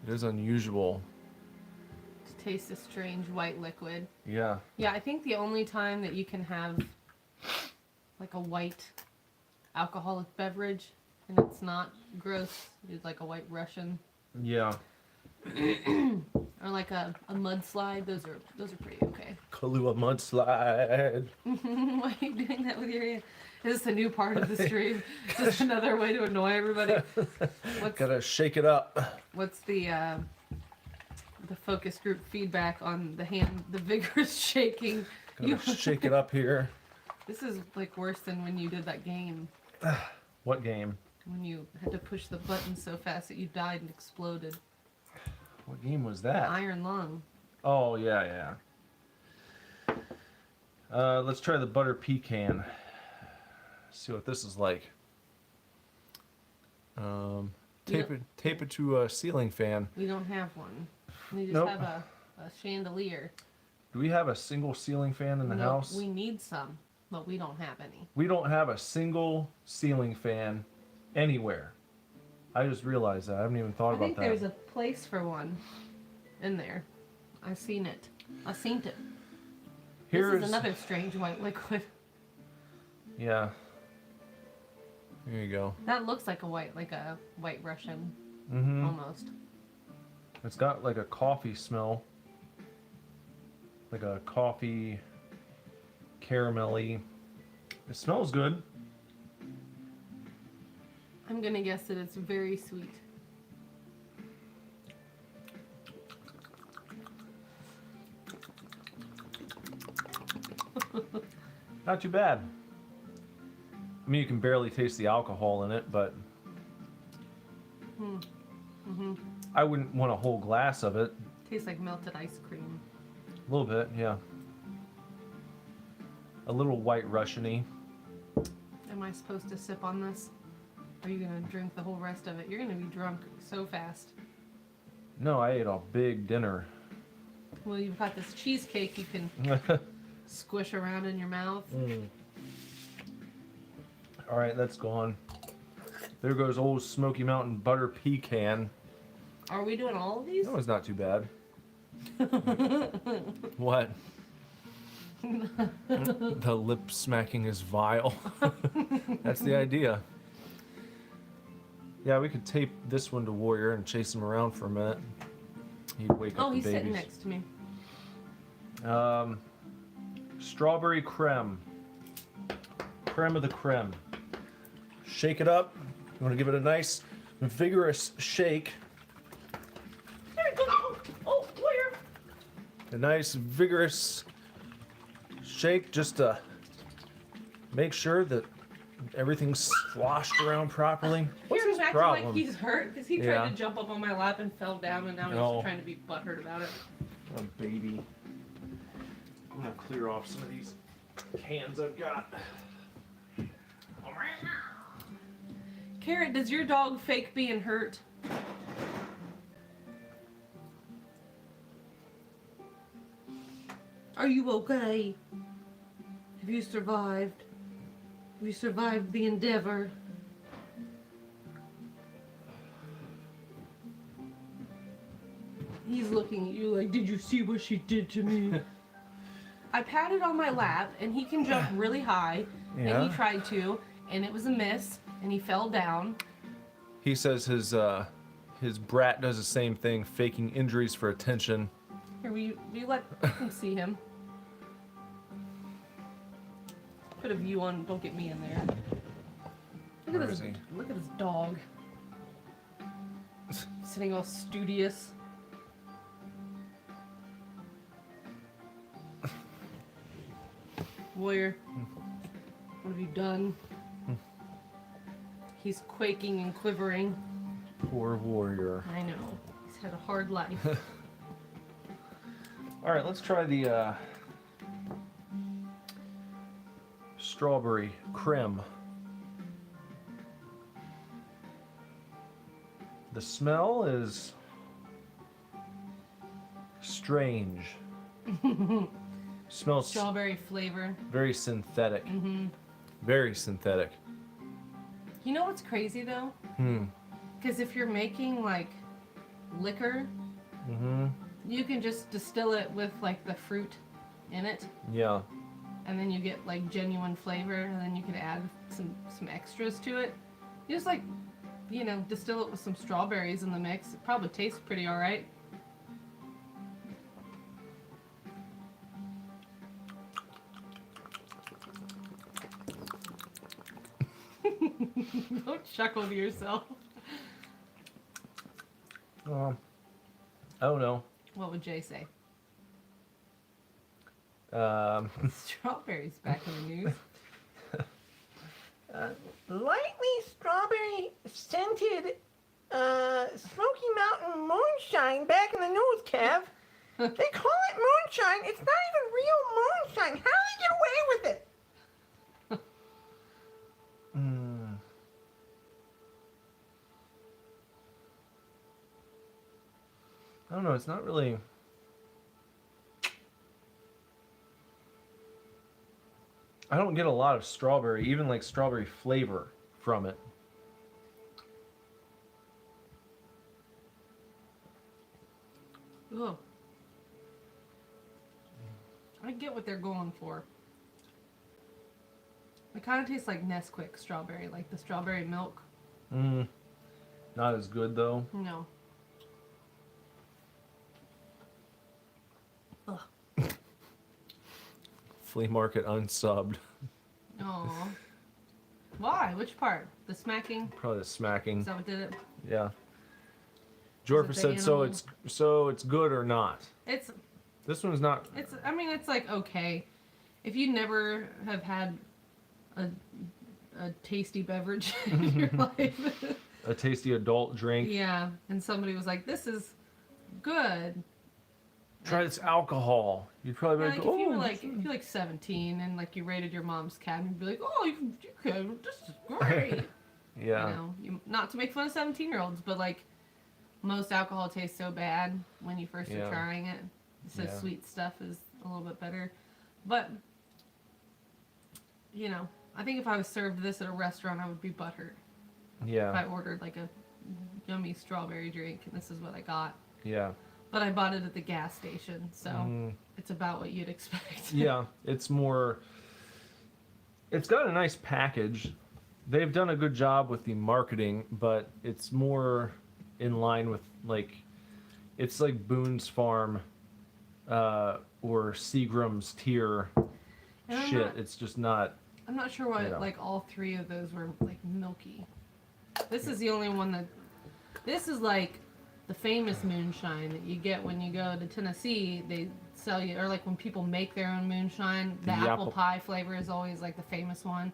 It is unusual. To taste a strange white liquid. Yeah. Yeah, I think the only time that you can have like a white alcoholic beverage and it's not gross is like a white Russian Yeah. or like a mudslide. Those are pretty okay. Kahlua mudslide. Why are you doing that with your hand? Is this a new part of the stream? Just another way to annoy everybody? Gotta shake it up. What's the focus group feedback on the vigorous shaking? Gotta shake it up here. This is like worse than when you did that game. What game? When you had to push the button so fast that you died and exploded. What game was that? Iron Lung. Oh, yeah. Let's try the butter pecan. See what this is like. Tape it to a ceiling fan. We don't have one. We just Nope. have a chandelier. Do we have a single ceiling fan in the No, house? we need some, but we don't have any. We don't have a single ceiling fan anywhere. I just realized that. I haven't even thought I about think that. there's a place for one in there. I've seen it. This Here's is another strange white liquid. Yeah. Here you go. That looks like a white Russian, Mm-hmm. almost. It's got like a coffee smell. Like a coffee caramelly. It smells good. I'm gonna guess that it's very sweet. Not too bad. I mean, you can barely taste the alcohol in it, but I wouldn't want a whole glass of it. Tastes like melted ice cream. A little bit, yeah. A little white Russian-y. Am I supposed to sip on this? Or are you gonna drink the whole rest of it? You're gonna be drunk so fast. No, I ate a big dinner. Well, you've got this cheesecake you can squish around in your mouth. All right, that's gone. There goes old Smoky Mountain butter pecan. Are we doing all of these? That was not too bad. What? The lip smacking is vile. That's the idea. Yeah, we could tape this one to Warrior and chase him around for a minute. He'd wake up Oh, the he's babies. sitting next to me. Strawberry creme. Creme of the creme. Shake it up. You want to give it a nice, vigorous shake. There we go. Oh, Warrior. A nice, vigorous shake just to make sure that everything's sloshed around properly. What's Warrior's his acting problem? like he's hurt because he Yeah. tried to jump up on my lap and fell down, and now No. he's trying to be butthurt about it. Oh, baby. I'm gonna clear off some of these cans I've got. Carrot, does your dog fake being hurt? Are you okay? Have you survived? Have you survived the endeavor? He's looking at you like, did you see what she did to me? I patted on my lap, and he can jump really high, and Yeah. he tried to, and it was a miss, and he fell down. He says his brat does the same thing, faking injuries for attention. Here, will you let him see him? Put a view on, don't get me in there. Where is he? Look at this dog. Sitting all studious. Warrior, what have you done? He's quaking and quivering. Poor warrior. I know. He's had a hard life. All right, let's try the strawberry creme. The smell is strange. Smells Strawberry flavor. very synthetic. Mm-hmm. Very synthetic. You know what's crazy though? Because if you're making like liquor, you can just distill it with like the fruit in it, Yeah. and then you get like genuine flavor, and then you can add some extras to it. You just like, you know, distill it with some strawberries in the mix. It probably tastes pretty all right. Don't chuckle to yourself. I don't know. What would Jay say? Strawberries back in the news. Lightly strawberry scented Smoky Mountain moonshine back in the news, Kev. They call it moonshine. It's not even real moonshine. How did they get away with it? I don't know. It's not really. I don't get a lot of strawberry, even like strawberry flavor from it. Ugh. I get what they're going for. It kind of tastes like Nesquik strawberry, like the strawberry milk. Not as good though. No. Ugh. Flea market unsubbed. Aw. Why? Which part? The smacking? Probably the smacking. Is that what did it? Yeah. Jorfer the said, so it's good or not. It's This one's not. I mean, it's like okay. If you never have had a tasty beverage in your life, A tasty adult drink. yeah, and somebody was like, "This is good." Try this alcohol. You'd probably Yeah, be like like, if you oh, were like if you're like 17 and like you raided your mom's cabinet, you'd be like, "Oh, you can. This is great." yeah. You know, not to make fun of 17-year-olds, but like most alcohol tastes so bad when you first Yeah. are trying it. So Yeah. sweet stuff is a little bit better. But you know, I think if I was served this at a restaurant, I would be butthurt. If Yeah. I ordered like a yummy strawberry drink and this is what I got. Yeah. But I bought it at the gas station, so it's about what you'd expect. Yeah. It's more. It's got a nice package. They've done a good job with the marketing, but it's more in line with like. It's like Boone's Farm or Seagram's tier And I'm shit. not- It's just not. I'm not sure why You know. like all three of those were like milky. This is the only one that. This is like the famous moonshine that you get when you go to Tennessee. They sell you, or like when people make their own moonshine. The apple apple- pie flavor is always like the famous one.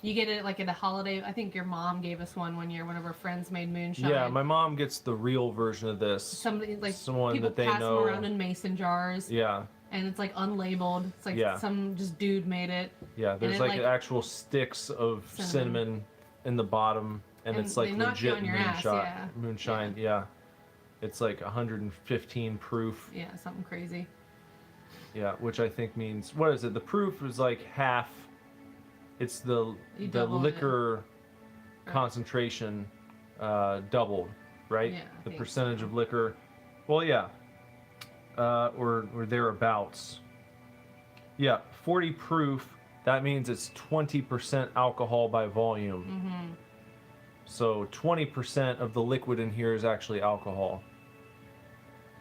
You get it like at a holiday. I think your mom gave us one year. One of our friends made moonshine. Yeah, my mom gets the real version of this. Somebody like someone people that they pass know. them around in mason jars. Yeah. and it's like unlabeled. It's like Yeah. some just dude made it. Yeah, there's it, like, like, actual sticks of cinnamon in the bottom, and it's like they knock you legit on your ass, yeah. moonshine. Yeah. It's like 115 proof. Yeah, something crazy. Yeah, which I think means, what is it? The proof is like half. It's the double it. liquor concentration doubled, right? Yeah, I the think percentage so. of liquor. Well, yeah. Or thereabouts. Yeah, 40 proof. That means it's 20% alcohol by volume. Mm-hmm. So 20% of the liquid in here is actually alcohol.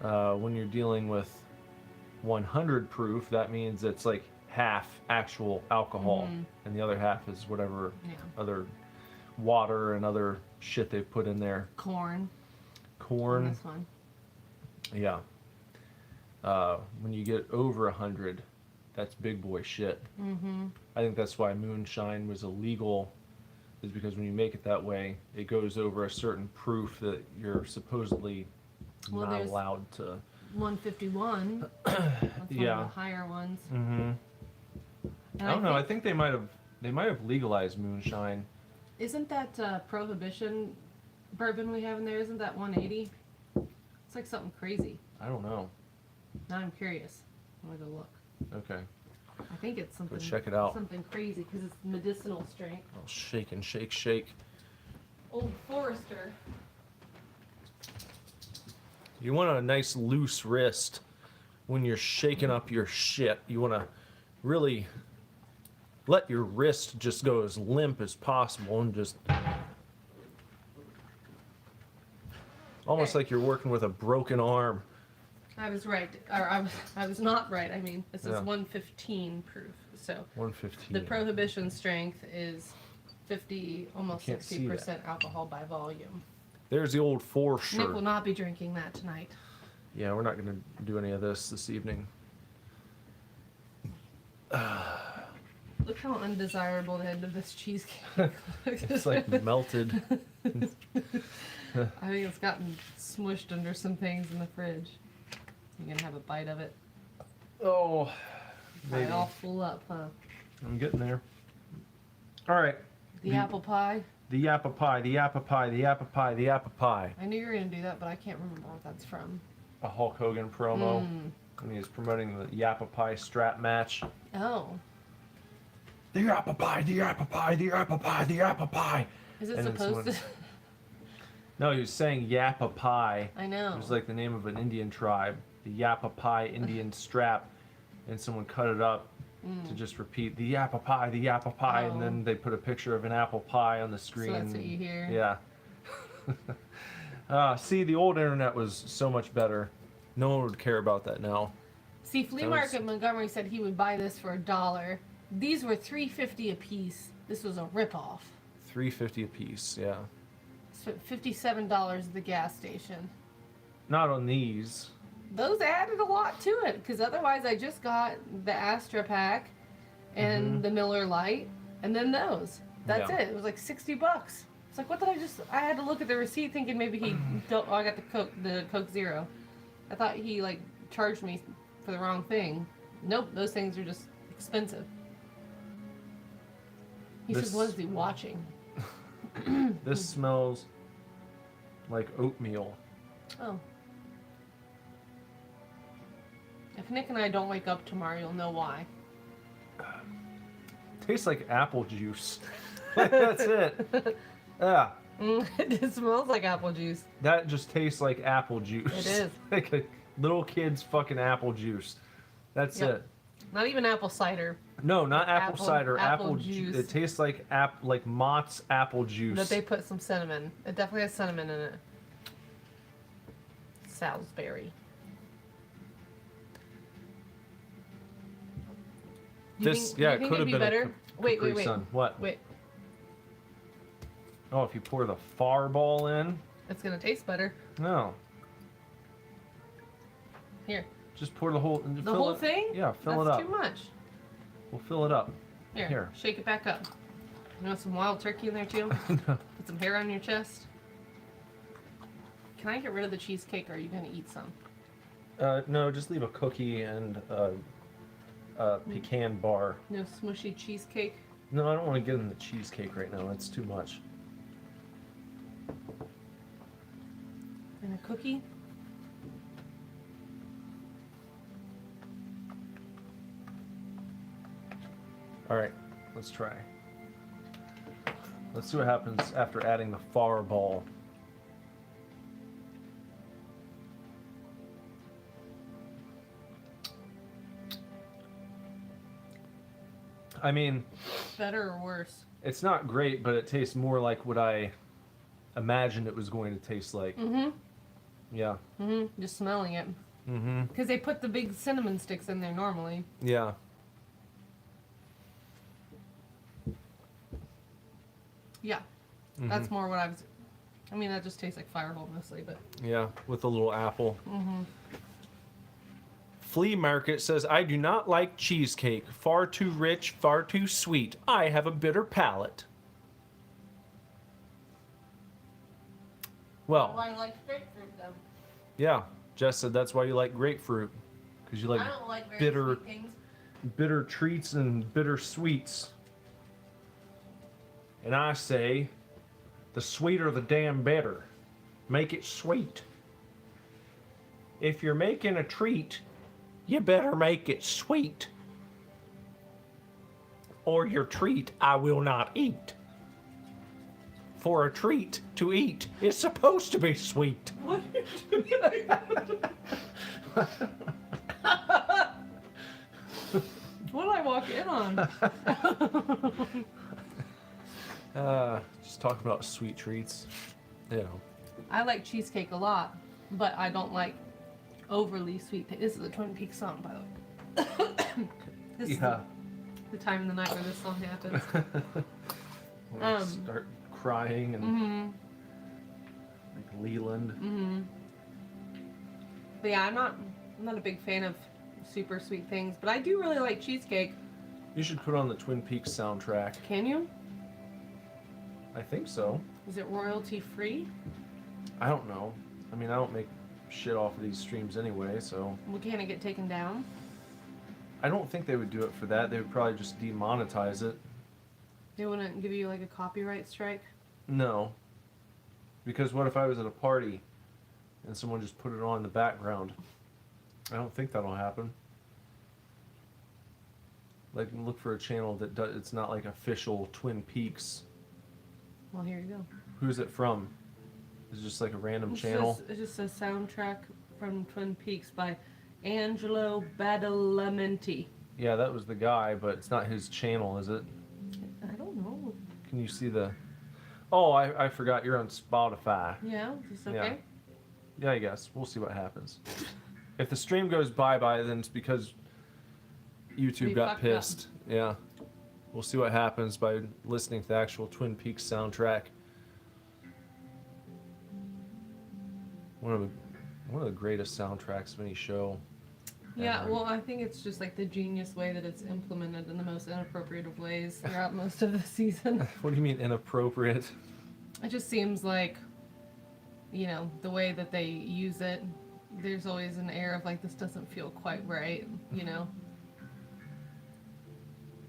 When you're dealing with 100 proof, that means it's like half actual alcohol, and the other half is whatever other water and other shit they've put in there. Corn. Corn. This one. Yeah. When you get over 100, that's big boy shit. Mm-hmm. I think that's why moonshine was illegal, is because when you make it that way, it goes over a certain proof that you're supposedly Well, not there's allowed to. 151. That's one of Yeah. the higher ones. Mm-hmm. And I don't know. I think they might have legalized moonshine. Isn't that Prohibition bourbon we have in there? Isn't that 180? It's like something crazy. I don't know. Now I'm curious. I'm gonna go look. Okay. I think it's something. Go check it out. Something crazy because it's medicinal strength. I'll shake and shake, shake. Old Forester. You want a nice loose wrist when you're shaking up your shit. You want to really let your wrist just go as limp as possible and just almost Okay. like you're working with a broken arm. I was right, or I was not right. I mean, this is Yeah. 115 proof. So 115. the Prohibition strength is 50, almost You can't see 60% alcohol by volume. There's the old Nick will Forester. not be drinking that tonight. Yeah, we're not going to do any of this evening. Look how undesirable the end of this cheesecake looks. It's like melted. I think it's gotten smushed under some things in the fridge. You gonna have a bite of it? Oh, Probably maybe. all full up, huh? I'm getting there. All right. The apple pie. The apple pie, the apple pie, the apple pie, the apple pie. I knew you were gonna do that, but I can't remember what that's from. A Hulk Hogan promo. And he's promoting the Yappa Pie strap match. Oh, The apple pie, the apple pie, the apple pie, the apple pie. is it And it's supposed one- to? No, he was saying Yappa Pie. I know. It was like the name of an Indian tribe. The Yappa Pie Indian strap. And someone cut it up to just repeat the apple pie, the apple pie. And then they put a picture of an apple pie on the screen. So that's what you hear. Yeah. See, the old internet was so much better. No one would care about that now. See, Flea That was- Market Montgomery said he would buy this for $1. These were $3.50 a piece. This was a ripoff. $3.50 a piece, yeah. Spent $57 at the gas station. Not on these. Those added a lot to it because otherwise I just got the Astra Pack and the Miller Lite and then those. That's Yeah. it. It was like $60. It's like, what did I had to look at the receipt thinking maybe he don't. Oh, I got the Coke Zero. I thought he like charged me for the wrong thing. Nope, those things are just expensive. He This- says, what is he watching? This smells like oatmeal. Oh. If Nick and I don't wake up tomorrow, you'll know why. Tastes like apple juice. That's it. Yeah. It smells like apple juice. That just tastes like apple juice. It is. Like a little kid's fucking apple juice. That's Yep. it. Not even apple cider No, not apple, Apple- cider. apple Juice. juice. It tastes like like Mott's apple juice. that they put some cinnamon. It definitely has cinnamon in it. Salisbury. This, yeah, it think could have it'd be been a better. Wait, Capri wait, wait. Sun. What? Wait, Oh, if you pour the Fireball in? it's gonna taste better. No. Here, Just pour the whole. the whole thing. Yeah, fill That's it up. too much. We'll fill it up. Here, shake it back up. You want some wild turkey in there too? Put some hair on your chest. Can I get rid of the cheesecake, or are you gonna eat some? No, just leave a cookie and a pecan bar. No smushy cheesecake. No, I don't want to get in the cheesecake right now. That's too much. And a cookie. All right, let's try. Let's see what happens after adding the fireball. I mean, Better or worse? it's not great, but it tastes more like what I imagined it was going to taste like. Mm-hmm. Yeah. Mm-hmm. Just smelling it. Mm-hmm. Because they put the big cinnamon sticks in there normally. Yeah. Yeah. Mhm. That's more what I was... I mean, that just tastes like Fireball mostly, but... Yeah, with a little apple. Mm-hmm. Flea Market says, I do not like cheesecake. Far too rich, far too sweet. I have a bitter palate. Well, I like grapefruit, though. yeah. Jess said that's why you like grapefruit. Because you like I don't like very bitter, sweet things. bitter treats and bitter sweets. And I say, the sweeter the damn better. Make it sweet. If you're making a treat, you better make it sweet. Or your treat I will not eat. For a treat to eat is supposed to be sweet. What are you doing? What did I walk in on? Just talking about sweet treats. You know. I like cheesecake a lot, but I don't like overly sweet. This is a Twin Peaks song, by the way. This is the time of the night where this song happens. Start crying and Mm-hmm. like Leland. Mm-hmm. But yeah, I'm not a big fan of super sweet things, but I do really like cheesecake. You should put on the Twin Peaks soundtrack. Can you? I think so. Is it royalty free? I don't know. I mean, I don't make shit off of these streams anyway, so Well, can it get taken down? I don't think they would do it for that. They would probably just demonetize it. They wouldn't give you like a copyright strike? No. Because what if I was at a party and someone just put it on in the background? I don't think that'll happen. Like, look for a channel that does, it's not like official Twin Peaks. Well, here you go. Who's it from? Is it just like a random channel? It's just a soundtrack from Twin Peaks by Angelo Badalamenti. Yeah, that was the guy, but it's not his channel, is it? I don't know. Can you see the... Oh, I forgot you're on Spotify. Yeah, is this okay? Yeah, I guess. We'll see what happens. If the stream goes bye-bye, then it's because YouTube We got fucked pissed. Yeah. We'll see what happens by listening to the actual Twin Peaks soundtrack. One of the greatest soundtracks of any show. Yeah, ever. well, I think it's just like the genius way that it's implemented in the most inappropriate of ways throughout most of the season. What do you mean inappropriate? It just seems like, you know, the way that they use it, there's always an air of like, this doesn't feel quite right, you know?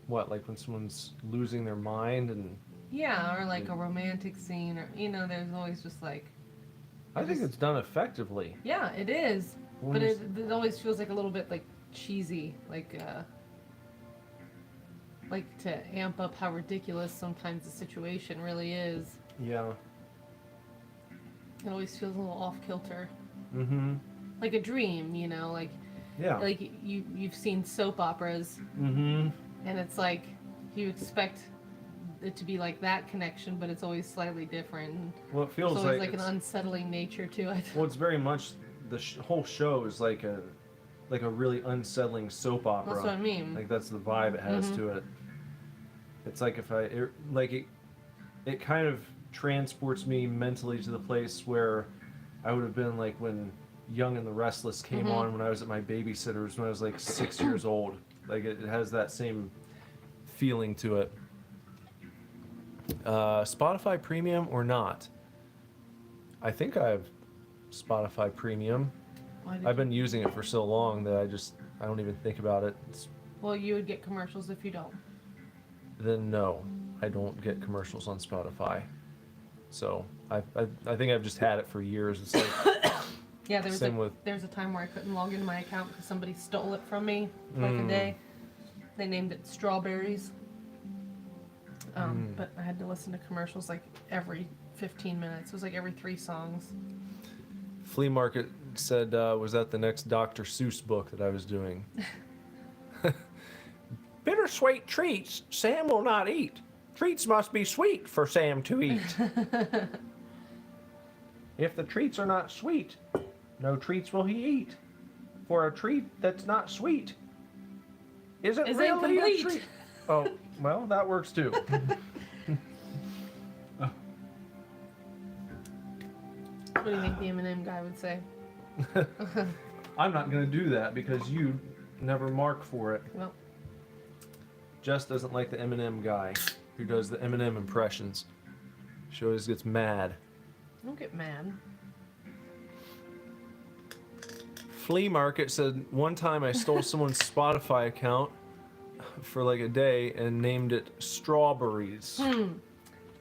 What, like when someone's losing their mind and... Yeah, or like a romantic scene, or, you know, there's always just like... I think it's done effectively. Yeah, it is. When But you it always feels like a little bit like cheesy, like to amp up how ridiculous sometimes the situation really is. Yeah. It always feels a little off kilter, Mm-hmm. like a dream, you know, like Yeah. like you've seen soap operas, Mm-hmm. and it's like you expect it to be like that connection, but it's always slightly different. Well, it feels There's always like like an unsettling nature to it. well, it's very much the whole show is like a really unsettling soap opera. That's what I mean. Like that's the vibe it has Mhm. to it. It's like if it kind of transports me mentally to the place where I would have been like when Young and the Restless came Mhm. on when I was at my babysitter's when I was like 6 years old. Like it has that same feeling to it. Spotify Premium or not? I think I have Spotify Premium. Why did I've been using it for so long that I don't even think about it. Well, you would get commercials if you don't. Then no, I don't get commercials on Spotify. So I think I've just had it for years. It's like Yeah, Same with- there's a time where I couldn't log into my account because somebody stole it from me for like a day. They named it Strawberries. But I had to listen to commercials like every 15 minutes. It was like every 3 songs. Flea Market said, was that the next Dr. Seuss book that I was doing? Bittersweet treats Sam will not eat. Treats must be sweet for Sam to eat. If the treats are not sweet, no treats will he eat. For a treat that's not sweet isn't Is really a incomplete. treat. Oh, well, that works too. What do you think the M&M guy would say? I'm not going to do that because you never mark for it. Well, Jess doesn't like the Eminem guy who does the Eminem impressions. She always gets mad. don't get mad. Flea Market said one time I stole someone's Spotify account for like a day and named it Strawberries.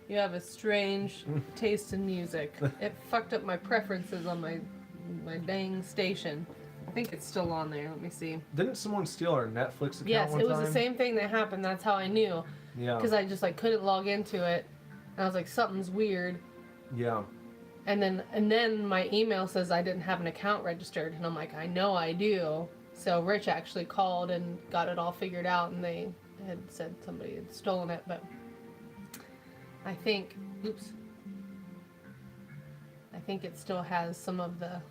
You have a strange taste in music. It fucked up my preferences on my dang station. I think it's still on there. Let me see. Didn't someone steal our Netflix account Yes, one it was time? the same thing that happened. That's how I knew. Yeah. Because I just like couldn't log into it. And I was like, something's weird. Yeah. And then my email says I didn't have an account registered. And I'm like, I know I do. So Rich actually called and got it all figured out, and they had said somebody had stolen it. But I think, I think it still has some of the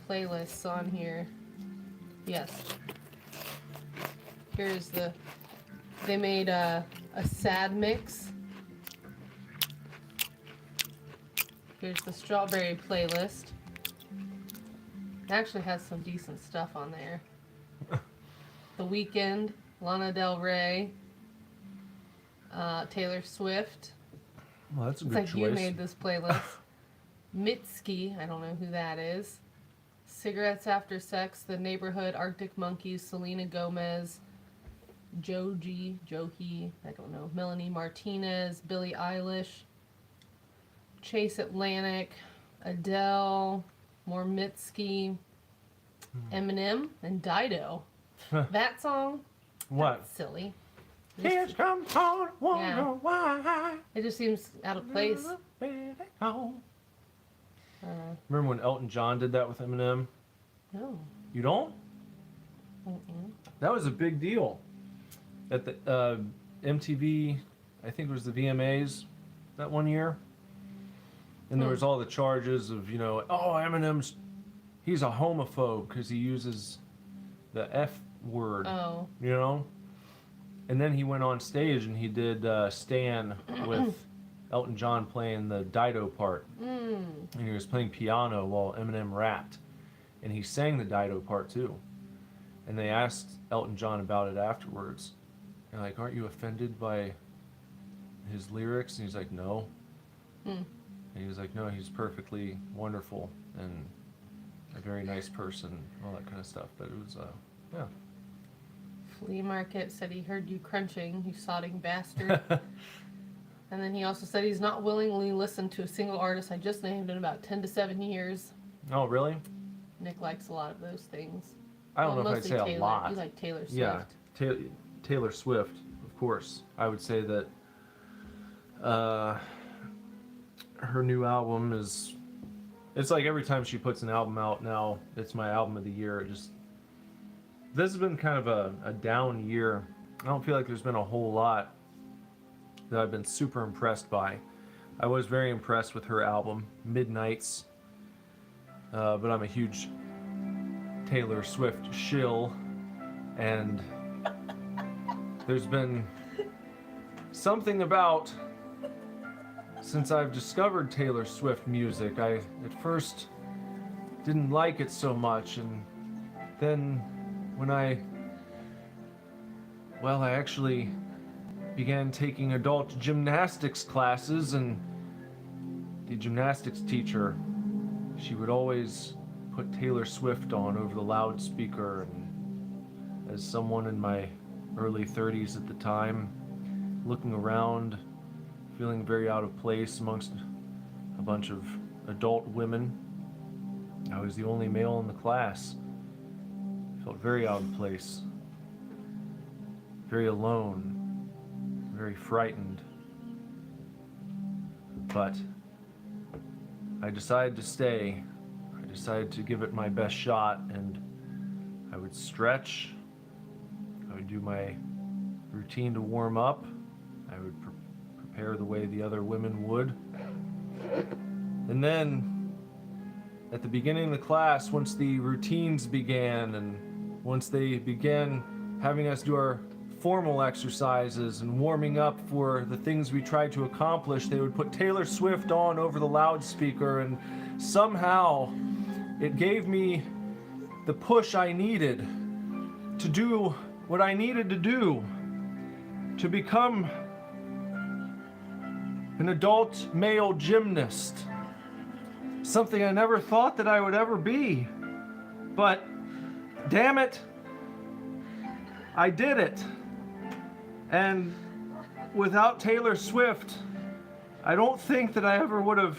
playlists on here. Yes. Here's they made a sad mix. Here's the strawberry playlist. It actually has some decent stuff on there. The Weeknd, Lana Del Rey, Taylor Swift. Well, that's a It's good like choice. you made this playlist. Mitski, I don't know who that is. Cigarettes After Sex, The Neighborhood, Arctic Monkeys, Selena Gomez, Joji, I don't know, Melanie Martinez, Billie Eilish, Chase Atlantic, Adele, more Mitski, Eminem, and Dido. That song? What? That's silly. Here's come on, wonder Yeah. why. It just seems out of place. Remember when Elton John did that with Eminem? No. You don't? Mm-mm. That was a big deal. At the MTV, I think it was the VMAs that one year. And there was all the charges of, oh, Eminem's, he's a homophobe because he uses the F word, Oh. And then he went on stage and he did Stan with Elton John playing the Dido part. And he was playing piano while Eminem rapped. And he sang the Dido part too. And they asked Elton John about it afterwards. And like, aren't you offended by his lyrics? And he's like, no. And he was like, no, he's perfectly wonderful and a very nice person, all that kind of stuff. But it was, yeah. Flea Market said he heard you crunching, you sodding bastard. And then he also said he's not willingly listened to a single artist I just named in about 10 to 7 years. Oh, really? Nick likes a lot of those things. I don't know if I'd mostly say Taylor. a lot. You like Taylor Swift. Yeah, Taylor Swift, of course. I would say that her new album is... It's like every time she puts an album out now, it's my album of the year. This has been kind of a down year. I don't feel like there's been a whole lot that I've been super impressed by. I was very impressed with her album, Midnights. But I'm a huge Taylor Swift shill. And there's been something about, since I've discovered Taylor Swift music, I at first didn't like it so much, and then when I actually began taking adult gymnastics classes, and the gymnastics teacher, she would always put Taylor Swift on over the loudspeaker, and as someone in my early 30s at the time, looking around, feeling very out of place amongst a bunch of adult women. I was the only male in the class. Felt very out of place, very alone, very frightened. But I decided to stay. I decided to give it my best shot, and I would stretch. I would do my routine to warm up. I would prepare the way the other women would. And then, at the beginning of the class, once the routines began, and once they began having us do our formal exercises and warming up for the things we tried to accomplish, they would put Taylor Swift on over the loudspeaker, and somehow it gave me the push I needed to do what I needed to do to become an adult male gymnast. Something I never thought that I would ever be. But damn it, I did it. And without Taylor Swift, I don't think that I ever would have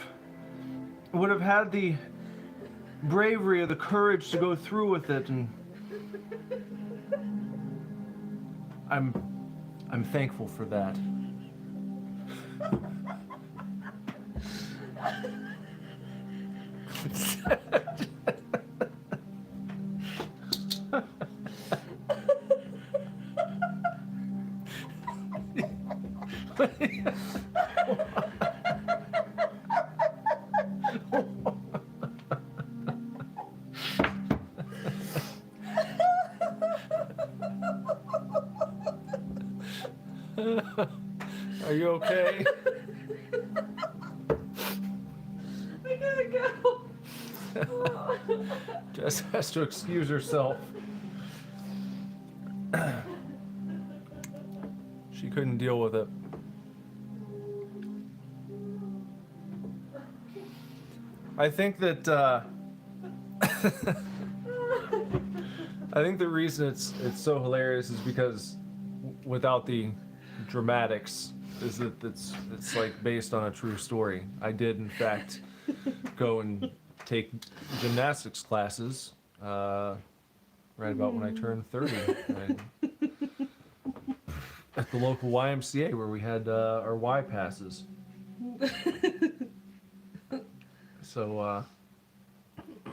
had the bravery or the courage to go through with it. And I'm thankful for that. Are you okay? I gotta go. Jess has to excuse herself. She couldn't deal with it. I think that I think the reason it's so hilarious is because without the dramatics, is that it's like based on a true story. I did in fact go and take gymnastics classes right about when I turned 30 at the local YMCA where we had our Y passes. So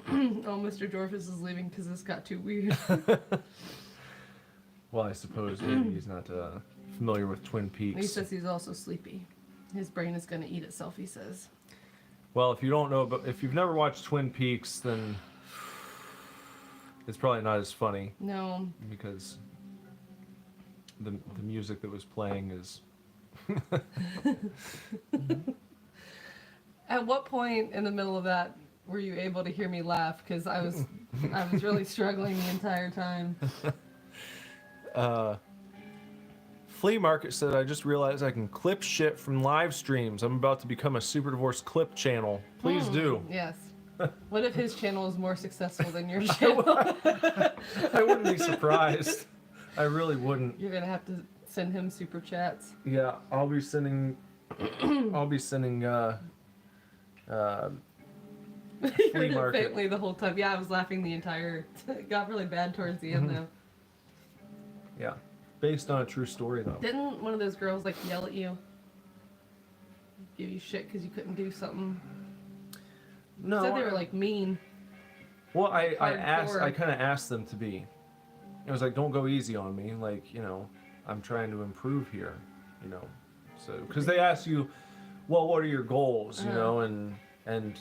Oh, Mr. Dorfus is leaving because this got too weird. well, I suppose maybe he's not familiar with Twin Peaks. He says he's also sleepy. His brain is going to eat itself, he says. Well, if you don't know, but if you've never watched Twin Peaks, then it's probably not as funny. No. Because the music that was playing is. At what point in the middle of that were you able to hear me laugh? Because I was really struggling the entire time. Flea Market said, I just realized I can clip shit from live streams. I'm about to become a Super Divorce clip channel. Please do. Yes. What if his channel is more successful than your channel? I wouldn't be surprised. I really wouldn't. You're going to have to send him super chats. Yeah, I'll be sending You Flea heard it Market. faintly the whole time. Yeah, I was laughing the entire... It got really bad towards the end, though. Yeah. Based on a true story, though. Didn't one of those girls, like, yell at you? Give you shit because you couldn't do something? No. Said they were, like, mean. Well, I hardcore. kind of asked them to be. It was like, don't go easy on me. Like, you know, I'm trying to improve here, you know. So, because they ask you, well, what are your goals, you know, and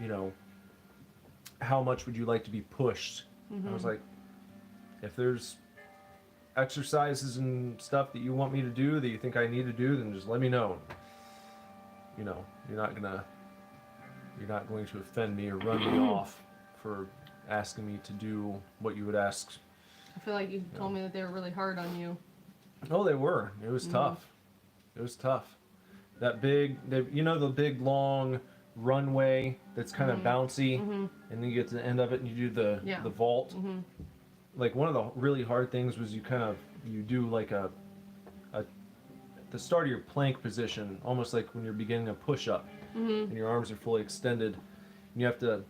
you know, how much would you like to be pushed? I was like, if there's exercises and stuff that you want me to do that you think I need to do, then just let me know. You know, you're not going to offend me or run me off for asking me to do what you would ask. I feel like you told me that they were really hard on you. Oh, they were. It was tough. It was tough. That big, you know, the big long runway that's kind of bouncy, and then you get to the end of it and you do the vault. Like one of the really hard things was you do like at the start of your plank position, almost like when you're beginning a push-up, and your arms are fully extended, and you have to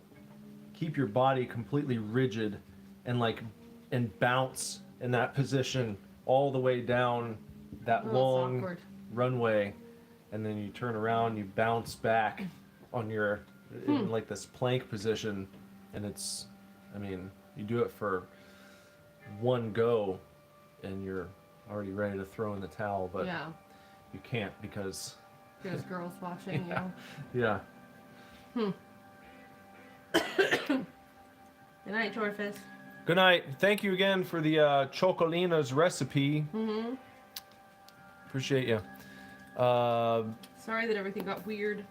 keep your body completely rigid and bounce in that position all the way down that long runway, and then you turn around, you bounce back on your in like this plank position, and you do it for one go and you're already ready to throw in the towel, but you can't because there's girls watching you. Yeah. Good night, Jorfus. Good night. Thank you again for the Chocolina's recipe. Appreciate you. Sorry that everything got weird.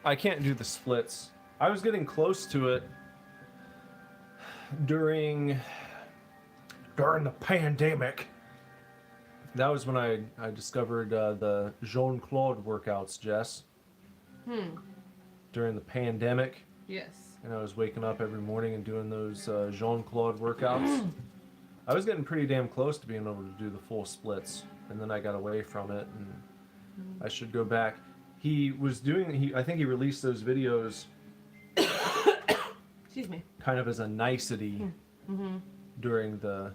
I can't do the splits. I was getting close to it during the pandemic. That was when I discovered the Jean-Claude workouts, Jess. During the pandemic. Yes. And I was waking up every morning and doing those Jean-Claude workouts. I was getting pretty damn close to being able to do the full splits, and then I got away from it, and I should go back. I think he released those videos Excuse me. kind of as a nicety during the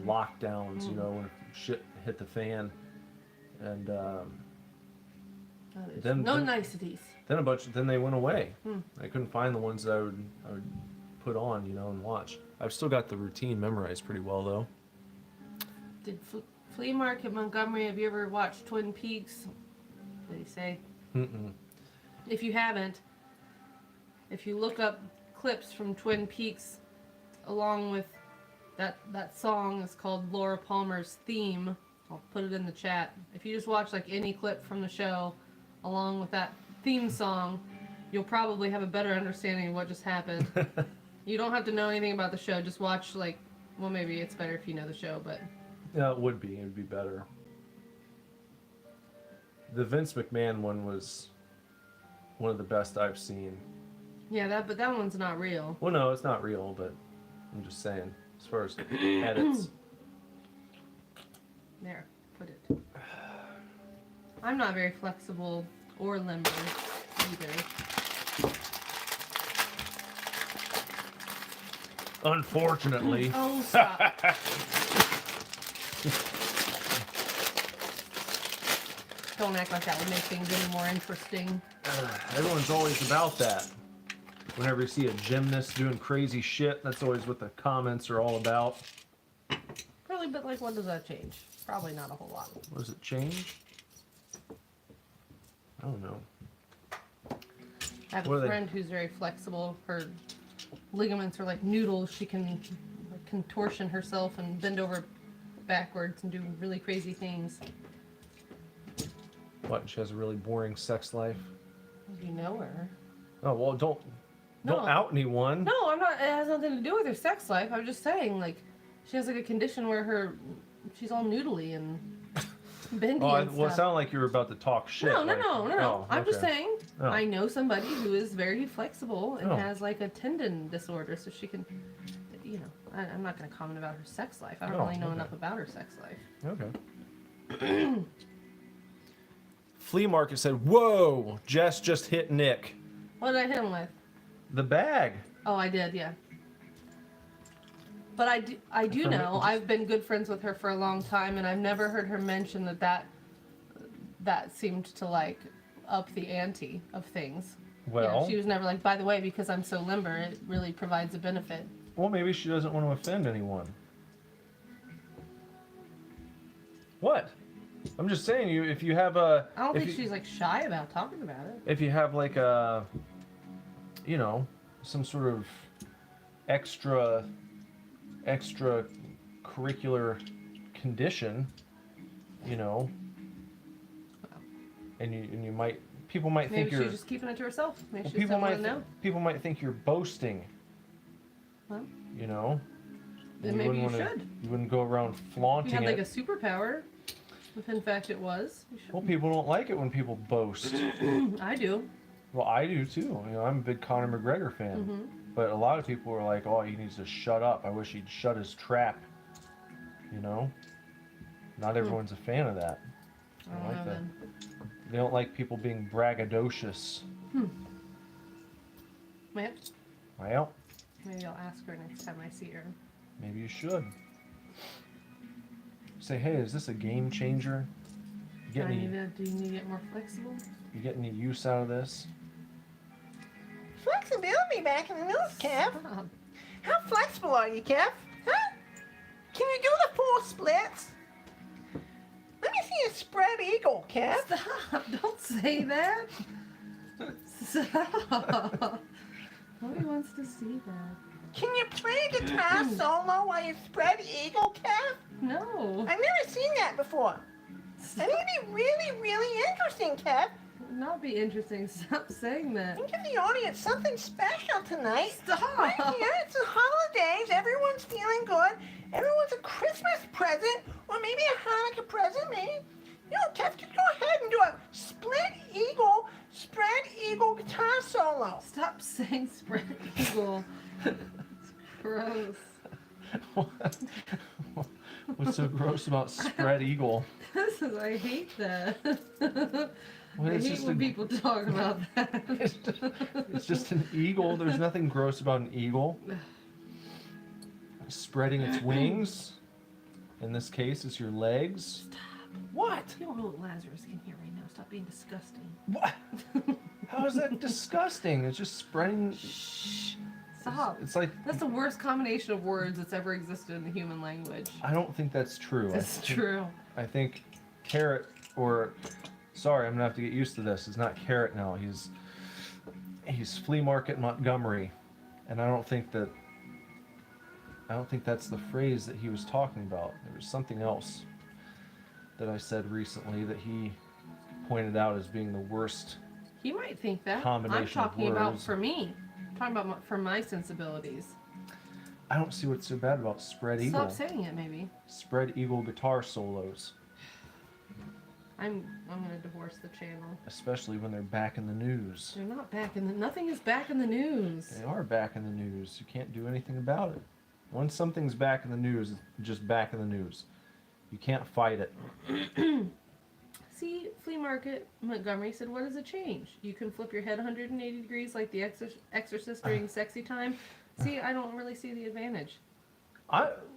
lockdowns, when shit hit the fan, and no niceties. Then they went away. I couldn't find the ones that I would put on, and watch. I've still got the routine memorized pretty well though. Did Flea Market Montgomery, have you ever watched Twin Peaks? What did he say? If you haven't, if you look up clips from Twin Peaks along with that song is called Laura Palmer's Theme. I'll put it in the chat. If you just watch like any clip from the show along with that theme song, you'll probably have a better understanding of what just happened. You don't have to know anything about the show. Just watch maybe it's better if you know the show, but yeah, it would be better. The Vince McMahon one was one of the best I've seen. Yeah, but that one's not real. Well, no, it's not real, but I'm just saying, as far as edits. There, put it. I'm not very flexible or limber either. Unfortunately. Oh, stop. Don't act like that would make things any more interesting. Everyone's always about that. Whenever you see a gymnast doing crazy shit, that's always what the comments are all about. Really, but what does that change? Probably not a whole lot. What does it change? I don't know. I have a friend who's very flexible. Her ligaments are like noodles. She can contortion herself and bend over backwards and do really crazy things. What? She has a really boring sex life? You know her. Oh, well, don't out anyone. No, I'm not. It has nothing to do with her sex life. I'm just saying, she has a condition where she's all noodly and bendy and stuff. Well, it sounded like you were about to talk shit. No. Oh, I'm just saying, Oh. I know somebody who is very flexible and has a tendon disorder, so she can, I'm not going to comment about her sex life. I don't really know enough about her sex life. Okay. Flea Market said, "Whoa, Jess just hit Nick." What did I hit him with? The bag. Oh, I did, yeah. But I do know, I've been good friends with her for a long time, and I've never heard her mention that seemed to up the ante of things. Well, she was never like, by the way, because I'm so limber, it really provides a benefit. Well, maybe she doesn't want to offend anyone. What? I'm just saying, if you have a... I don't think she's shy about talking about it. If you have a, some sort of extra curricular condition, and you might, people might think you're... Maybe she's just keeping it to herself. Maybe she people doesn't want to know. People might think you're boasting. Well, then maybe you should. You wouldn't go around flaunting it. You had it. a superpower, if in fact it was. Well, people don't like it when people boast. I do. Well, I do too. You know, I'm a big Conor McGregor fan. Mm-hmm. But a lot of people are like, oh, he needs to shut up. I wish he'd shut his trap. You know? Not everyone's a fan of that. I don't know then. They don't like people being braggadocious. Well, Well, maybe I'll ask her next time I see her. maybe you should. Say, hey, is this a game changer? You Do get you any, need to get more flexible? you get any use out of this? Flexibility back in the news, Kev. Stop. How flexible are you, Kev? Huh? Can you do the 4 splits? Let me see a spread eagle, Kev. Stop! Don't say that. Stop. Nobody wants to see that. Can you play guitar solo while you spread eagle, Kev? No. I've never seen that before. I think it'd be really, really interesting, Kev. Not be interesting. Stop saying that. And give the audience something special tonight. Stop. Right here, it's the holidays. Everyone's feeling good. Everyone's a Christmas present, or maybe a Hanukkah present, maybe. You know, Kev, just go ahead and do a spread eagle guitar solo. Stop saying spread eagle. It's gross. What's so gross about spread eagle? I hate that. Well, I it's hate just when a- people talk about that. It's just an eagle. There's nothing gross about an eagle. Spreading its wings. In this case, it's your legs. Stop. What? You don't know what Lazarus can hear right now. Stop being disgusting. What? How is that disgusting? It's just spreading. Shh. Stop. It's like, That's the worst combination of words that's ever existed in the human language. I don't think that's true. It's true. I think carrot, or sorry, I'm gonna have to get used to this. It's not carrot now. He's flea market Montgomery, and I don't think that's the phrase that he was talking about. There was something else that I said recently that he pointed out as being the worst. He might think that. Combination I'm of talking about words. for me. I'm talking about for my sensibilities. I don't see what's so bad about spread eagle. Stop saying it, maybe. Spread eagle guitar solos, I'm gonna divorce the channel. especially when they're back in the news. They're not back in the. Nothing is back in the news. They are back in the news. You can't do anything about it. Once something's back in the news, it's just back in the news. You can't fight it. See, flea market Montgomery said, "What does it change? You can flip your head 180 degrees like the Exorcist during sexy time." See, I don't really see the advantage.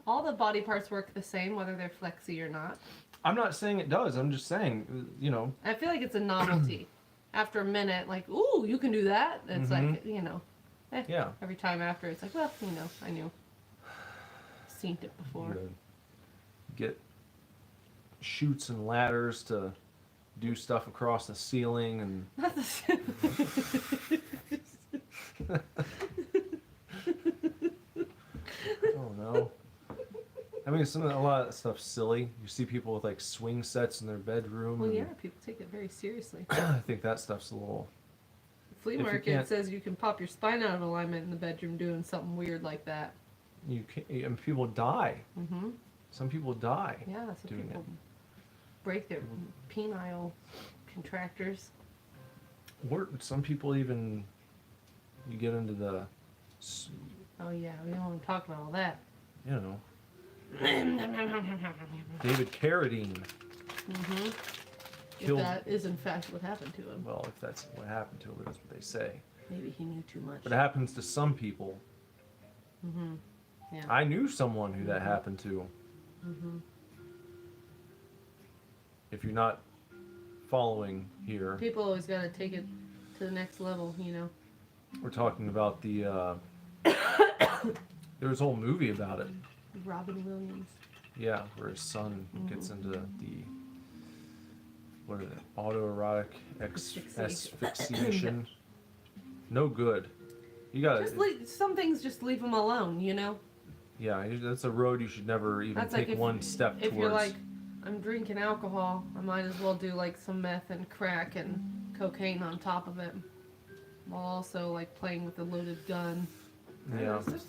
All the body parts work the same, whether they're flexy or not. I'm not saying it does. I'm just saying, you know. I feel like it's a novelty. After a minute, like, ooh, you can do that. It's like, Yeah. Every time after, it's like, well, I knew. Seen it before. You get chutes and ladders to do stuff across the ceiling and Not the same. oh no. I mean, a lot of that stuff's silly. You see people with like swing sets in their bedroom. Well, and yeah, people take it very seriously. I think that stuff's a little. Flea If you market can't- says you can pop your spine out of alignment in the bedroom doing something weird like that. You can. I mean, people die. Mm-hmm. Some people die. Yeah, that's what Doing people break their penile contractors. Or some people even. You get into the. Oh yeah, we don't want to talk about all that. You know. David Carradine. Mm-hmm. If Killed. that is in fact what happened to him, Well, if that's what happened to him, that's what they say. maybe he knew too much. But it happens to some people. Mm-hmm. Yeah. I knew someone who that happened to. Mm-hmm. If you're not following here, People always gotta take it to the next level, you know. we're talking about the. There was a whole movie about it. Robin Williams. Yeah, where his son gets into the. What is it? Autoerotic asphyxiation. No good. You gotta. Just some things, just leave them alone, you know. Yeah, that's a road you should never even That's take like if- one step If towards. you're like, I'm drinking alcohol, I might as well do like some meth and crack and cocaine on top of it, while also like playing with a loaded gun. Yeah. It's just,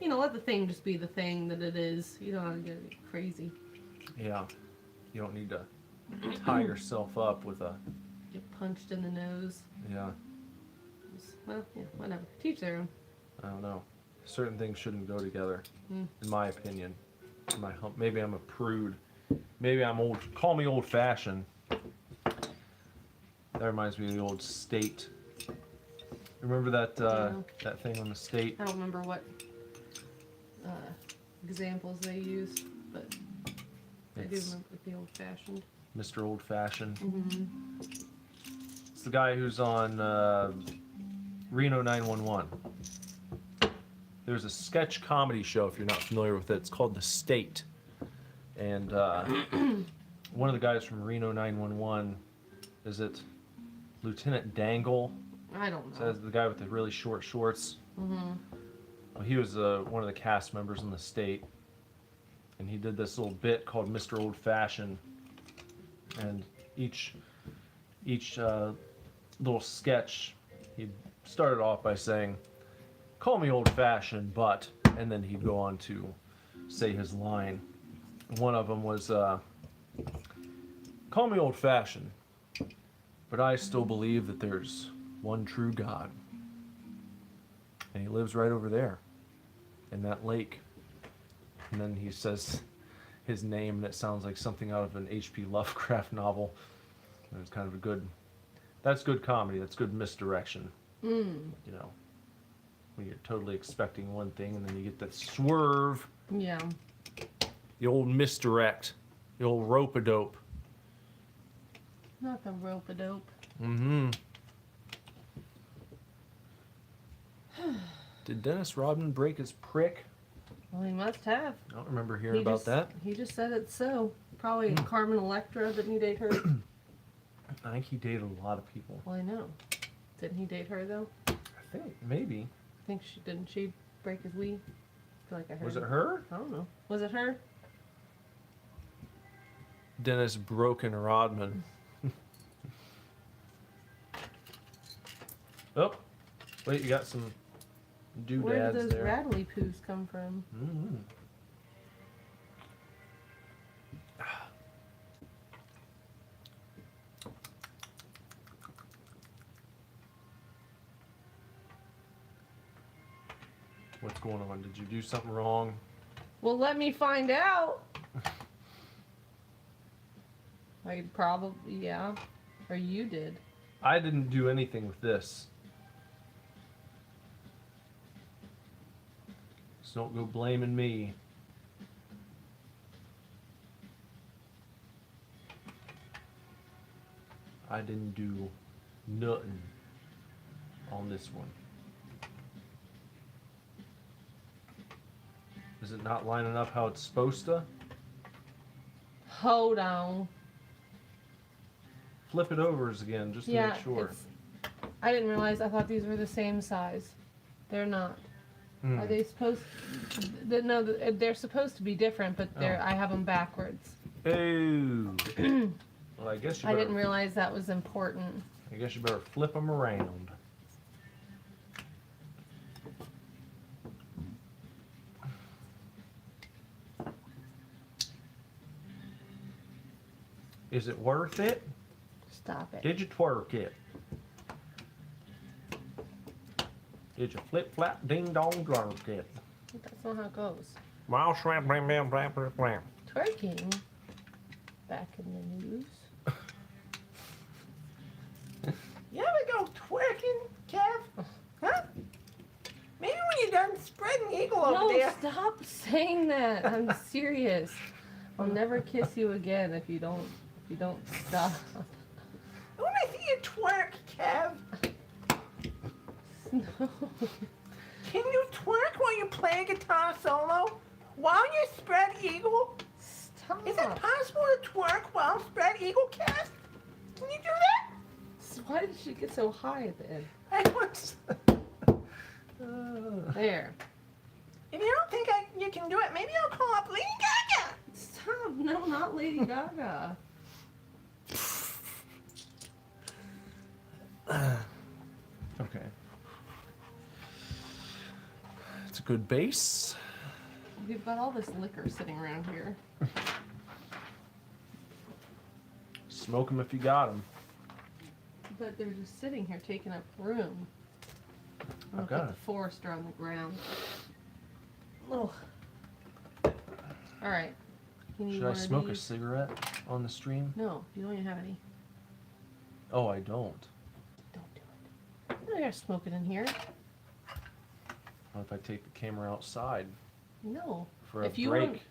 let the thing just be the thing that it is. You don't have to get crazy. Yeah. You don't need to tie yourself up with a. Get punched in the nose. Yeah. Well, yeah, whatever. Teach their own. I don't know. Certain things shouldn't go together, Mm. in my opinion. Maybe I'm a prude. Maybe I'm old. Call me old-fashioned. That reminds me of the old state. Remember that that thing on the state? I don't remember what examples they used, but I do It's remember the old-fashioned. Mr. Old-Fashioned. Mm-hmm. It's the guy who's on Reno 911. There's a sketch comedy show, if you're not familiar with it. It's called The State. And one of the guys from Reno 911, is it Lieutenant Dangle? I don't know. Says the guy with the really short shorts. Mm-hmm. He was one of the cast members in The State. And he did this little bit called Mr. Old Fashioned. And each little sketch, he started off by saying, "Call me old fashioned, but," and then he'd go on to say his line. One of them was, "Call me old fashioned, but I still believe that there's one true God. And he lives right over there in that lake." And then he says his name, and it sounds like something out of an H.P. Lovecraft novel. And it's kind of a good, that's good comedy, that's good misdirection. Mm. You know, when you're totally expecting one thing and then you get that swerve, Yeah. the old misdirect, the old rope-a-dope. Not the rope-a-dope. Mm-hmm. Did Dennis Rodman break his prick? Well, he must have. I don't remember hearing about that. He just said it's so. Probably Carmen Electra. Didn't he date her? I think he dated a lot of people. Well, I know. Didn't he date her though? I think, maybe. I think she didn't. She break his wee. I feel like I heard. Was it her? I don't know. Was it her? Dennis Broken Rodman. Oh, wait, you got some Where doodads did those there. rattly poos come from? Mm-hmm. What's going on? Did you do something wrong? Well, let me find out. I probably, yeah. Or you did. I didn't do anything with this. So don't go blaming me. I didn't do nothing on this one. Is it not lining up how it's supposed to? Hold on. Flip it over again just to Yeah, make sure. I didn't realize. I thought these were the same size. They're not. Hmm. Are they supposed? No, they're supposed to be different, but they're. Oh. I have them backwards. Ooh. Well, I guess you I better. didn't realize that was important. I guess you better flip them around. Is it worth it? Stop it. Did you twerk it? Did you flip flap ding dong twerk it? That's not how it goes. Wow, swap, blam, blam, blam, blam, blam. Twerking. Back in the news. You ever go twerking, Kev? Huh? Maybe when you're done spreading eagle over No, there. stop saying that. I'm serious. I'll never kiss you again if you don't stop. I want to see you twerk, Kev. No. Can you twerk while you play guitar solo? While you spread eagle? Stop. Is it possible to twerk while spread eagle, Kev? Can you do that? Why did she get so high at the end? I want. There. If you don't think you can do it, maybe I'll call up Lady Gaga. Stop. No, not Lady Gaga. Okay. It's a good base. We've got all this liquor sitting around here. Smoke them if you got them. But they're just sitting here taking up room. I'm I've gonna got put it. the Forester on the ground. Oh. Alright. You need Should I one of smoke a these? cigarette on the stream? No, you don't even have any. Oh, I don't. Don't do it. You don't gotta smoke it in here. What if I take the camera outside No. for a If you break? want-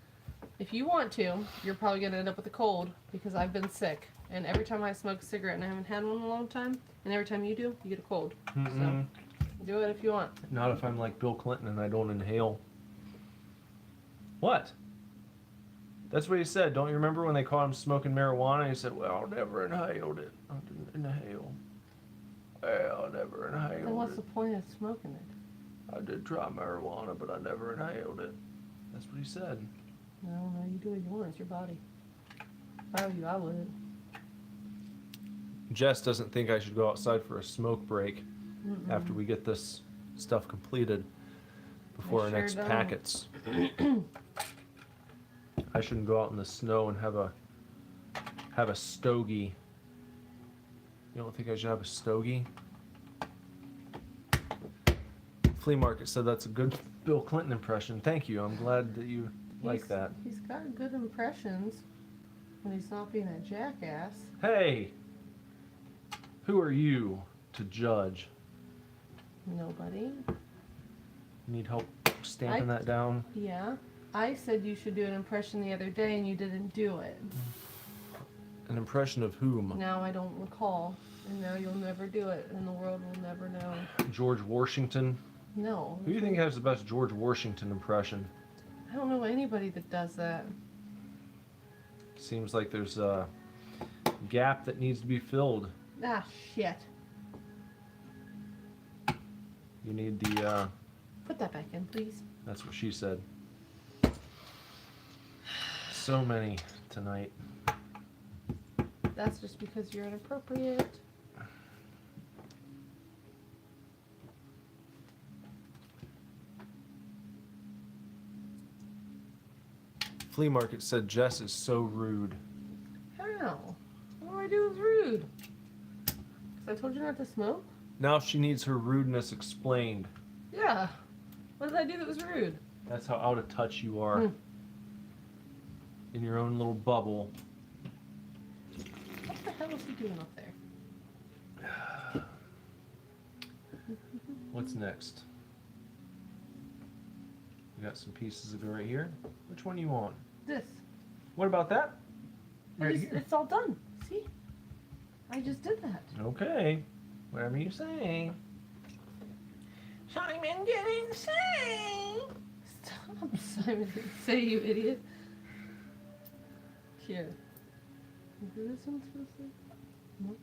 If you want to, you're probably gonna end up with a cold because I've been sick. And every time I smoke a cigarette, and I haven't had one in a long time, and every time you do, you get a cold. Mm-mm. So, do it if you want. Not if I'm like Bill Clinton and I don't inhale. What? That's what he said. Don't you remember when they caught him smoking marijuana? He said, well, I never inhaled it. I didn't inhale. Well, I never inhaled Then what's it. the point of smoking it? I did try marijuana, but I never inhaled it. That's what he said. No, you do what you want. It's your body. If I were you, I wouldn't. Jess doesn't think I should go outside for a smoke break after we get this stuff completed before I our sure next don't. packets. I shouldn't go out in the snow and have a stogie. You don't think I should have a stogie? Flea Market said that's a good Bill Clinton impression. Thank you. I'm glad that you like that. He's got good impressions when he's not being a jackass. Hey! Who are you to judge? Nobody. Need help stamping that down? Yeah. I said you should do an impression the other day and you didn't do it. An impression of whom? Now I don't recall. And now you'll never do it and the world will never know. George Washington? No. Who do you think has the best George Washington impression? I don't know anybody that does that. Seems like there's a gap that needs to be filled. Ah, shit. You need the, Put that back in, please. that's what she said. So many tonight. That's just because you're inappropriate. Flea Market said Jess is so rude. How? What do I do with rude? 'Cause I told you not to smoke? Now she needs her rudeness explained. Yeah. What did I do that was rude? That's how out of touch you are. In your own little bubble. What the hell is he doing up there? What's next? We got some pieces that go right here. Which one do you want? This. What about that? Right here. It's all done. See? I just did that. Okay. Whatever you say. Simon didn't say. Stop, Simon. Say, you idiot. Here. Is this one supposed to? Nope.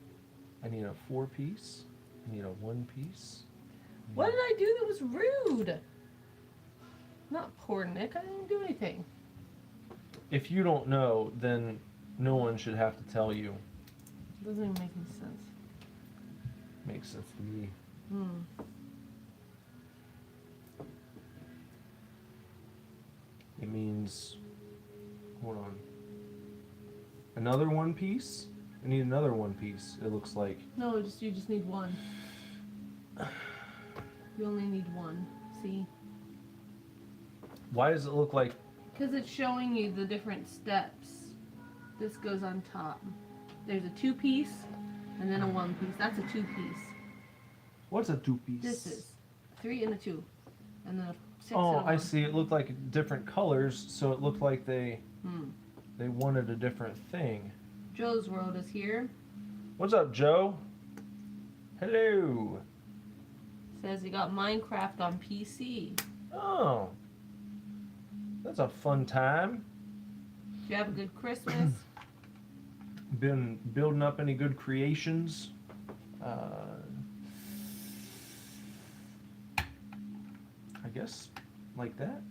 I need a 4-piece. I need a 1-piece. What did I do that was rude? Not poor Nick. I didn't do anything. If you don't know, then no one should have to tell you. Doesn't even make any sense. Makes sense to me. It means, hold on. Another 1-piece? I need another 1-piece, it looks like. No, you just need one. You only need one. See? Why does it look like, Because it's showing you the different steps. This goes on top. There's a 2-piece and then a 1-piece. That's a 2-piece. what's a 2-piece? This is 3 and a 2. And then a 6 Oh, and a 1. I see. It looked like different colors, so it looked like they wanted a different thing. Joe's World is here. What's up, Joe? Hello. Says he got Minecraft on PC. Oh, that's a fun time. Did you have a good Christmas? Been building up any good creations? I guess like that.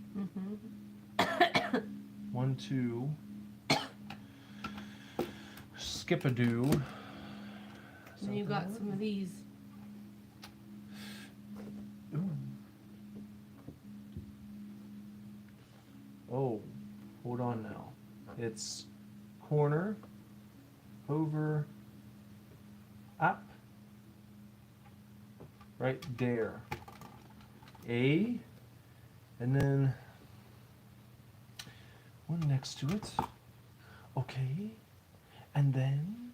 1, 2. Skip-a-doo. And you got some of these. Ooh. Oh, hold on now. It's corner, over, up, right there. A, and then one next to it. Okay, and then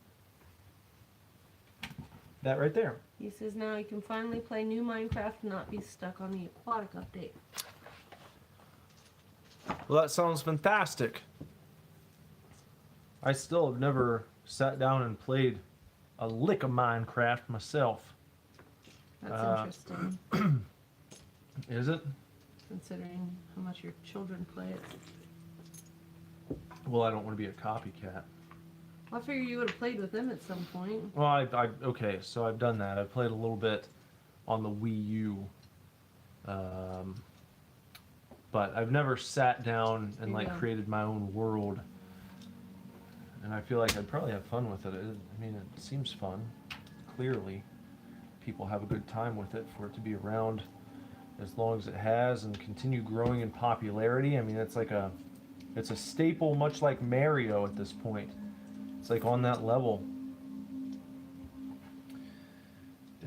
that right there. He says now he can finally play new Minecraft and not be stuck on the aquatic update. Well, that sounds fantastic. I still have never sat down and played a lick of Minecraft myself. That's interesting, Is it? considering how much your children play it. Well, I don't want to be a copycat. Well, I figure you would have played with them at some point. Well, okay, so I've done that. I've played a little bit on the Wii U. But I've never sat down and like Yeah. created my own world. And I feel like I'd probably have fun with it. I mean, it seems fun. Clearly, people have a good time with it for it to be around as long as it has and continue growing in popularity. I mean, it's a staple, much like Mario at this point. It's like on that level.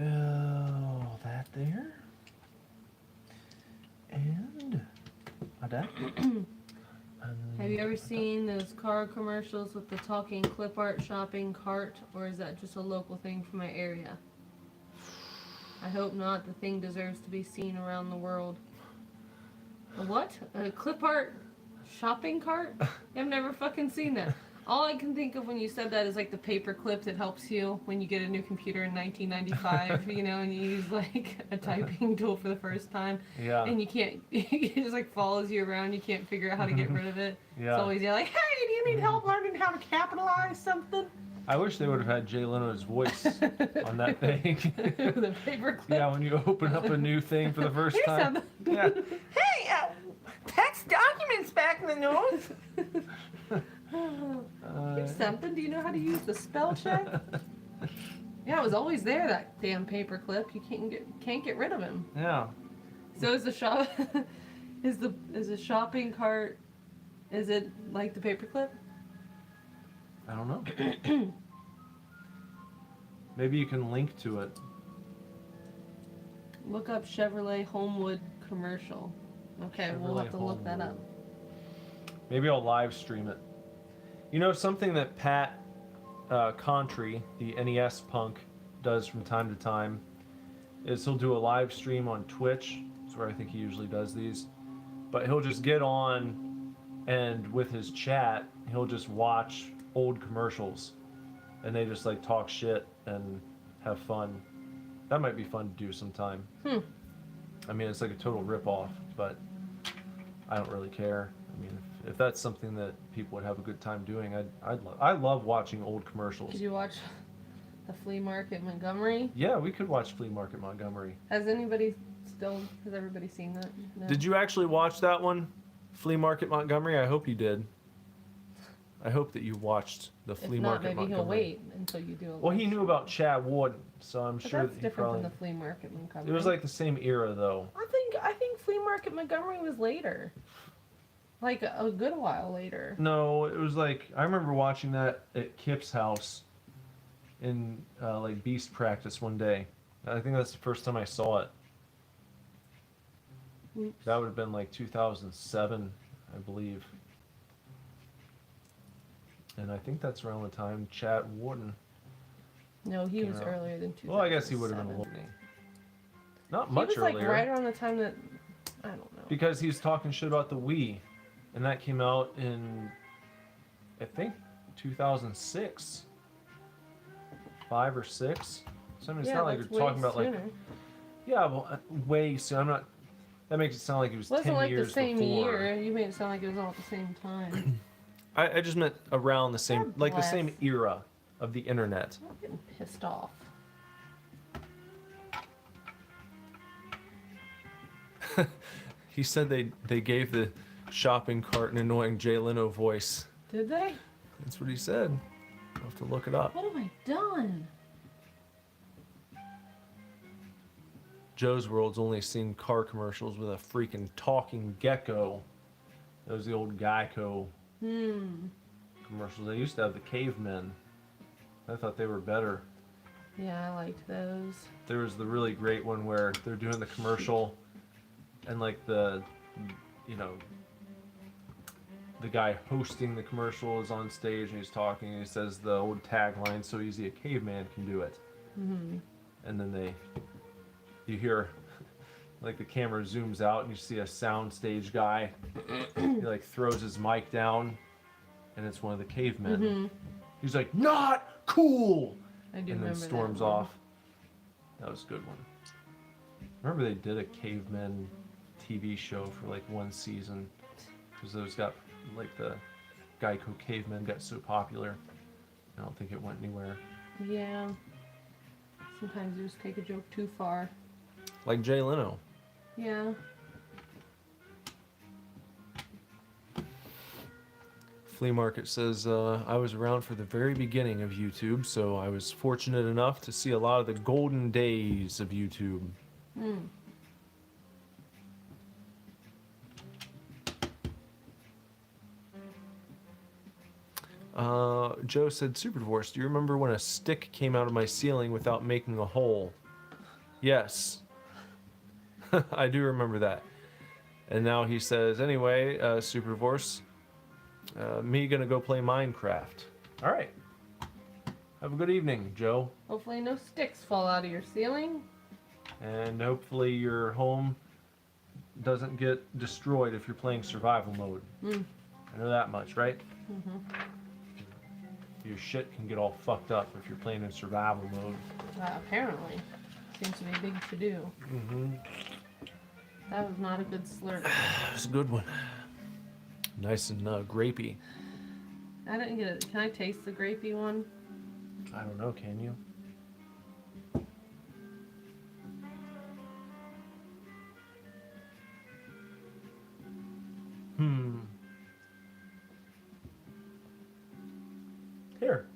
Oh, that there. And adapter. Have you ever seen those car commercials with the talking clip art shopping cart, or is that just a local thing from my area? I hope not. The thing deserves to be seen around the world. A what? A clip art shopping cart? I've never fucking seen that. All I can think of when you said that is like the paper clip that helps you when you get a new computer in 1995, you know, and you use like a typing tool for the first time. Yeah. And you can't, it just like follows you around. You can't figure out how to get rid of it. Yeah. It's always, you're like, hey, do you need help learning how to capitalize something? I wish they would have had Jay Leno's voice on that thing. The paper clip. Yeah, when you open up a new thing for the first Here's time. something. Yeah. Hey, text documents back in the news. Here's something. Do you know how to use the spell check? Yeah, it was always there, that damn paper clip. You can't get rid of him. Yeah. So is the shop is the shopping cart, is it like the paper clip? I don't know. Maybe you can link to it. Look up Chevrolet Homewood commercial. Okay, we'll have to look that up. Maybe I'll live stream it. You know, something that Pat Contry, the NES punk, does from time to time is he'll do a live stream on Twitch. That's where I think he usually does these. But he'll just get on and with his chat, he'll just watch old commercials. And they just like talk shit and have fun. That might be fun to do sometime. I mean, it's like a total rip-off, but I don't really care. I mean, if that's something that people would have a good time doing, I love watching old commercials. Did you watch the Flea Market Montgomery? Yeah, we could watch Flea Market Montgomery. Has everybody seen that? No? Did you actually watch that one? Flea Market Montgomery? I hope you did. I hope that you watched the Flea If not, Market maybe Montgomery. he'll wait until you do it. Well, he knew about Chad Warden, so I'm But sure that's that he different probably... than the Flea Market Montgomery. It was like the same era, though. I think Flea Market Montgomery was later. Like a good while later. No, it was like... I remember watching that at Kip's house in like Beast practice one day. I think that's the first time I saw it. Oops. That would have been like 2007, I believe. And I think that's around the time Chad Warden... No, he came was out. earlier than 2007. Well, I guess he would have been a little... Not much He was earlier. like right around the time that... I don't know. Because he's talking shit about the Wii. And that came out in, I think, 2006. 5 or 6. So I mean, it's not like that's you're talking way about like... sooner. Yeah, well, way soon. I'm not... That makes it sound like it was 10 Wasn't like years the same before. year. You made it sound like it was all at the same time. I just meant around the same... God Like the bless. same era of the internet. I'm getting pissed off. He said they gave the shopping cart an annoying Jay Leno voice. Did they? That's what he said. I'll have to look it up. What have I done? Joe's World's only seen car commercials with a freaking talking gecko. Those the old Geico commercials. They used to have the cavemen. I thought they were better. Yeah, I liked those. There was the really great one where they're doing the commercial and like the, you know, the guy hosting the commercial is on stage and he's talking and he says the old tagline, "So easy a caveman can do it." Mm-hmm. And then you hear, like the camera zooms out and you see a soundstage guy. He like throws his mic down, and it's one of the cavemen. Mm-hmm. He's like, "Not cool," I do and remember then storms that one. off. That was a good one. Remember they did a cavemen TV show for like one season because those got like the Geico cavemen got so popular. I don't think it went anywhere. Yeah. Sometimes you just take a joke too far. Like Jay Leno. Yeah. Flea Market says, I was around for the very beginning of YouTube, so I was fortunate enough to see a lot of the golden days of YouTube. Mm. Joe said, Super Divorce, do you remember when a stick came out of my ceiling without making a hole? Yes. I do remember that. And now he says, anyway, Super Divorce, me gonna go play Minecraft. All right. Have a good evening, Joe. Hopefully no sticks fall out of your ceiling. And hopefully your home doesn't get destroyed if you're playing survival mode. Mm. I know that much, right? Mm-hmm. Your shit can get all fucked up if you're playing in survival mode. Apparently. Seems to be a big to-do. Mm-hmm. That was not a good slurp. It's a good one. Nice and grapey. I didn't get it. Can I taste the grapey one? I don't know, can you? Here.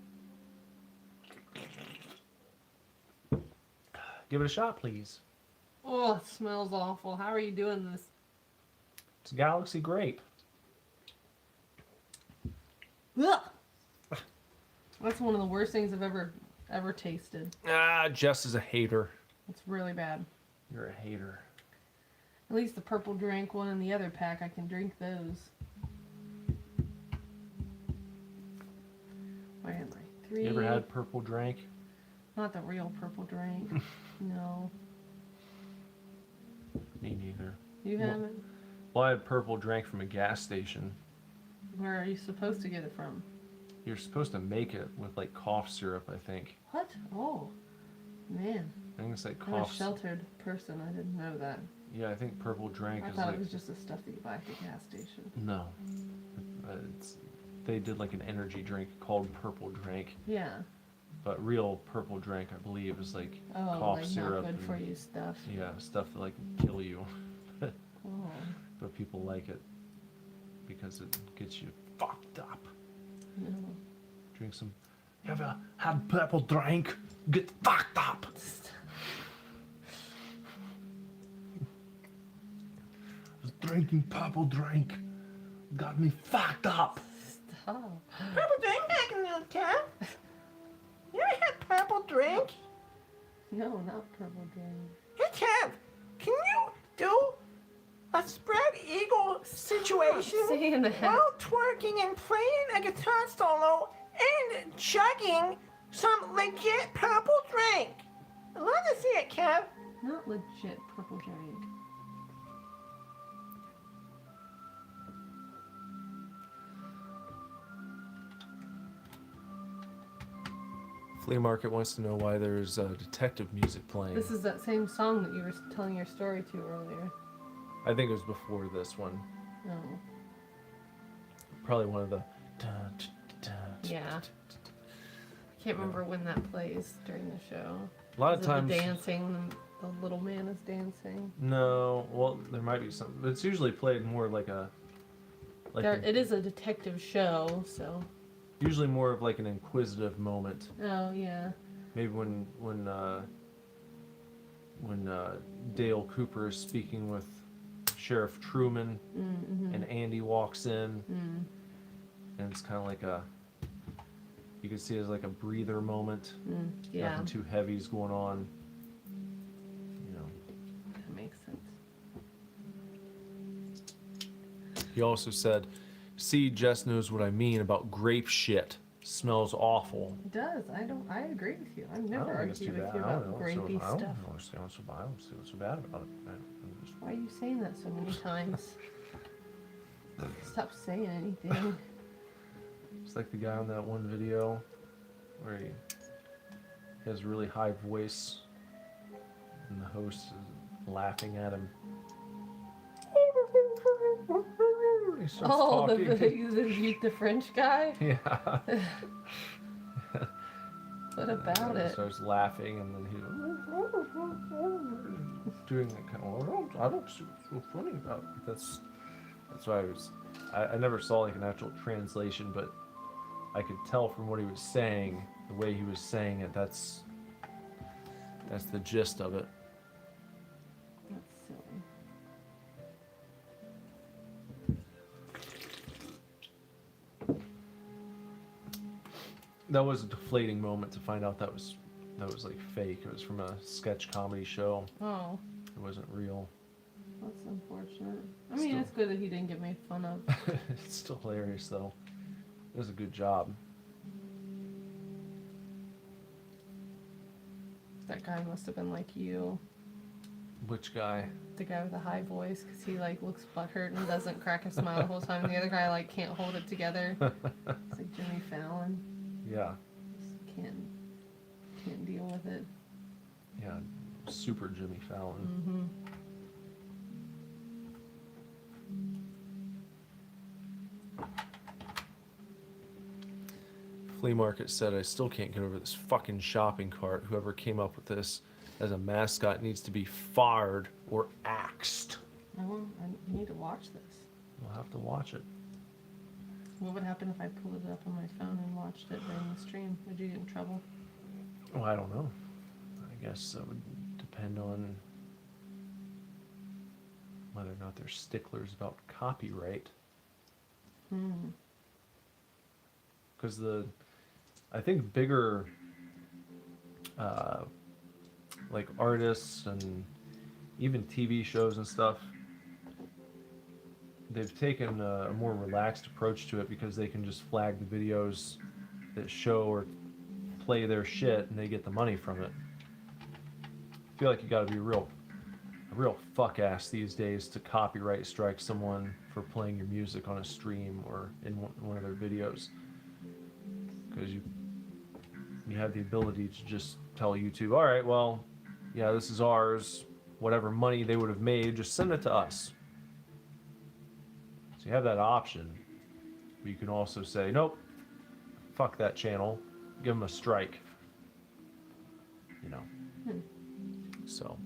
Give it a shot, please. Oh, it smells awful. How are you doing this? It's Galaxy Grape. Ugh! That's one of the worst things I've ever tasted. Ah, Jess is a hater. It's really bad. You're a hater. At least the purple drink one in the other pack, I can drink those. Where am I? 3. You ever had purple drink? Not the real purple drink. No. Me neither. You Well- haven't? Well, I had purple drink from a gas station. Where are you supposed to get it from? You're supposed to make it with like cough syrup, I think. What? Oh, man. I think it's like I'm a cough. sheltered person. I didn't know that. Yeah, I think purple drink I is thought like it was just the stuff that you buy at the gas station. no. They did like an energy drink called purple drink, Yeah. but real purple drink, I believe, is like Oh, cough like syrup. not good for and- you stuff. Yeah, stuff that like can kill you, Oh, but people like it because it gets you fucked up. no. Drink some. You ever had purple drink? Get fucked up. I was drinking purple drink. Got me fucked up. Stop. Purple drink back in the town. You ever had purple drink? No, not purple drink. Hey, Kev, can you do a spread eagle situation Saying that. while twerking and playing a guitar solo and chugging some legit purple drink? I'd love to see it, Kev. Not legit purple drink. Flea Market wants to know why there's detective music playing. This is that same song that you were telling your story to earlier. I think it was before this one. No. Probably one of the. Yeah. I can't remember when that plays during the show. A lot Is of it times. the dancing, the little man is dancing. No, well, there might be some. But it's usually played more like a. Like It is a detective show, so. usually more of like an inquisitive moment. Oh yeah. Maybe when Dale Cooper is speaking with Sheriff Truman Mm-hmm. and Andy walks in, Mm. and it's kind of like a. You can see it as like a breather moment. Yeah. Nothing too heavy's going on. You know. That makes sense. He also said, "See, Jess knows what I mean about grape shit. Smells awful." It does. I agree with you. I've I never don't think it's argued too with bad. you I don't about know. grapey I don't stuff. understand what's so bad. I don't see what's so bad about it. I'm just, Why are you saying that so many times? Stop saying anything. it's like the guy on that one video where he has a really high voice and the host is laughing at him. He starts Oh, talking. the French guy? Yeah. What about He it? starts laughing and then he's doing that kind of, I don't see what's so funny about it. That's why I never saw like an actual translation, but I could tell from what he was saying, the way he was saying it, that's the gist of it. That's silly. That was a deflating moment to find out that was like fake. It was from a sketch comedy show. Oh, It wasn't real. that's unfortunate. I mean, Still. it's good that he didn't get made fun of. It's still hilarious though. It was a good job. That guy must have been like you. Which guy? The guy with the high voice, because he like looks butthurt and doesn't crack a smile the whole time. And the other guy like can't hold it together. It's like Jimmy Fallon. Yeah. Just can't deal with it. Yeah. Super Jimmy Fallon. Mm-hmm. Flea Market said, "I still can't get over this fucking shopping cart. Whoever came up with this as a mascot needs to be fired or axed." Oh, I need to watch this. We'll have to watch it. What would happen if I pulled it up on my phone and watched it during the stream? Would you get in trouble? Oh, I don't know. I guess that would depend on whether or not they're sticklers about copyright. Because I think bigger, like artists and even TV shows and stuff, they've taken a more relaxed approach to it because they can just flag the videos that show or play their shit and they get the money from it. I feel like you gotta be a real fuck ass these days to copyright strike someone for playing your music on a stream or in one of their videos. Because you have the ability to just tell YouTube, all right, well, yeah, this is ours. Whatever money they would have made, just send it to us. So you have that option. But you can also say, nope, fuck that channel, give them a strike. You know. So.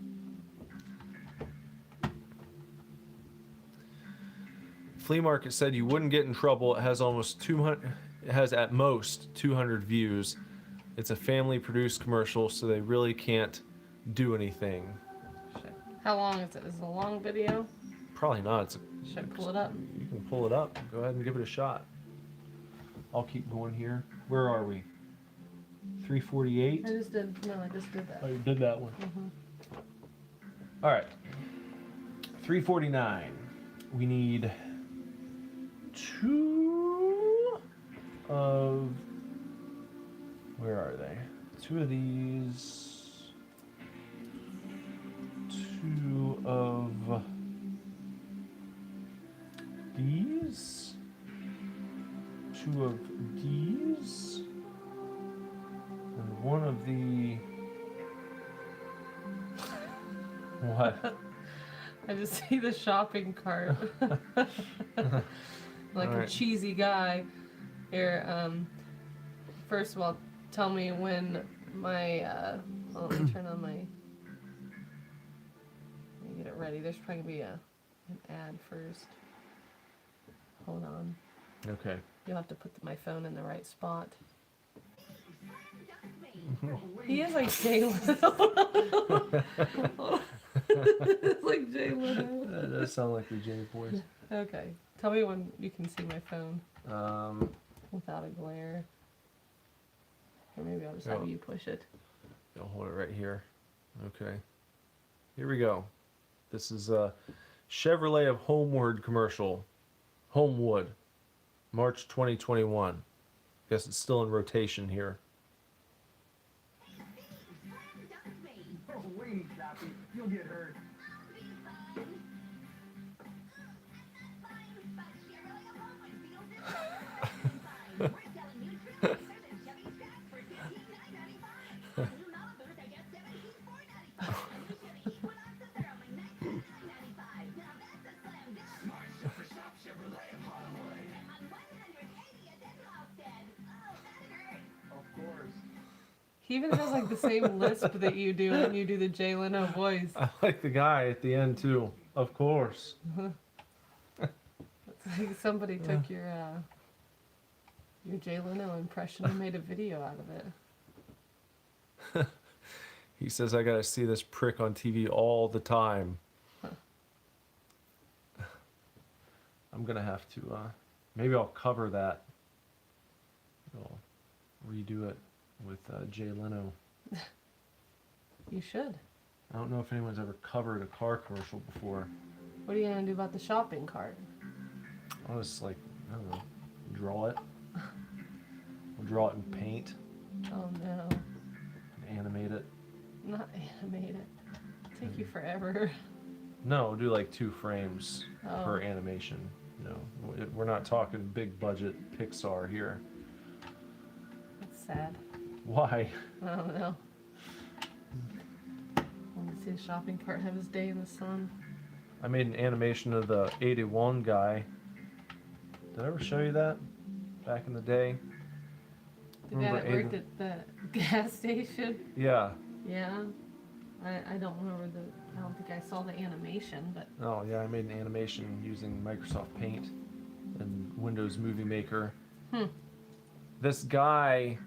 Flea Market said you wouldn't get in trouble. It has almost 200. It has at most 200 views. It's a family-produced commercial, so they really can't do anything. How long is it? Is it a long video? Probably not. It's Should I pull it up? You can pull it up. Go ahead and give it a shot. I'll keep going here. Where are we? 348? I just did that. Oh, you did that one. Mm-hmm. All right. 349. We need 2 of... Where are they? 2 of these. 2 of these. 2 of these. And 1 of the... What? I just see the shopping cart. Like All a right. cheesy guy. Here, first of all, tell me when my, well, let me turn on my, let me get it ready. There's probably gonna be an ad first. Hold on. Okay. You'll have to put my phone in the right spot. He is like Jay Leno. It's like Jay Leno. That does sound like the Jay voice. Okay. Tell me when you can see my phone without a glare. Or maybe I'll just have you push it. I'll hold it right here. Okay. Here we go. This is a Chevrolet of Homeward commercial. Homewood, March 2021. Guess it's still in rotation here. Oh, wait, Choppy. You'll get hurt. Of course. He even has like the same lisp that you do when you do the Jay Leno voice. I like the guy at the end too. Of course. It's like somebody took your Jay Leno impression and made a video out of it. He says I gotta see this prick on TV all the time. I'm gonna have to, maybe I'll cover that. I'll redo it with Jay Leno. You should. I don't know if anyone's ever covered a car commercial before. What are you gonna do about the shopping cart? I'll just like, I don't know, draw it. I'll draw it in paint Oh no, and animate it. not animate it. Take you forever. No, do like 2 frames per Oh. animation. No, we're not talking big budget Pixar here. That's sad. Why? I don't know. I want to see a shopping cart have his day in the sun. I made an animation of the 81 guy. Did I ever show you that? Back in the day? The guy that Remember worked at the gas station. Yeah. Yeah. I don't remember I don't think I saw the animation, but Oh, yeah, I made an animation using Microsoft Paint and Windows Movie Maker. This guy,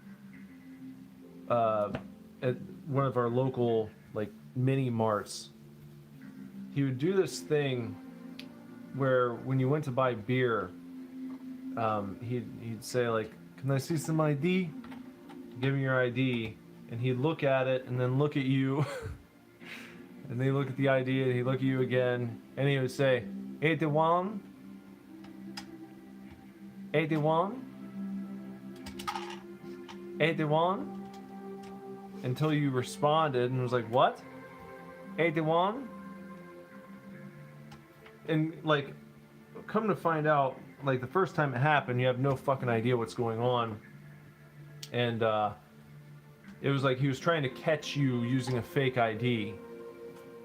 at one of our local, like, mini marts, he would do this thing where when you went to buy beer, he'd say, like, can I see some ID? Give him your ID, and he'd look at it and then look at you. And then he'd look at the ID and he'd look at you again, and he would say, 81? 81? 81? Until you responded and was like, what? 81? And like, come to find out, like the first time it happened, you have no fucking idea what's going on. And it was like he was trying to catch you using a fake ID.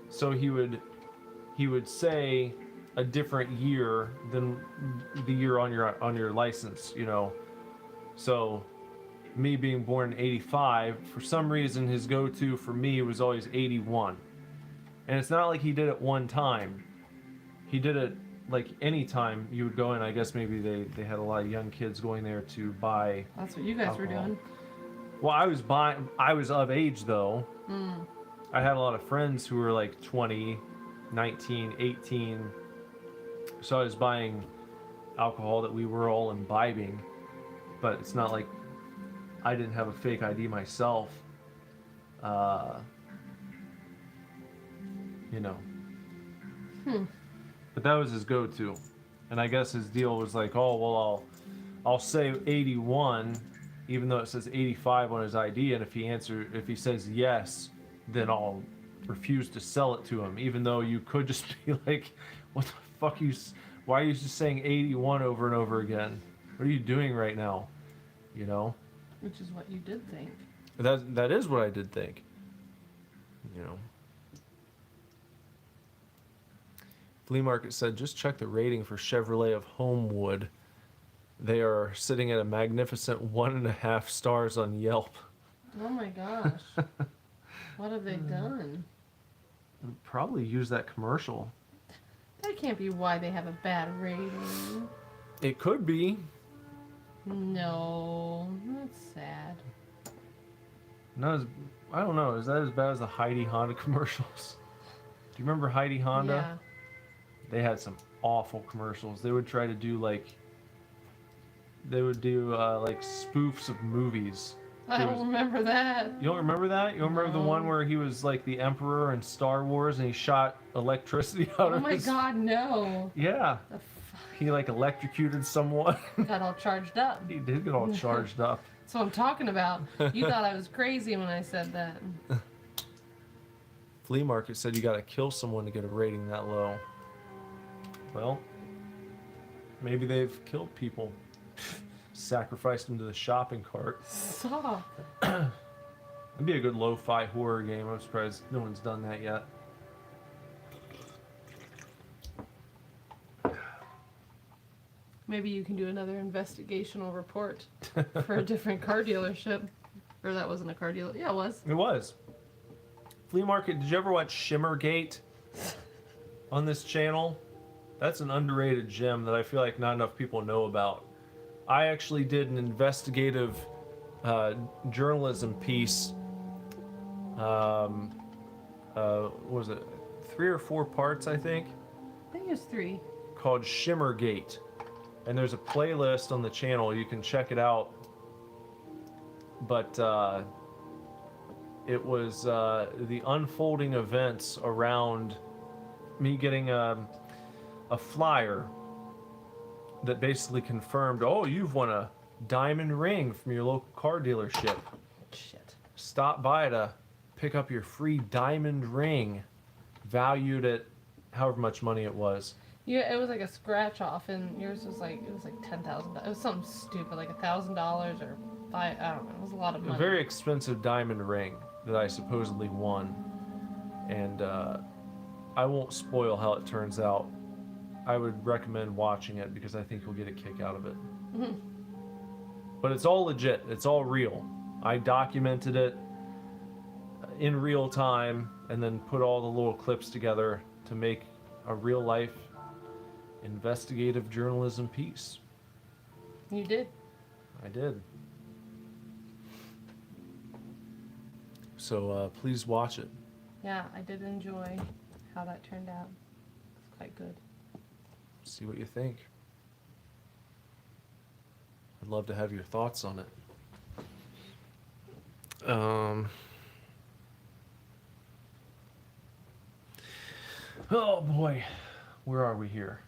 So he would say a different year than the year on your license, you know. So me being born in 85, for some reason his go-to for me was always 81. And it's not like he did it one time. He did it like any time you would go in. I guess maybe they had a lot of young kids going there to buy that's what you guys were alcohol. doing. Well, I was of age though. I had a lot of friends who were like 20, 19, 18. So I was buying alcohol that we were all imbibing. But it's not like I didn't have a fake ID myself. You know. But that was his go-to. And I guess his deal was like, oh, well, I'll say 81, even though it says 85 on his ID. And if he says yes, then I'll refuse to sell it to him, even though you could just be like, what the fuck why are you just saying 81 over and over again? What are you doing right now? You know? Which is what you did think. That is what I did think. You know. Flea Market said, just check the rating for Chevrolet of Homewood. They are sitting at a magnificent 1.5 stars on Yelp. Oh my gosh. What have they done? Probably use that commercial. That can't be why they have a bad rating. It could be. No, that's sad. I don't know. Is that as bad as the Heidi Honda commercials? Do you remember Heidi Honda? Yeah. They had some awful commercials. They would try to do like spoofs of movies. I There don't was- remember that. You don't remember that? You don't remember the No. one where he was like the Emperor in Star Wars and he shot electricity out Oh of my his... god, no. Yeah. The fuck? he like electrocuted someone. Got all charged up. He did get all charged up. That's what I'm talking about. You thought I was crazy when I said that. Flea market said you gotta kill someone to get a rating that low. Well, maybe they've killed people. Sacrificed them to the shopping cart. Stop. It'd be a good lo-fi horror game. I'm surprised no one's done that yet. Maybe you can do another investigational report for a different car dealership. Or that wasn't a car dealer. Yeah, it was. It was. Flea market. Did you ever watch Shimmergate on this channel? That's an underrated gem that I feel like not enough people know about. I actually did an investigative journalism piece. What was it 3 or 4 parts, I think, I think it was 3. called Shimmergate. And there's a playlist on the channel. You can check it out. But it was the unfolding events around me getting a flyer that basically confirmed, oh, you've won a diamond ring from your local car dealership. Shit. Stop by to pick up your free diamond ring, valued at however much money it was. Yeah, it was like a scratch off, and yours was like $10,000. It was something stupid, like $1,000 or I don't know. It was a lot of A money. very expensive diamond ring that I supposedly won. And I won't spoil how it turns out. I would recommend watching it because I think you'll get a kick out of it. Mhm. But it's all legit. It's all real. I documented it in real time and then put all the little clips together to make a real life investigative journalism piece. You did. I did. So please watch it. Yeah, I did enjoy how that turned out. It's quite good. See what you think. I'd love to have your thoughts on it. Oh boy, where are we here?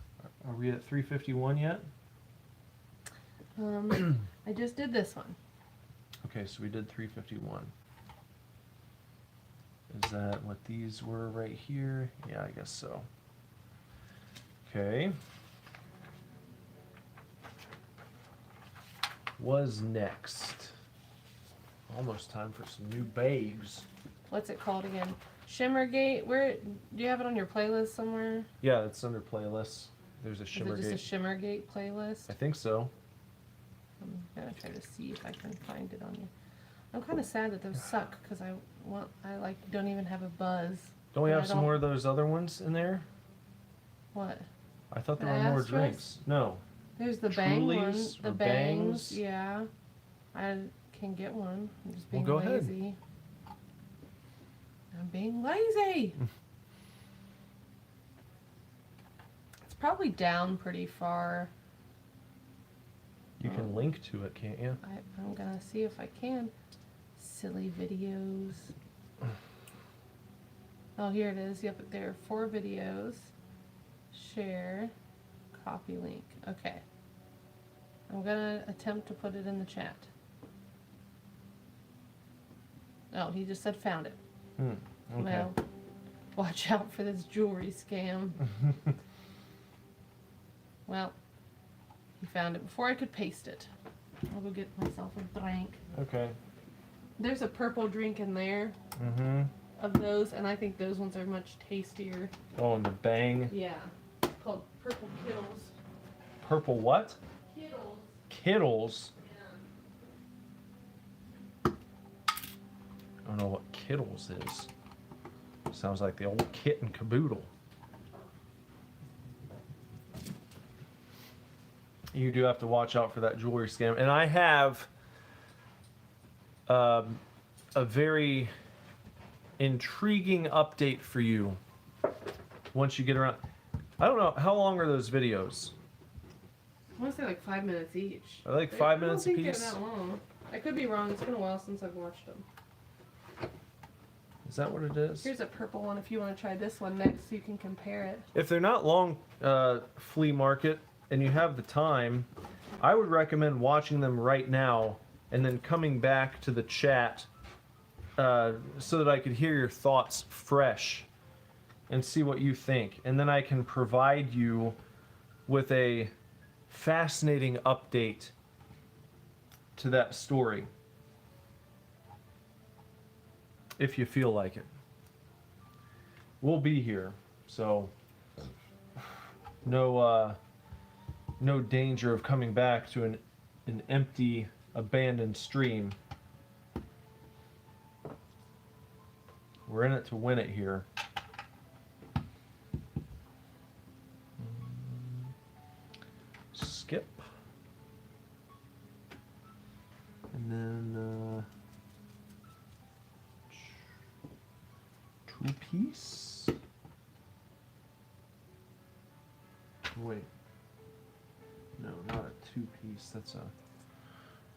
Are we at 351 yet? I just did this one. Okay, so we did 351. Is that what these were right here? Yeah, I guess so. Okay. Was next. Almost time for some new babes. What's it called again? Shimmergate. Where do you have it on your playlist somewhere? Yeah, it's under playlists. There's a Is it just a Shimmergate. Shimmergate playlist? I think so. I'm gonna try to see if I can find it on you. I'm kind of sad that those suck because I like don't even have a buzz. Don't we And have I some don't- more of those other ones in there? What? I thought there The were more Astros? drinks. No. There's the bang one. Trulies The or bangs. Bangs? Yeah. I can get one. I'm just Well, being go ahead. lazy. I'm being lazy. It's probably down pretty far. You can link to it, can't you? I'm gonna see if I can. Silly videos. Oh, here it is. Yep, there are 4 videos. Share. Copy link. Okay. I'm gonna attempt to put it in the chat. Oh, he just said found it. Okay. Well, watch out for this jewelry scam. Well, he found it before I could paste it. I'll go get myself a drink. Okay. There's a purple drink in there Mm-hmm. of those, and I think those ones are much tastier. Oh, and the bang. Yeah. It's called Purple Kittles. Purple what? Kittles. Kittles. Yeah. I don't know what Kittles is. Sounds like the old kit and caboodle. You do have to watch out for that jewelry scam. And I have a very intriguing update for you once you get around. I don't know, how long are those videos? I want to say like 5 minutes each. Are they like 5 minutes I don't think apiece? they're that long. I could be wrong. It's been a while since I've watched them. Is that what it is? Here's a purple one if you want to try this one next so you can compare it. If they're not long, flea market, and you have the time, I would recommend watching them right now and then coming back to the chat so that I could hear your thoughts fresh and see what you think. And then I can provide you with a fascinating update to that story if you feel like it. We'll be here, so no danger of coming back to an empty, abandoned stream. We're in it to win it here. Skip. And then 2-piece. Wait. No, not a 2-piece. That's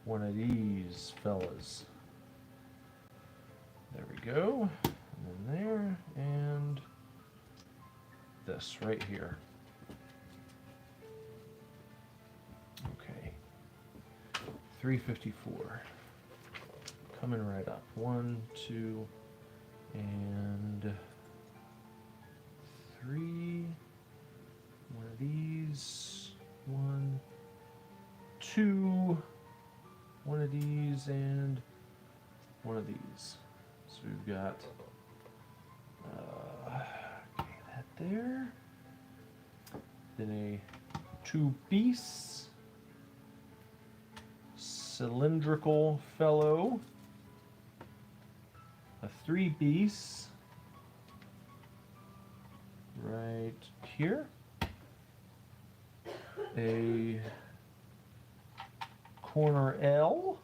one of these fellas. There we go. And then there, and this right here. Okay. 354. Coming right up. 1, 2, and 3. One of these. 1, 2. One of these and one of these. So we've got okay, that there. Then a 2-piece cylindrical fellow. A 3-piece right here. A corner L.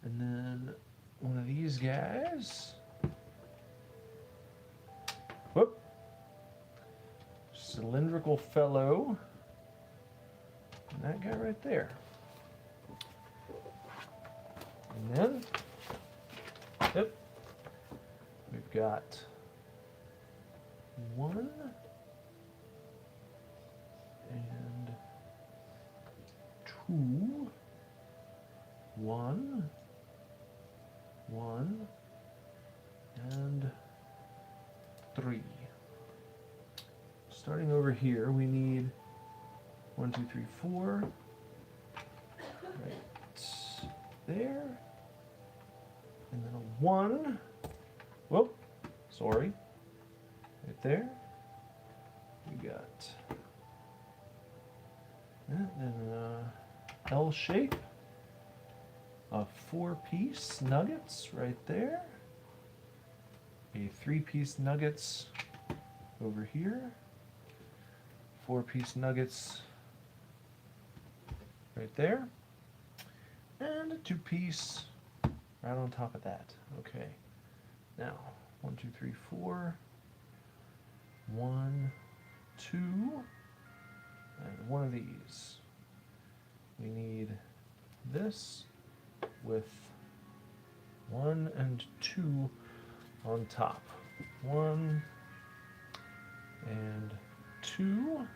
And then one of these guys. Whoop. Cylindrical fellow. And that guy right there. And then, yep, we've got 1 and 2. 1, 1, and 3. Starting over here, we need 1, 2, 3, 4. Right there. And then a 1. Whoop, sorry. Right there. We got that, then L shape. A 4-piece nuggets right there. A 3-piece nuggets over here. 4-piece nuggets right there. And a 2-piece right on top of that. Okay. Now, 1, 2, 3, 4. 1, 2. And one of these. We need this with 1 and 2 on top. 1 and 2.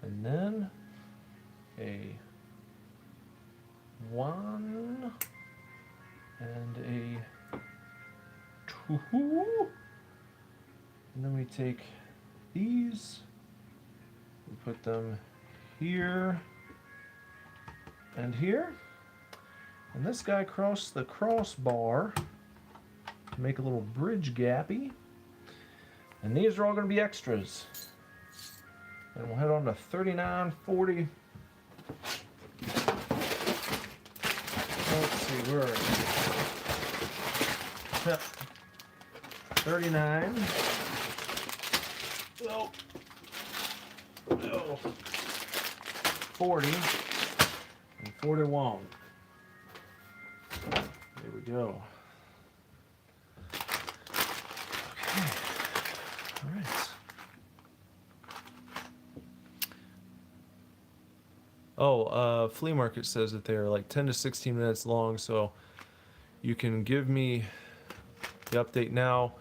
And then a 1 and a 2. And then we take these, we put them here and here. And this guy crossed the crossbar to make a little bridge gappy. And these are all going to be extras. And we'll head on to 3940. Let's see, where are we? Yep. 39. No. No. 40. And 41. There we go. Okay. All right. Oh, Flea Market says that they're like 10 to 16 minutes long, so you can give me the update now,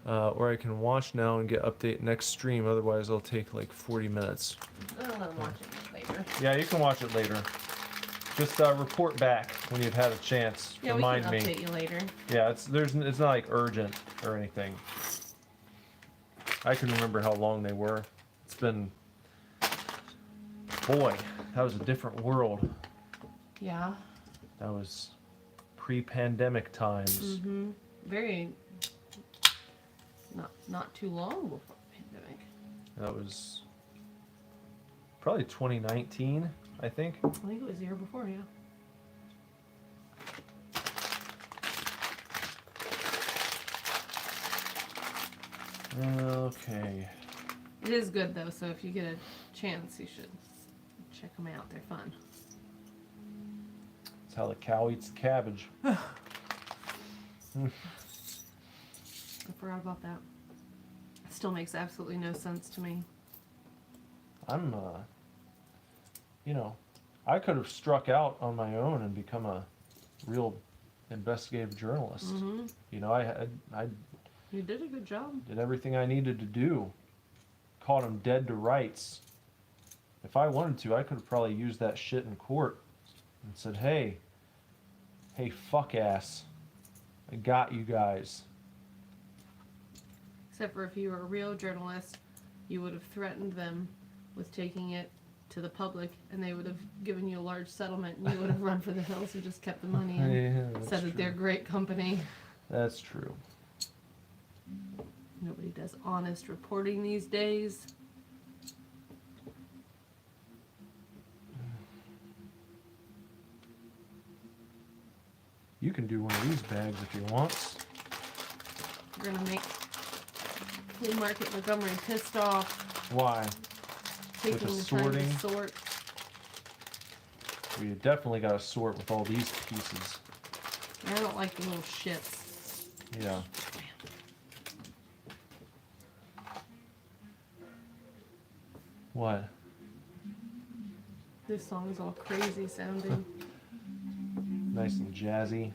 or I can watch now and get update next stream. Otherwise, I'll take like 40 minutes. I'm watching it later. Yeah, you can watch it later. Just report back when you've had a chance. Yeah, Remind we can me. update you later. Yeah, it's not like urgent or anything. I can remember how long they were. It's been, boy, that was a different world. Yeah. That was pre-pandemic times. Mm-hmm. Very. Not too long before the pandemic. That was probably 2019, I think. I think it was the year before, yeah. Okay. It is good though, so if you get a chance, you should check them out. They're fun. That's how the cow eats the cabbage. I forgot about that. It still makes absolutely no sense to me. I'm, you know, I could have struck out on my own and become a real investigative journalist. Mm-hmm. You know, I You did a good job. did everything I needed to do. Caught him dead to rights. If I wanted to, I could have probably used that shit in court and said, hey, fuck ass, I got you guys. Except for if you were a real journalist, you would have threatened them with taking it to the public, and they would have given you a large settlement, and you would have run for the hills and just kept the money and Yeah, that's said that they're a true. great company. That's true. Nobody does honest reporting these days. You can do one of these bags if you want. We're gonna make flea market Montgomery pissed off, Why? taking the the time sorting? to sort. We definitely got to sort with all these pieces. I don't like the little shits. Yeah. What? This song is all crazy sounding. Nice and jazzy.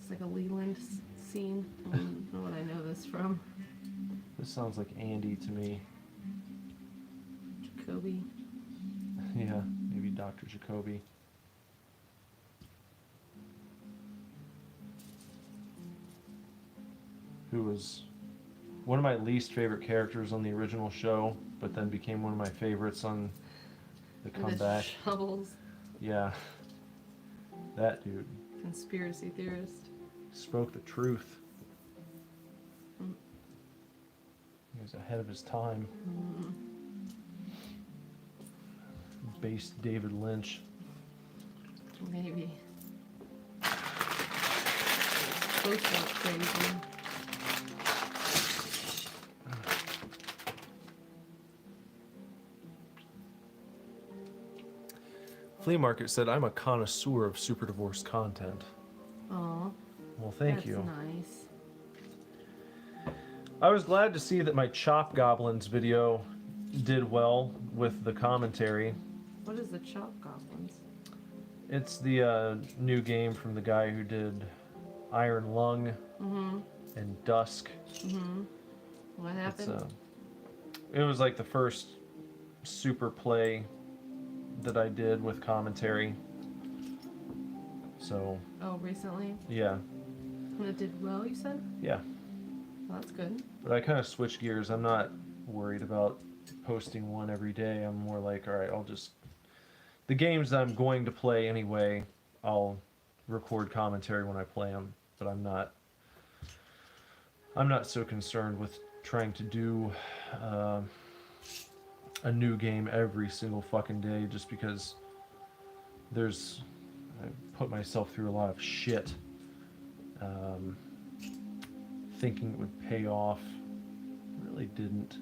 It's like a Leland scene. I don't know what I know this from. This sounds like Andy to me. Jacoby. Yeah, maybe Dr. Jacoby. Who was one of my least favorite characters on the original show, but then became one of my favorites on the The comeback. shovels. Yeah. That dude Conspiracy theorist. spoke the truth. Mm. He was ahead of his time. Mm. Based David Lynch. Maybe. Both went crazy. Flea Market said, I'm a connoisseur of Super Divorce content. Aw. Well, thank That's you. nice. I was glad to see that my Chop Goblins video did well with the commentary. What is the Chop Goblins? It's the new game from the guy who did Iron Lung Mm-hmm. and Dusk. Mm-hmm. What It's, happened? it was like the first super play that I did with commentary. So, Oh, recently? yeah. And it did well, you said? Yeah. Well, that's good. But I kind of switched gears. I'm not worried about posting one every day. I'm more like, all right, I'll just... The games that I'm going to play anyway, I'll record commentary when I play them. But I'm not so concerned with trying to do a new game every single fucking day just because I put myself through a lot of shit thinking it would pay off. It really didn't.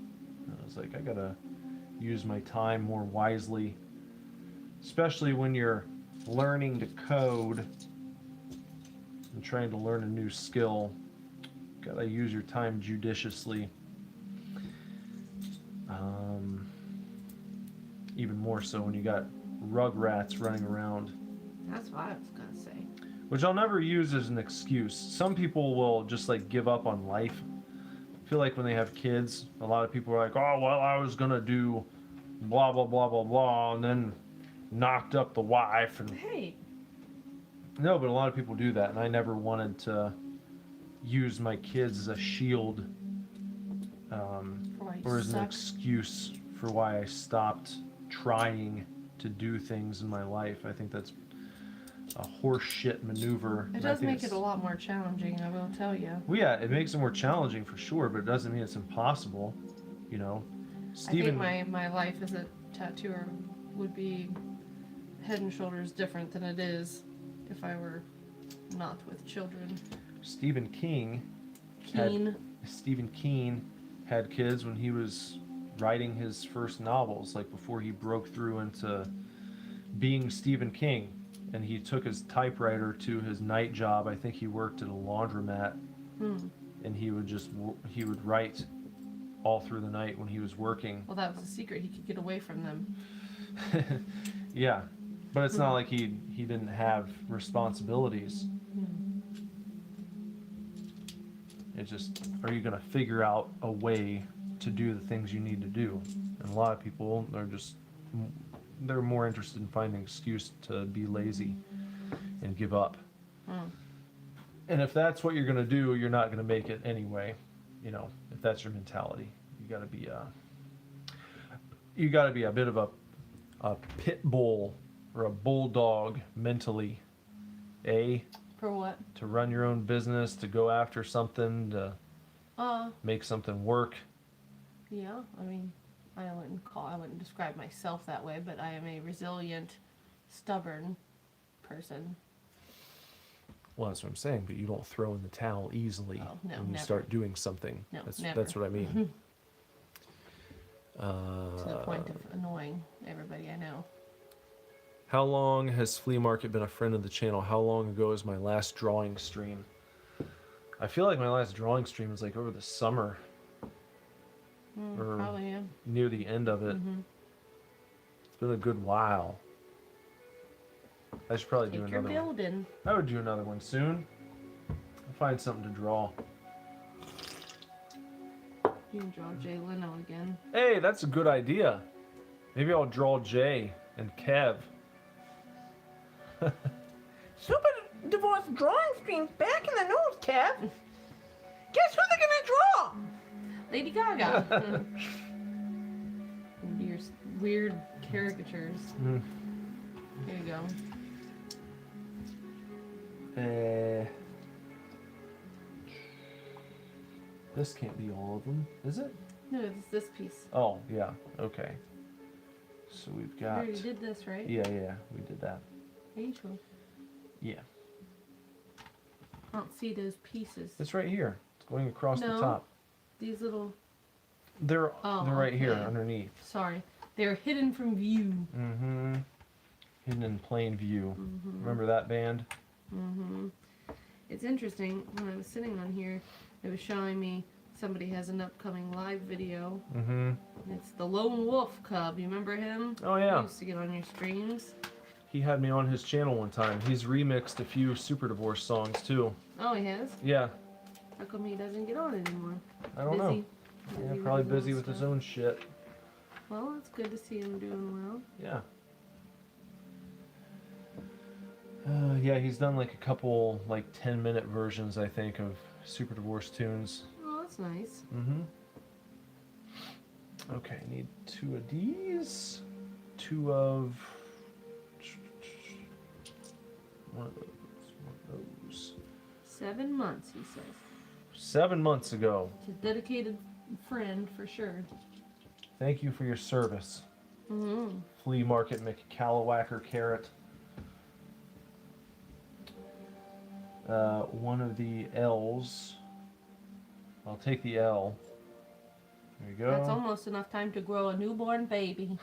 I was like, I gotta use my time more wisely, especially when you're learning to code and trying to learn a new skill. Gotta use your time judiciously. Even more so when you got rugrats running around. That's what I was gonna say. which I'll never use as an excuse. Some people will just like give up on life. I feel like when they have kids, a lot of people are like, oh, well, I was gonna do blah, blah, blah, blah, blah, and then knocked up the wife. And Hey, no, but a lot of people do that, and I never wanted to use my kids as a shield why you or as an suck. excuse for why I stopped trying to do things in my life. I think that's a horse shit maneuver. It and I does think make it it's- a lot more challenging, I will tell you. Well, yeah, it makes it more challenging for sure, but it doesn't mean it's impossible. You know, Stephen. I think my life as a tattooer would be head and shoulders different than it is if I were not with children. Stephen King. Stephen King had kids when he was writing his first novels, like before he broke through into being Stephen King. And he took his typewriter to his night job. I think he worked at a laundromat, and he would write all through the night when he was working. Well, that was the secret. He could get away from them. Yeah, but it's not like he didn't have responsibilities. It's just, are you gonna figure out a way to do the things you need to do? And a lot of people are just, they're more interested in finding an excuse to be lazy and give up. And if that's what you're gonna do, you're not gonna make it anyway. You know, if that's your mentality, you gotta be a bit of a pit bull or a bulldog mentally, For what? to run your own business, to go after something, to Uh, make something work. yeah, I mean, I wouldn't describe myself that way, but I am a resilient, stubborn person. Well, that's what I'm saying, but you don't throw in the towel easily Oh, no, when you never. start doing something. No, that's never. that's what I mean. To the point of annoying everybody I know. How long has Flea Market been a friend of the channel? How long ago is my last drawing stream? I feel like my last drawing stream was like over the summer, or Probably, yeah. near the end of it. It's been a good while. I should probably do Take your another one. building. I would do another one soon. I'll find something to draw. You can draw Jay Leno again. Hey, that's a good idea. Maybe I'll draw Jay and Kev. Super Divorce drawing streams back in the news, Kev. Guess who they're gonna draw? Lady Gaga. Your weird caricatures. Mm. Here you go. This can't be all of them, is it? No, it's this piece. Oh, yeah. Okay. So we've We got. already did this, right? Yeah, we did that. Are you sure? Yeah. I don't see those pieces. It's right here. It's going across the No. top. These little. They're Oh, they're right here okay. underneath. Sorry, they're hidden from view. Mm-hmm. Hidden in plain view. Remember that band? It's interesting. When I was sitting on here, it was showing me somebody has an upcoming live video. Mm-hmm. It's the Lone Wolf Cub. You remember him? Oh He yeah. used to get on your streams. He had me on his channel one time. He's remixed a few Super Divorce songs too. Oh, he has? Yeah. How come he doesn't get on anymore? I don't know. Busy. Yeah, Busy probably his busy own with his stuff. own shit. Well, it's good to see him doing well. Yeah. Yeah, he's done like a couple like 10-minute versions, I think, of Super Divorce tunes. Oh, that's nice. Mm-hmm. Okay, I need 2 of these. 2 of one of those. 7 months, he says. 7 months ago. He's a dedicated friend for sure. Thank you for your service. Mm-hmm. Flea Market McCallawhacker Carrot. One of the L's. I'll take the L. There you go. That's almost enough time to grow a newborn baby.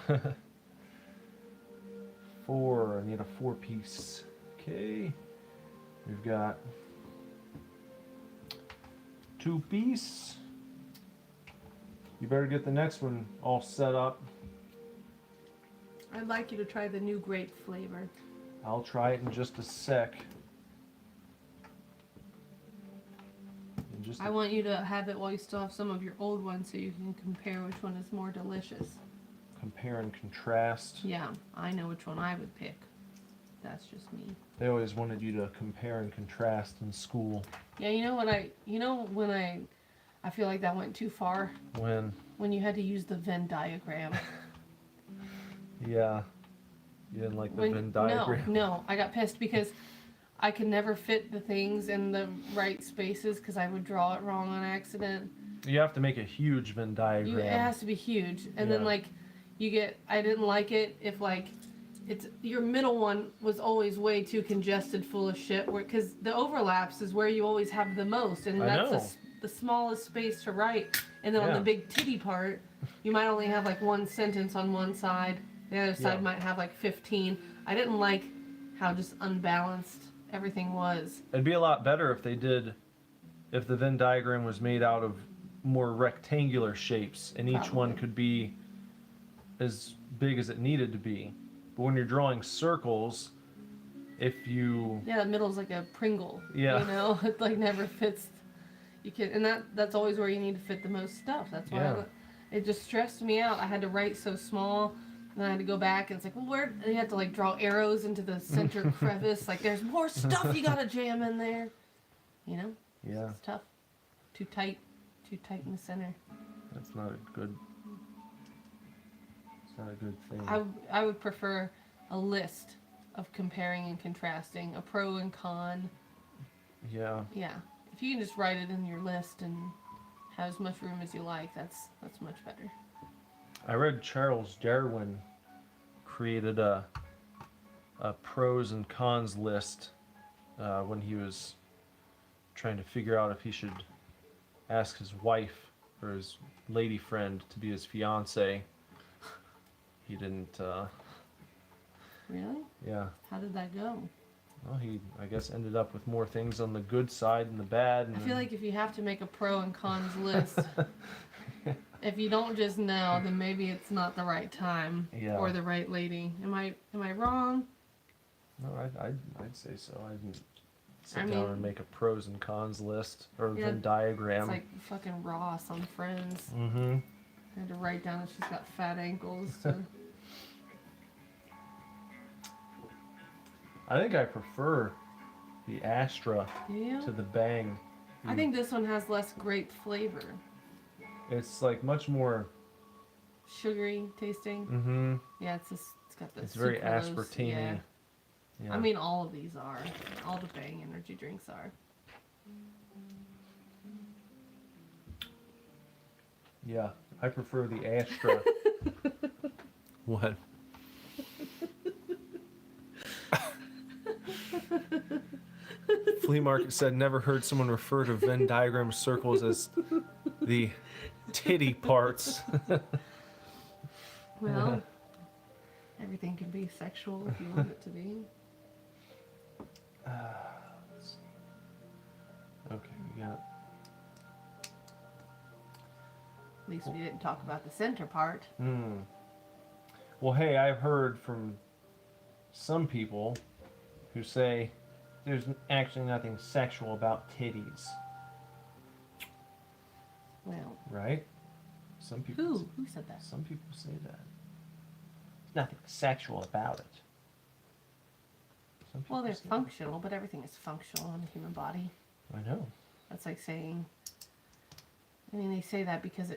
4. I need a 4-piece. Okay. We've got 2-piece. You better get the next one all set up. I'd like you to try the new grape flavor. I'll try it in just a sec. just I want you to have it while you still have some of your old ones so you can compare which one is more delicious. compare and contrast. Yeah, I know which one I would pick. That's just me. They always wanted you to compare and contrast in school. Yeah, when I feel like that went too far when you had to use the Venn diagram. Yeah. You didn't like the Venn diagram? No, I got pissed because I could never fit the things in the right spaces because I would draw it wrong on accident. You have to make a huge Venn diagram. It has to be huge, and then Yeah. I didn't like it if it's your middle one was always way too congested, full of shit. Because the overlaps is where you always have the most, and that's the smallest space to write. And then on the big titty part, you might only have like one sentence on one side. The other side might have like 15. I didn't like how just unbalanced everything was. It'd be a lot better if if the Venn diagram was made out of more rectangular shapes, and each one could be as big as it needed to be. But when you're drawing circles, if you... Yeah, the middle's like a Pringle. Yeah. You know, it like never fits. You can, and that's always where you need to fit the most stuff. That's why it just stressed me out. I had to write so small, and I had to go back, and it's like, well, where? And you had to like draw arrows into the center crevice. Like, there's more stuff you gotta jam in there. You know? Yeah. It's tough. Too tight in the center. That's not a good... It's not a good thing. I would prefer a list of comparing and contrasting, a pro and con. Yeah. Yeah. If you can just write it in your list and have as much room as you like, that's much better. I read Charles Darwin created a pros and cons list when he was trying to figure out if he should ask his wife or his lady friend to be his fiance. He didn't. Really? Yeah. How did that go? Well, he, I guess, ended up with more things on the good side than the bad. And I feel like if you have to make a pro and cons list, if you don't just know, then maybe it's not the right time or the right lady. Am I wrong? No, I'd say so. I didn't sit down and make a pros and cons list or a Venn diagram. It's like fucking Ross on Friends. Mm-hmm. I had to write down that she's got fat ankles. To... I think I prefer the Astra Yeah. to the Bang. I think this one has less grape flavor. It's like much more Sugary tasting. Mm-hmm. Yeah, it's got the. It's very sucralose, aspartame-y. Yeah. Yeah. I mean, all of these are. All the Bang energy drinks are. Yeah, I prefer the Astra. What? Flea Market said never heard someone refer to Venn diagram circles as the titty parts. Well, everything can be sexual if you want it to be. Let's see. Okay, we got. At least we didn't talk about the center part. Well, hey, I've heard from some people who say there's actually nothing sexual about titties. Well, Right? Some people. who said that? Some people say that. Nothing sexual about it. Some people Well, they're say that. functional, but everything is functional in the human body. I know. That's like saying. I mean, they say that because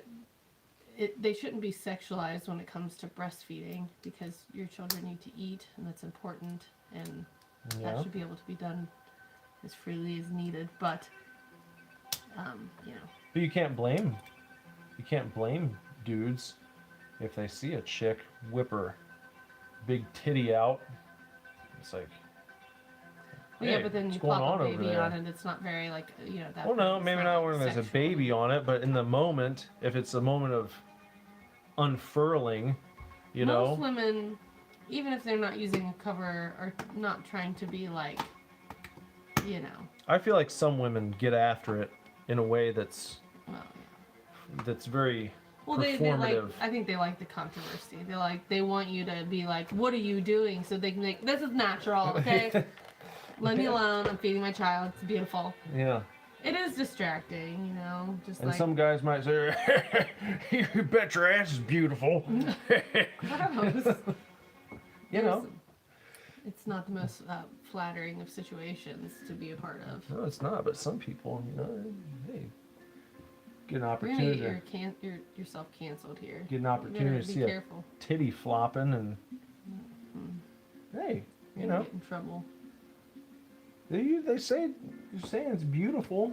they shouldn't be sexualized when it comes to breastfeeding because your children need to eat and that's important and that should be able to be done as freely as needed. But, you know. But you can't blame dudes if they see a chick whip her big titty out. It's like, Well, yeah, hey, but then what's you going plop on a over baby there? on it. It's not very like that. Well, no, it's maybe not when there's a sexual. baby on it, but in the moment, if it's a moment of unfurling, Most women, even if they're not using a cover, are not trying to be like, I feel like some women get after it in a way that's well, very well, they like. performative. I think they like the controversy. They want you to be like, what are you doing? So they can make this is natural, okay? Let me alone. I'm feeding my child. It's beautiful. Yeah. It is distracting, you know. Just And like some guys might say, "You bet your ass is beautiful." gross. You know. There's- It's not the most flattering of situations to be a part of. No, it's not. But some people, you know, hey, get an You're gonna opportunity. get yourself canceled here. Get an You opportunity better to be see a careful. titty flopping, and hey, you You're know, gonna get in trouble. they say you're saying it's beautiful.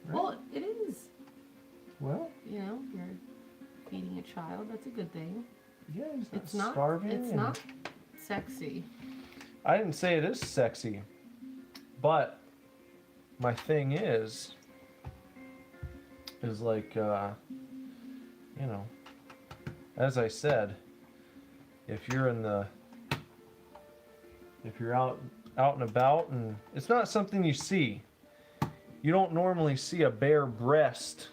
Right? Well, it is. Well, You know, you're feeding a child. That's a good thing. yeah, he's not It's not. starving. It's and- not sexy. I didn't say it is sexy, but my thing is like, you know, as I said, if you're out and about, and it's not something you see. You don't normally see a bare breast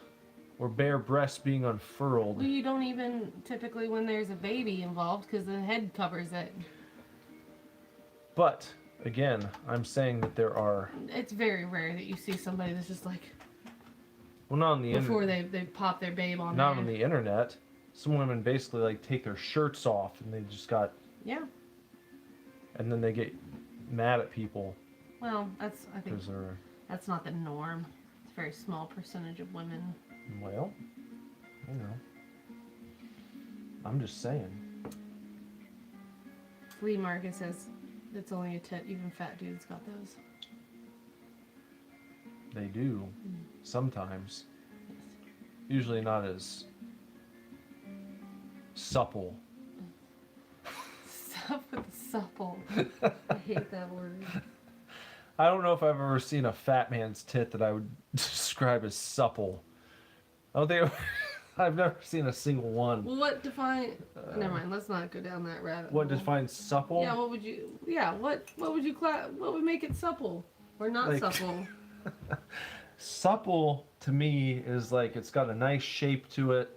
or bare breast being unfurled. Well, you don't even typically when there's a baby involved because the head covers it. But again, I'm saying that there are, It's very rare that you see somebody that's just like well, not on the before internet, they pop their babe on not there. on the internet. Some women basically like take their shirts off and they just got, Yeah. and then they get mad at people Well, I think because they're, that's not the norm. It's a very small percentage of women. well, you know, I'm just saying. Flea Market says it's only a tit. Even fat dudes got those. They do sometimes. Usually not as supple. Stuff with supple. I hate that word. I don't know if I've ever seen a fat man's tit that I would describe as supple. I don't think I've never seen a single one. Well, what define? Never mind. Let's not go down that rabbit hole. What defines supple? Yeah. What would you? Yeah. What would you what would make it supple or not Like- supple? Supple to me is like it's got a nice shape to it.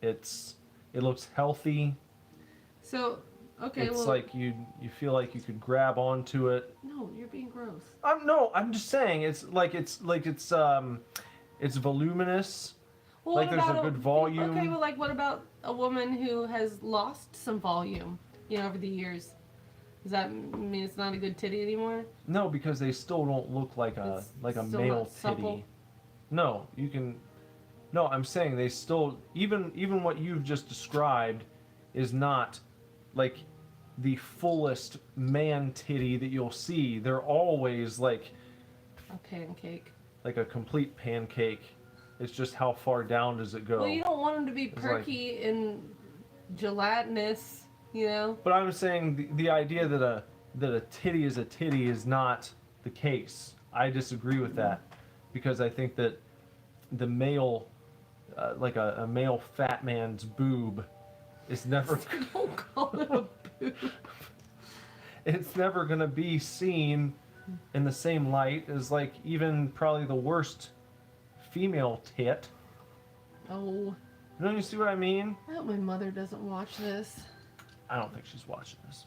It looks healthy. So, okay. It's well, like you feel like you could grab onto it. no, you're being gross. I'm just saying it's voluminous. Well, Like what there's a about good volume. Okay, well, like what about a woman who has lost some volume, you know, over the years? Does that mean it's not a good titty anymore? No, because they still don't look like a It's still male not supple? titty. No, you can. No, I'm saying they still even what you've just described is not like the fullest man titty that you'll see. They're always like A pancake. a complete pancake. It's just how far down does it go? Well, you don't want them to be like- perky and gelatinous, you know. But I'm saying the idea that a titty is a titty is not the case. I disagree with that because I think that the male, like a male fat man's boob, is never Don't call it a boob. it's never gonna be seen in the same light as like even probably the worst female tit. Oh, Don't you see what I mean? I hope my mother doesn't watch this. I don't think she's watching this.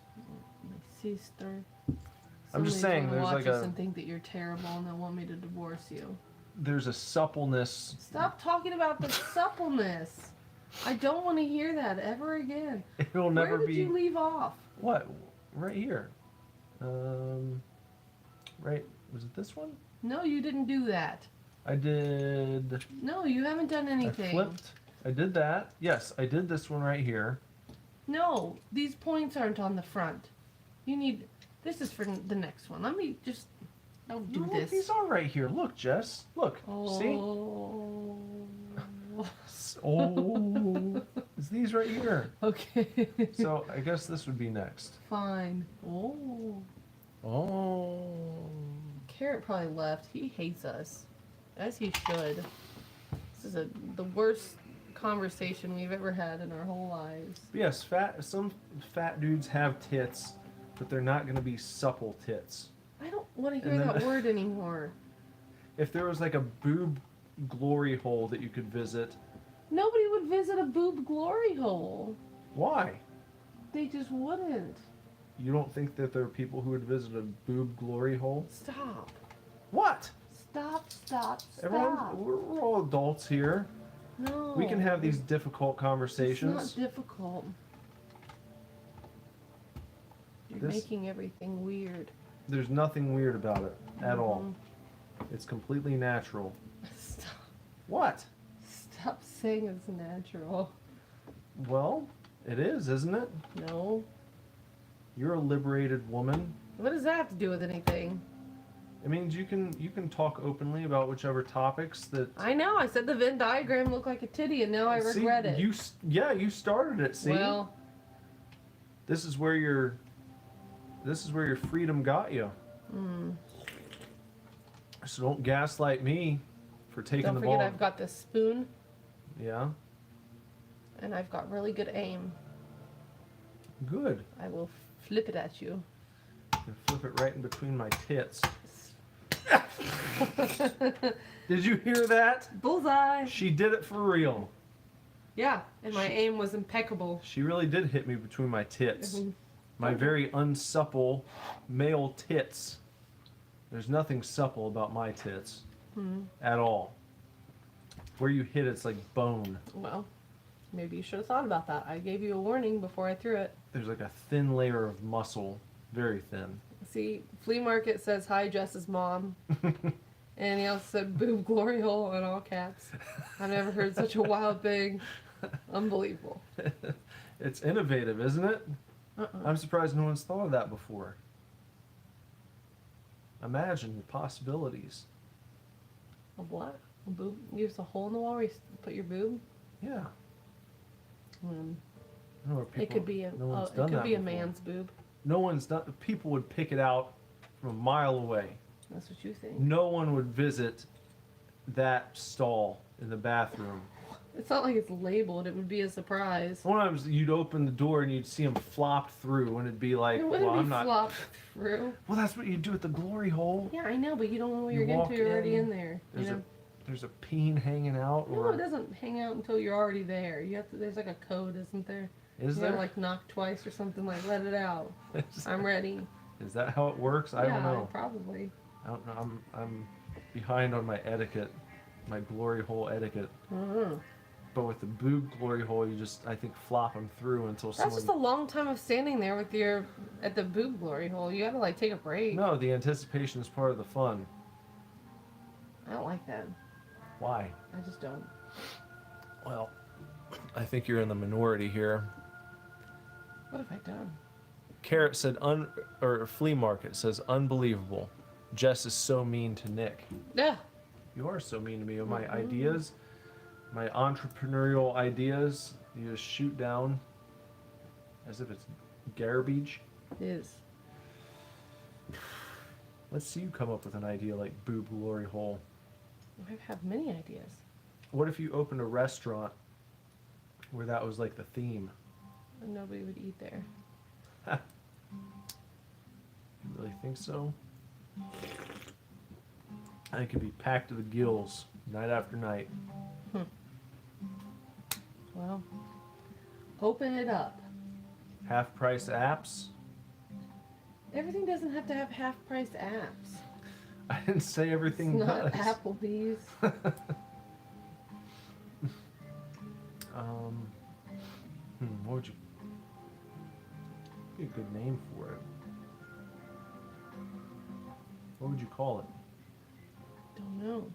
My sister. I'm just Somebody's saying, gonna there's watch like this a- and think that you're terrible and they'll want me to divorce you. There's a suppleness. Stop talking about the suppleness. I don't want to hear that ever again. It'll never Where did be. you leave off? What? Right here. Right. Was it this one? No, you didn't do that. I did. No, you haven't done I anything. flipped. I did that. Yes, I did this one right here. No, these points aren't on the front. You need. This is for the next one. Let me just. Don't do Look, this. these are right here. Look, Jess. Look. See? Oh. Oh. It's these right here. Okay. So I guess this would be next. Fine. Oh. Oh. Carrot probably left. He hates us, as he should. This is the worst conversation we've ever had in our whole lives. But yes, some fat dudes have tits, but they're not going to be supple tits. I don't want to And hear then- that word anymore. If there was like a boob glory hole that you could visit, Nobody would visit a boob glory hole. why? They just wouldn't. You don't think that there are people who would visit a boob glory hole? Stop. What? Stop. Everyone, we're all adults here. No. We can have these difficult It's conversations. not difficult. You're This- making everything weird. There's nothing weird about it at all. Mm-hmm. It's completely natural. Stop. What? Stop saying it's natural. Well, it is, isn't it? No. You're a liberated woman. What does that have to do with anything? It means you can talk openly about whichever topics that. I know. I said the Venn diagram looked like a titty, and now I See, regret it. you started it. See, Well, this is where your freedom got you. So don't gaslight me for taking don't the forget ball. I've got this spoon, Yeah, and I've got really good aim. good. I will flip it at you. And flip it right in between my tits. Did you hear that? Bullseye. She did it for real. Yeah, and my aim was impeccable. She really did hit me between my tits. Mhm. My very unsupple male tits. There's nothing supple about my tits at all. Where you hit it's like bone. Well, maybe you should have thought about that. I gave you a warning before I threw it. There's like a thin layer of muscle. Very thin. See, Flea Market says hi, Jess's mom. And he also said boob glory hole in all caps. I've never heard such a wild thing. Unbelievable. It's innovative, isn't it? I'm surprised no one's thought of that before. Imagine the possibilities. A what? A boob? Use a hole in the wall where you put your boob? Yeah. Hmm. I don't know where It people, could be a no one's it done could that be a before. man's boob. No one's done. People would pick it out from a mile away. That's what you think. No one would visit that stall in the bathroom. It's not like it's labeled. It would be a surprise. Sometimes you'd open the door and you'd see them flop through, and it'd be like, It wouldn't "Well, be I'm not." flopped through. Well, that's what you do at the glory hole. Yeah, I know, but you don't know what You you're getting walk to. You're already in, in there. You There's know? there's a peen hanging out, No, or it doesn't hang out until you're already there. You have to. There's like a code, isn't there? is You there? gotta like knock twice or something. Like let it out. Is- I'm ready. Is that how it works? I yeah, don't know. Probably. I don't know. I'm behind on my etiquette, my glory hole etiquette. Mhm. But with the boob glory hole, you just I think flop them through until That's someone. just a long time of standing there with your at the boob glory hole. You gotta like take a break. No, the anticipation is part of the fun. I don't like that. Why? I just don't. Well, I think you're in the minority here. What have I done? Carrot said or Flea Market says unbelievable. Jess is so mean to Nick. Yeah. You are so mean to me. My ideas, my entrepreneurial ideas, you just shoot down as if it's garbage. It is. Let's see you come up with an idea like boob glory hole. I have many ideas. What if you opened a restaurant where that was like the theme? And nobody would eat there. You really think so? I think it'd be packed to the gills night after night. Well, open it up. Half price apps? Everything doesn't have to have half price apps. I didn't say everything It's not does. Applebee's. What would you be a good name for it? What would you call it? Don't know.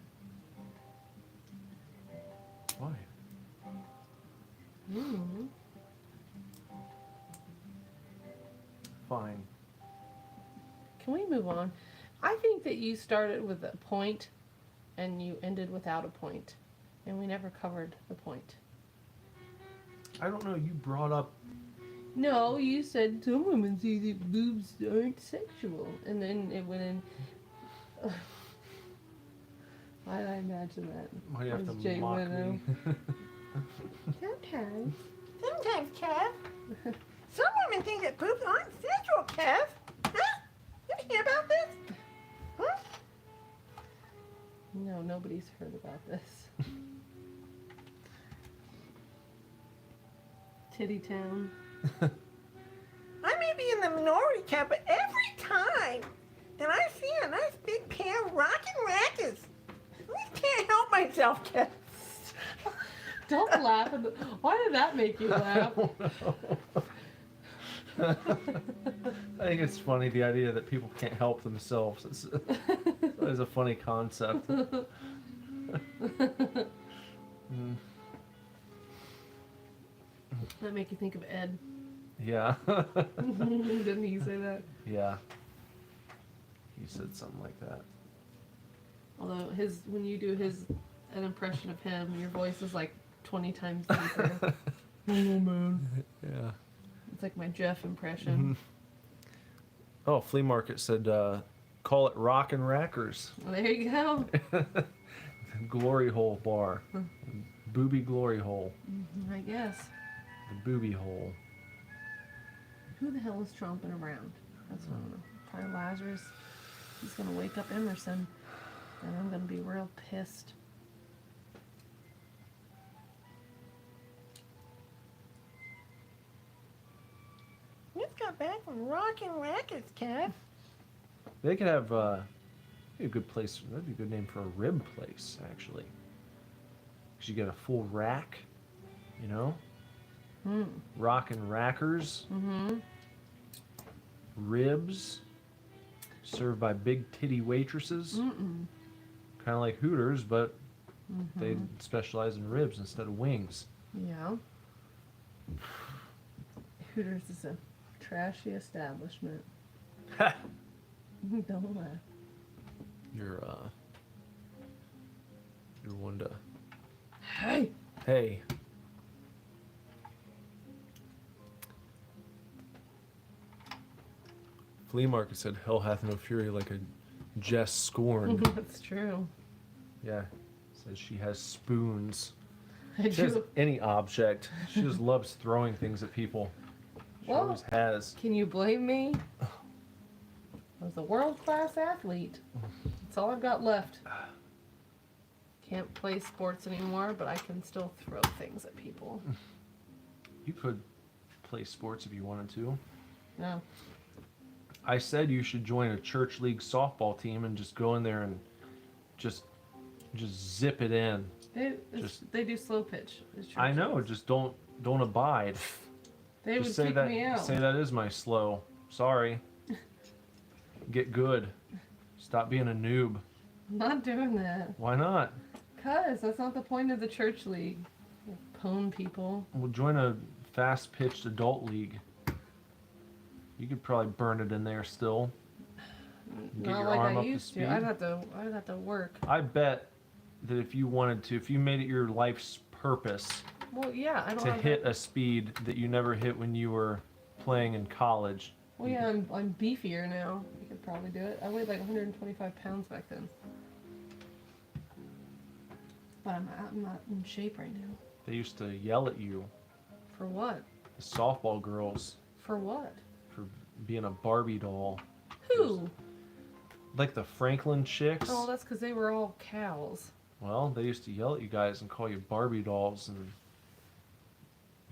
Why? Mm. Fine. Can we move on? I think that you started with a point and you ended without a point. And we never covered the point. I don't know. You brought up. No, you said some women say that boobs aren't sexual. And then it went in. Why did I imagine that? Why do you have As to Jay mock Leno. me? Sometimes. Sometimes, Kev. Some women think that boobs aren't sensual, Kev. Huh? You hear about this? Huh? No, nobody's heard about this. Titty Town. I may be in the minority, Kev, but every time that I see a nice big pair of rockin' rackets yourself, kid. Don't laugh. Why did that make you laugh? I think it's funny, the idea that people can't help themselves. It's a funny concept. Mm. That make you think of Ed. Yeah. Didn't he say that? Yeah. He said something like that. Although when you do an impression of him, your voice is like 20 times deeper. Oh man. Yeah. It's like my Jeff impression. Oh, Flea Market said, call it Rock and Rackers. Well, there you go. Glory Hole Bar. Booby Glory Hole. I guess. The booby hole. Who the hell is tromping around? That's what I don't know. Probably Lazarus. He's gonna wake up Emerson, and I'm gonna be real pissed. You just got back from Rockin' Rackets, Kev. They could have be a good place. That'd be a good name for a rib place, actually. 'Cause you get a full rack, you know. Rock and Rackers. Ribs served by big titty waitresses. Kind of like Hooters, but they specialize in ribs instead of wings. Yeah. Hooters is a trashy establishment. Ha! Don't laugh. You're one to. Hey. Hey. Flea Market said, "Hell hath no fury like a jest scorned." That's true. Yeah. Says she has spoons. I She has do. any object. She just loves throwing things at people. She Well, always has. Can you blame me? I was a world-class athlete. That's all I've got left. Can't play sports anymore, but I can still throw things at people. You could play sports if you wanted to. No. I said you should join a church league softball team and just go in there and just zip it in. They do slow pitch. I know, just don't abide. They Just would say kick that me out. say that is my slow. Sorry. Get good. Stop being a noob. I'm not doing that. Why not? Cause that's not the point of the church league. You pwn people. We'll join a fast pitched adult league. You could probably burn it in there still. Get Not your like arm I up to used to. speed. I'd have to work. I bet that if you wanted to, if you made it your life's purpose Well, yeah, I don't to have hit a speed that you never hit when you were playing in college. Well, yeah, I'm beefier now. I could probably do it. I weighed like 125 pounds back then. But I'm not in shape right now. They used to yell at you, For what? the softball girls, For what? for being a Barbie doll. Who? Like the Franklin chicks. Oh, that's because they were all cows. Well, they used to yell at you guys and call you Barbie dolls and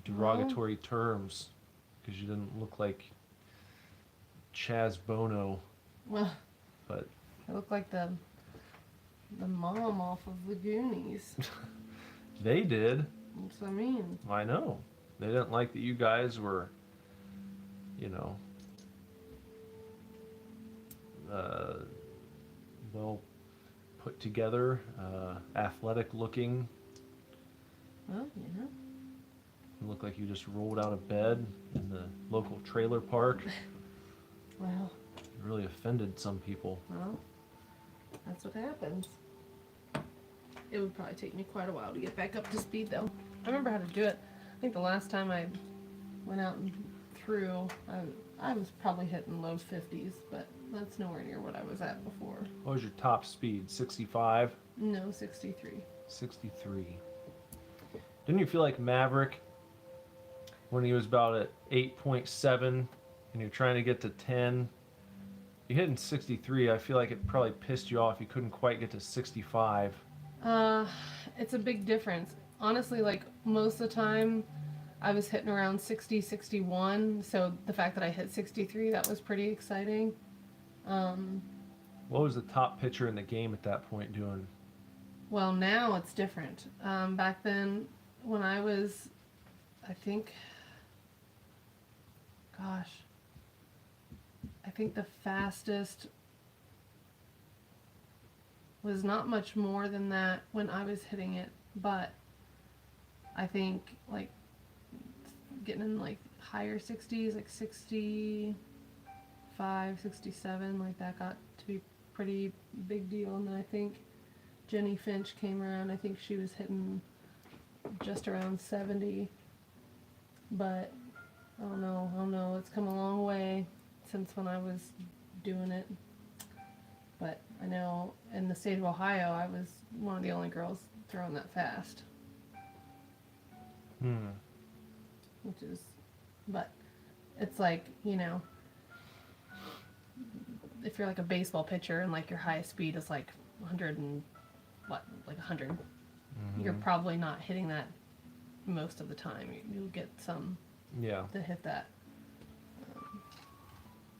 derogatory terms because you didn't look like Chaz Bono. Well, But I look like the mom off of the Goonies. they did. That's what I mean. I know. They didn't like that you guys were, well put together, athletic looking. Well, yeah. You look like you just rolled out of bed in the local trailer park. Well, You really offended some people. well, that's what happens. It would probably take me quite a while to get back up to speed, though. I remember how to do it. I think the last time I went out and threw, I was probably hitting low 50s, but that's nowhere near what I was at before. What was your top speed? 65? No, 63. 63. Didn't you feel like Maverick when he was about at 8.7 and you're trying to get to 10? You hitting 63, I feel like it probably pissed you off. You couldn't quite get to 65. It's a big difference. Honestly, like most of the time I was hitting around 60, 61. So the fact that I hit 63, that was pretty exciting. What was the top pitcher in the game at that point doing? Well, now it's different. Back then, when I was, I think, gosh, I think the fastest was not much more than that when I was hitting it, but I think like getting in like higher 60s, like 65, 67, like that got to be pretty big deal. And then I think Jenny Finch came around. I think she was hitting just around 70, but I don't know. It's come a long way since when I was doing it. But I know in the state of Ohio, I was one of the only girls throwing that fast, which is, but it's like, you know, if you're like a baseball pitcher and like your highest speed is like 100 and what, like 100, you're probably not hitting that most of the time. You'll get some to hit that.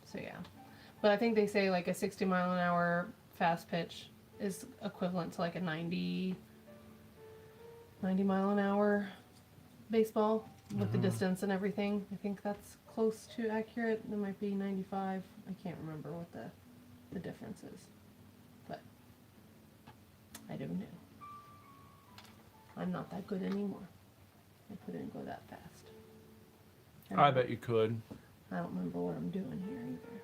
So yeah, but I think they say like a 60 mile an hour fast pitch is equivalent to like a 90 mile an hour baseball with the distance and everything. I think that's close to accurate. It might be 95. I can't remember what the difference is, but I don't know. I'm not that good anymore. I couldn't go that fast. I bet you could. I don't remember what I'm doing here either.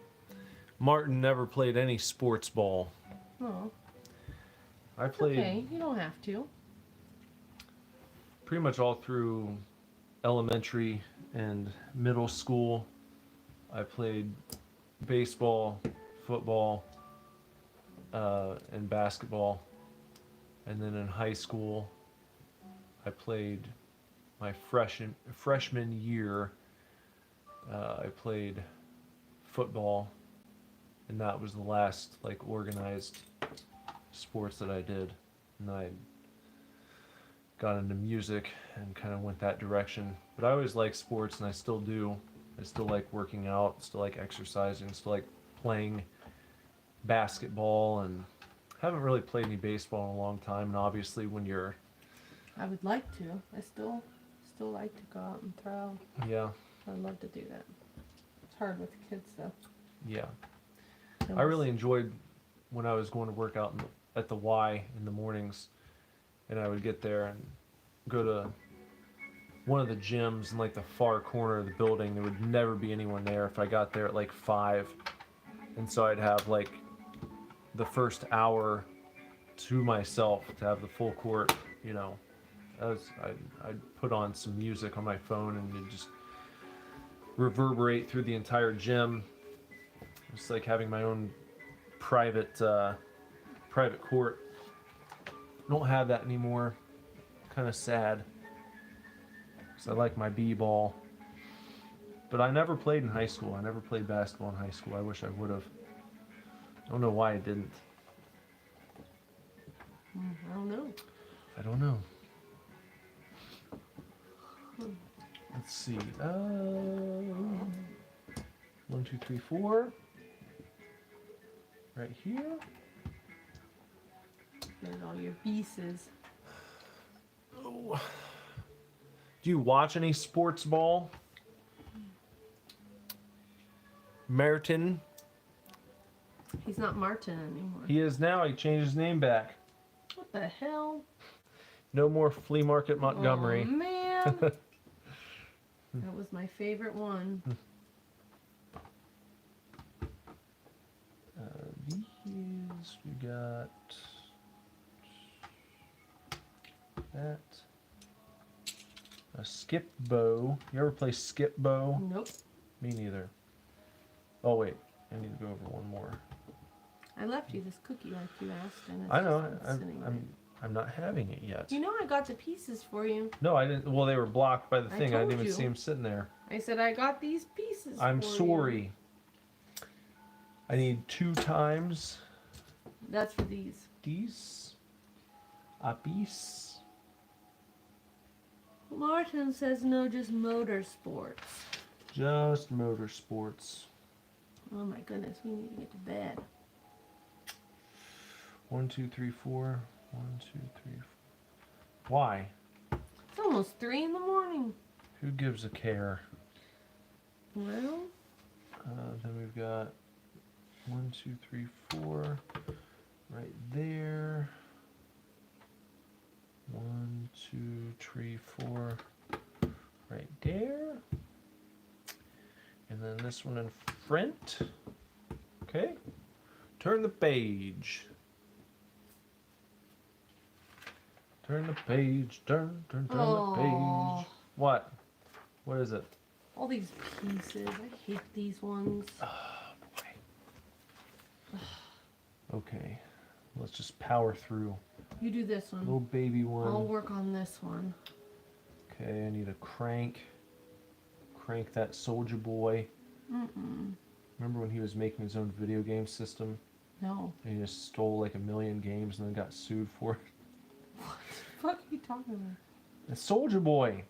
Martin never played any sports ball. Oh, I played okay. You don't have to. pretty much all through elementary and middle school. I played baseball, football, and basketball. And then in high school, I played my freshman year. I played football, and that was the last like organized sports that I did. And I got into music and kind of went that direction. But I always liked sports, and I still do. I still like working out, still like exercising, still like playing basketball, and haven't really played any baseball in a long time. And obviously when you're... I would like to. I still like to go out and throw. Yeah. I'd love to do that. It's hard with the kids though. Yeah. I really enjoyed when I was going to work out at the Y in the mornings, and I would get there and go to one of the gyms in like the far corner of the building. There would never be anyone there if I got there at like 5. And so I'd have like the first hour to myself to have the full court, you know. I'd put on some music on my phone and it'd just reverberate through the entire gym. It's like having my own private court. Don't have that anymore. Kind of sad. Because I like my b-ball. But I never played in high school. I never played basketball in high school. I wish I would have. I don't know why I didn't. I don't know. I don't know. Let's see. 1, 2, 3, 4. Right here. There's all your pieces. Oh. Do you watch any sports ball? Merton. He's not Martin anymore. He is now. He changed his name back. What the hell? No more Flea Market Montgomery. Oh, man. That was my favorite one. These we got that. A skip bow. You ever play skip bow? Nope. Me neither. Oh wait, I need to go over one more. I left you this cookie like you asked, and it's I know. just sitting there. I'm not having it yet. You know I got the pieces for you. No, I didn't. Well, they were blocked by the I thing. I didn't told even you. see them sitting there. I said I got these pieces I'm for sorry. I need 2 times you. That's for these. these. A piece. Martin says no, just motorsports. Just motorsports. Oh my goodness, we need to get to bed. 1, 2, 3, 4. 1, 2, 3, 4. Why? It's almost 3 in the morning. Who gives a care? Well, Then we've got 1, 2, 3, 4 right there. 1, 2, 3, 4 right there. And then this one in front. Okay. Turn the page. Turn the page. Turn the Aw. page. What? What is it? all these pieces. I hate these ones. Oh boy. Okay. Let's just power through. You do this one. Little baby one. I'll work on this one. Okay, I need a crank. Crank that soldier boy. Remember when he was making his own video game system? No. And he just stole like 1 million games and then got sued for it? What the fuck are you talking about? The soldier boy.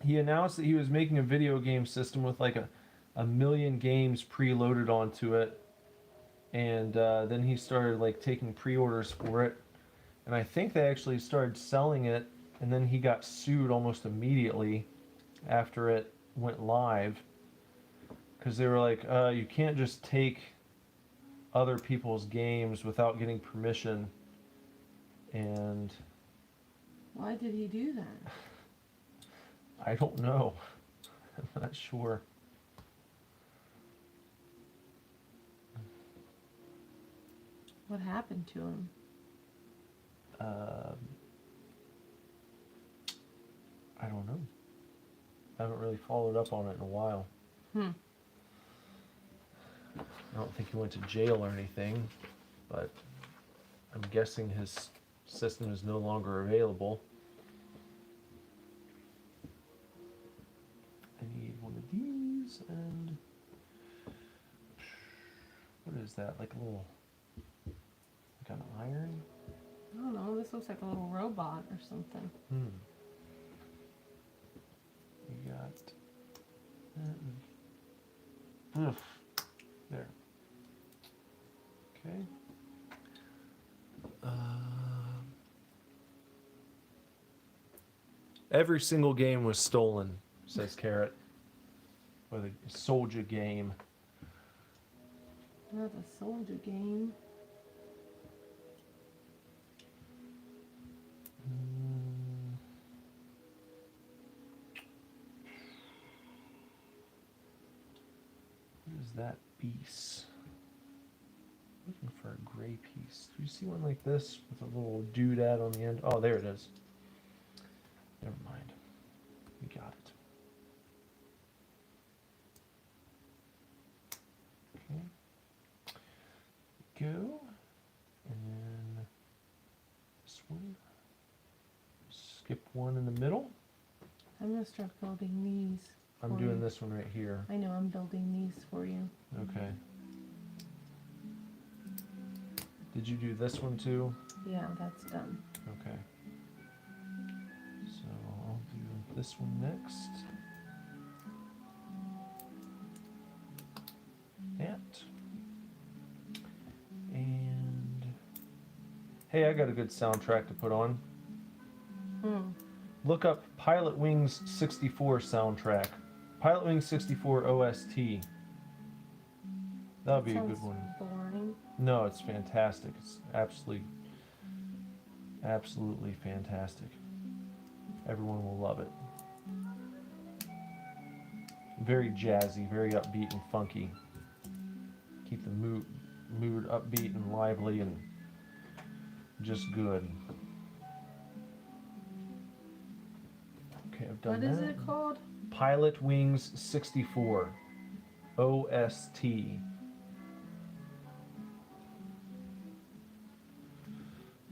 He announced that he was making a video game system with like a 1 million games preloaded onto it. And then he started like taking pre-orders for it. And I think they actually started selling it. And then he got sued almost immediately after it went live. Because they were like, you can't just take other people's games without getting permission. And Why did he do that? I don't know. I'm not sure. What happened to him? I don't know. I haven't really followed up on it in a while. I don't think he went to jail or anything, but I'm guessing his system is no longer available. I need one of these, and what is that? Like a little, like an iron? I don't know. This looks like a little robot or something. You got that. There. Okay. Every single game was stolen, says Carrot. Or the soldier game. Not a soldier game. What is that piece? Looking for a gray piece. Do you see one like this with a little doodad on the end? Oh, there it is. Never mind. We got it. Okay. Go. And then this one. Skip one in the middle. I'm gonna start building these. I'm for doing you. this one right here. I know. I'm building these for you. Okay. Did you do this one too? Yeah, that's done. Okay. So I'll do this one next. That. And hey, I got a good soundtrack to put on. Look up Pilot Wings 64 soundtrack. Pilot Wings 64 OST. That'll be a good Sounds one. boring. No, it's fantastic. It's absolutely fantastic. Everyone will love it. Very jazzy, very upbeat and funky. Keep the mood upbeat and lively and just good. Okay, I've done that. What is it called? Pilot Wings 64 OST.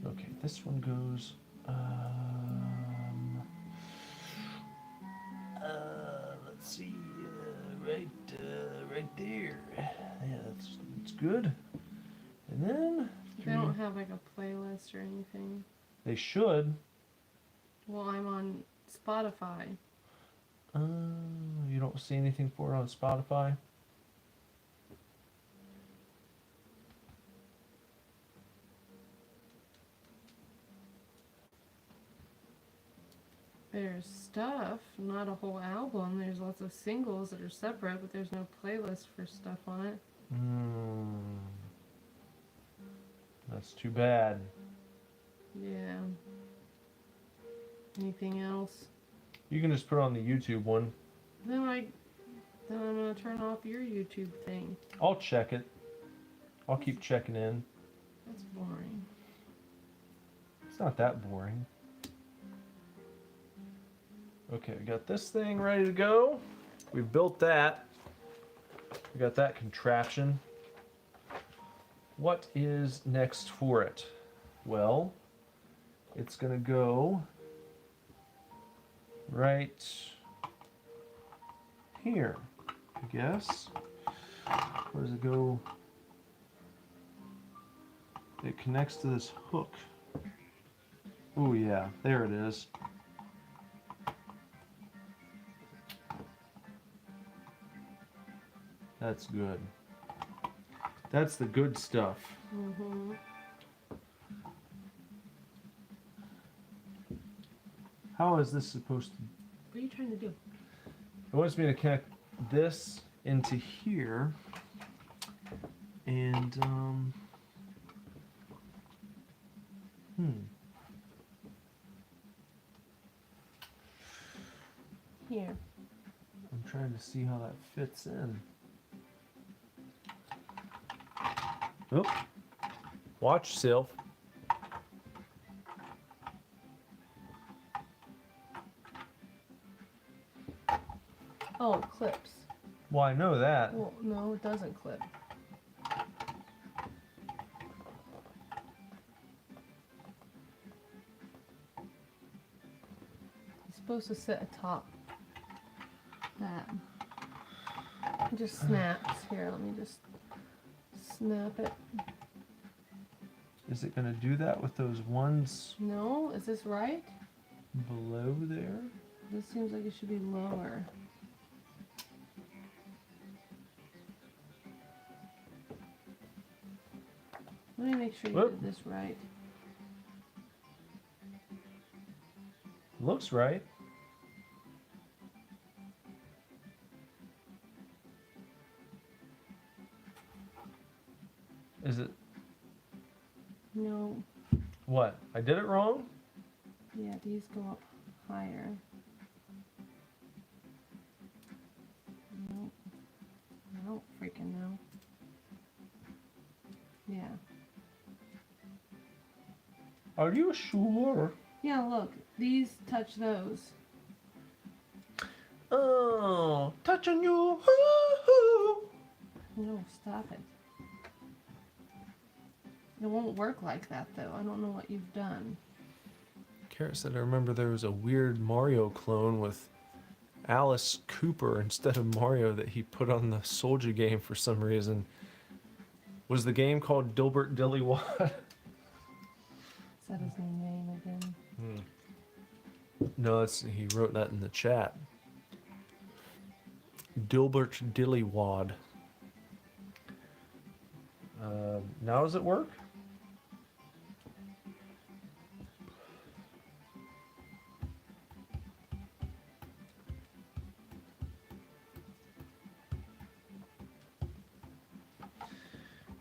Okay, this one goes let's see, right there. Yeah, that's good. And then They don't have like a playlist or anything. they should. Well, I'm on Spotify. You don't see anything for it on Spotify? There's stuff, not a whole album. There's lots of singles that are separate, but there's no playlist for stuff on it. That's too bad. Yeah. Anything else? You can just put on the YouTube one. Then I'm gonna turn off your YouTube thing. I'll check it. I'll keep checking in. That's boring. It's not that boring. Okay, we got this thing ready to go. We've built that. We got that contraption. What is next for it? Well, it's gonna go right here, I guess. Where does it go? It connects to this hook. Oh yeah, there it is. That's good. That's the good stuff. Mm-hmm. How is this supposed to... What are you trying to do? It wants me to connect this into here. And, Here. I'm trying to see how that fits in. Oh, watch yourself. Oh, it clips. Well, I know that. Well, no, it doesn't clip. It's supposed to sit atop that. It just snaps. Here, let me just snap it. Is it going to do that with those ones No, is this right? below there? This seems like it should be lower. Let me make sure you Whoop. did this right. Looks right. Is it... No, What? I did it wrong? yeah, these go up higher. Nope. I don't freaking know. Yeah. Are you sure? Yeah, look, these touch those. Oh, touching you. No, stop it. It won't work like that though. I don't know what you've done. Kara said, I remember there was a weird Mario clone with Alice Cooper instead of Mario that he put on the Soldier game for some reason. Was the game called Dilbert Dillywad? Is that his new name again? No, he wrote that in the chat. Dilbert Dillywad. Now does it work?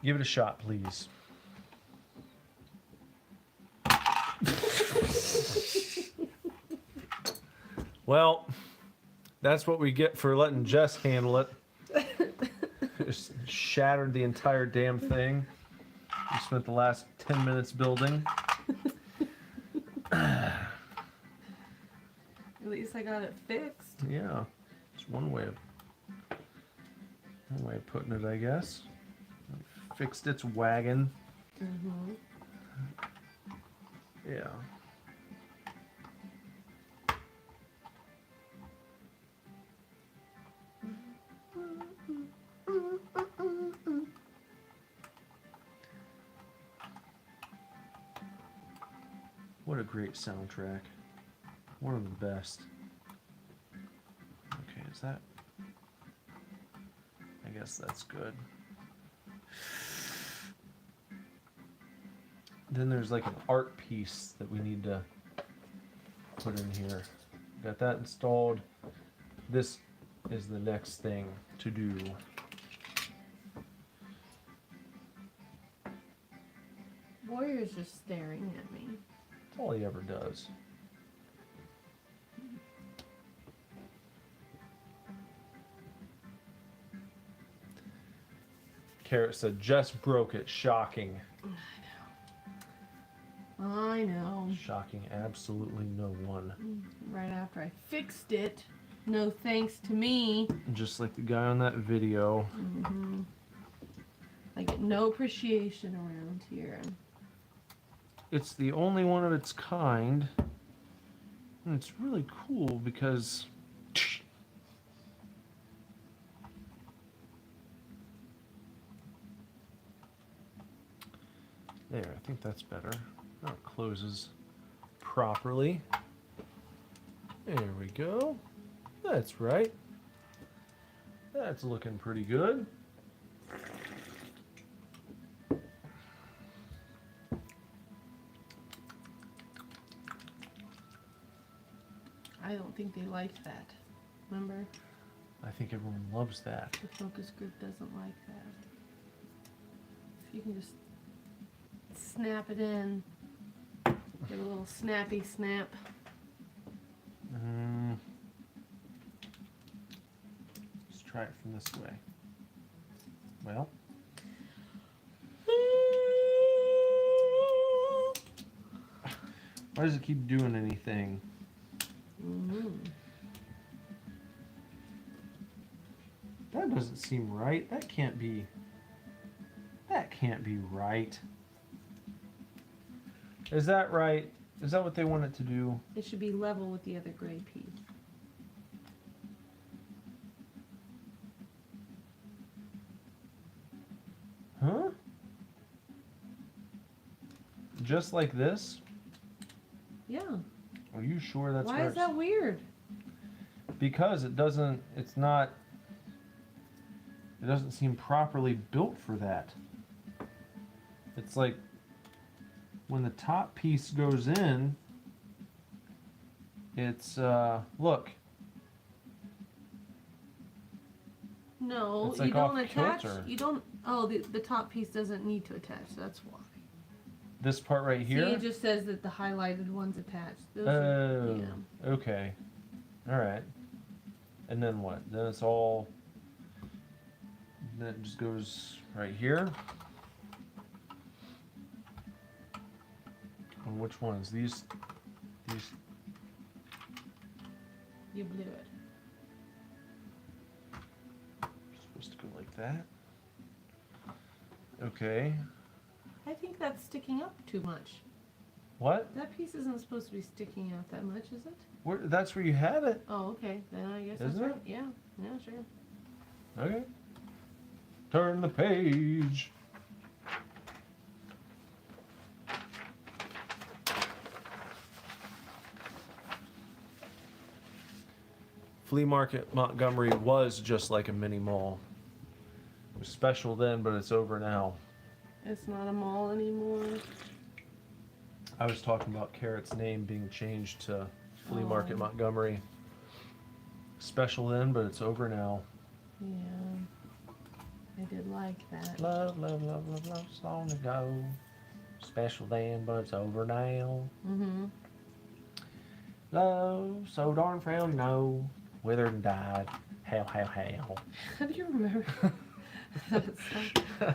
Give it a shot, please. Well, that's what we get for letting Jess handle it. Just shattered the entire damn thing. We spent the last 10 minutes building. At least I got it fixed. Yeah, it's one way of putting it, I guess. Fixed its wagon. Mm-hmm. Yeah. What a great soundtrack. One of the best. Okay, is that... I guess that's good. Then there's like an art piece that we need to put in here. got that installed. This is the next thing to do. Warrior's just staring at me. That's all he ever does. Carrot said, just broke it. Shocking. I know. Shocking absolutely no one. Right after I fixed it, no thanks to me. Just like the guy on that video. I get no appreciation around here. It's the only one of its kind. And it's really cool because there, I think that's better. Now it closes properly. There we go. That's right. That's looking pretty good. I don't think they liked that. Remember? I think everyone loves that. The focus group doesn't like that. If you can just snap it in, give a little snappy snap. Let's try it from this way. Well. Why does it keep doing anything? That doesn't seem right. That can't be right. Is that right? Is that what they want it to do? It should be level with the other gray piece. Huh? Just like this? Yeah. Are you sure that's Why where is that weird? Because it doesn't seem properly built for that. It's like when the top piece goes in, it's look. No, It's like you don't off attach. kilter. You don't. Oh, the top piece doesn't need to attach. That's why. This part right here? See, it just says that the highlighted one's attached. Those Oh, yeah. okay. Alright. And then what? Then it's all... Then it just goes right here. And which ones? These... You blew it. Supposed to go like that. Okay. I think that's sticking up too much. What? That piece isn't supposed to be sticking out that much, is it? That's where you had it. Oh, okay. Then I guess Isn't that's right. it? Yeah. Yeah, sure. Okay. Turn the page. Flea Market Montgomery was just like a mini mall. It was special then, but it's over now. It's not a mall anymore. I was talking about Carrot's name being changed to Flea Oh. Market Montgomery. Special then, but it's over now. Yeah. I did like that. Love, love, love, love, love, so long ago. Special then, but it's over now. Mm-hmm. Love, so darn frail, no. Withered and died. How, how, how. How do you remember that song?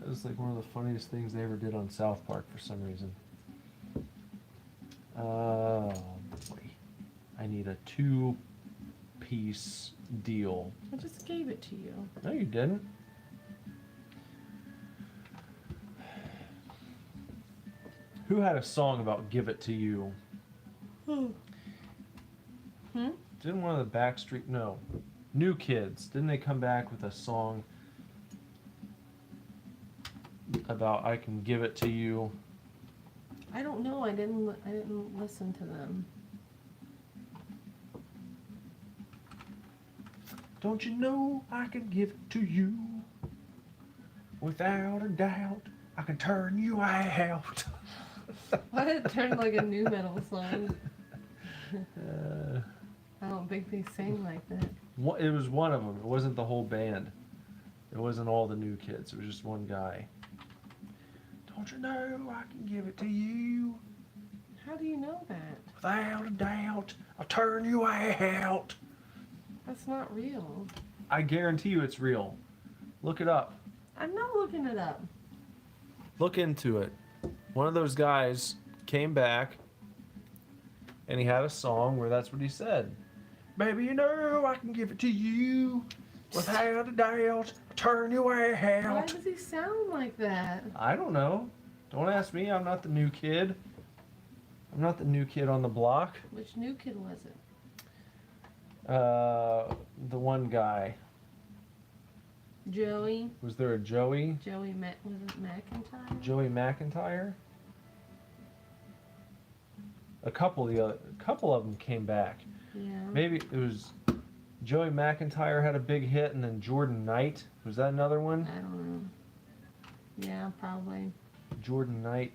It was like one of the funniest things they ever did on South Park for some reason. Oh boy. I need a 2-piece deal. I just gave it to you. No, you didn't. Who had a song about Give It To You? Hmm? Didn't one of the Backstreet... No. New Kids. Didn't they come back with a song about I Can Give It To You? I don't know. I didn't listen to them. Don't you know I can give it to you? Without a doubt, I can turn you out. Why did it turn like a new metal song? I don't think they sing like that. It was one of them. It wasn't the whole band. It wasn't all the new kids. It was just one guy. Don't you know I can give it to you? How do you know that? Without a doubt, I'll turn you out. That's not real. I guarantee you it's real. Look it up. I'm not looking it up. Look into it. One of those guys came back and he had a song where that's what he said. Baby, you know I can give it to you. Without a doubt, I'll turn you Why out. does he sound like that? I don't know. Don't ask me. I'm not the new kid. I'm not the new kid on the block. Which new kid was it? The one guy. Joey? Was there a Joey? Was it McIntyre? Joey McIntyre? A couple of them came back. Yeah. Maybe it was Joey McIntyre had a big hit, and then Jordan Knight. Was that another one? I don't know. Yeah, probably. Jordan Knight.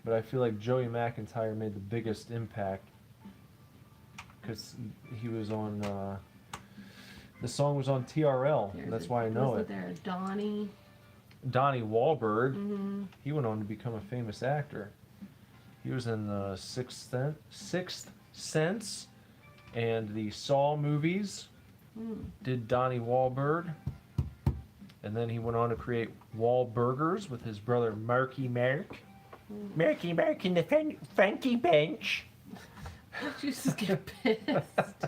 But I feel like Joey McIntyre made the biggest impact because he was on. The song was on TRL. That's why I know Wasn't it. there Donnie? Donnie Wahlberg. Mm-hmm. He went on to become a famous actor. He was in the Sixth Sense and the Saw movies. Did Donnie Wahlberg. And then he went on to create Wahlburgers with his brother Marky Mark. Marky Mark in the funky bench. You just get pissed.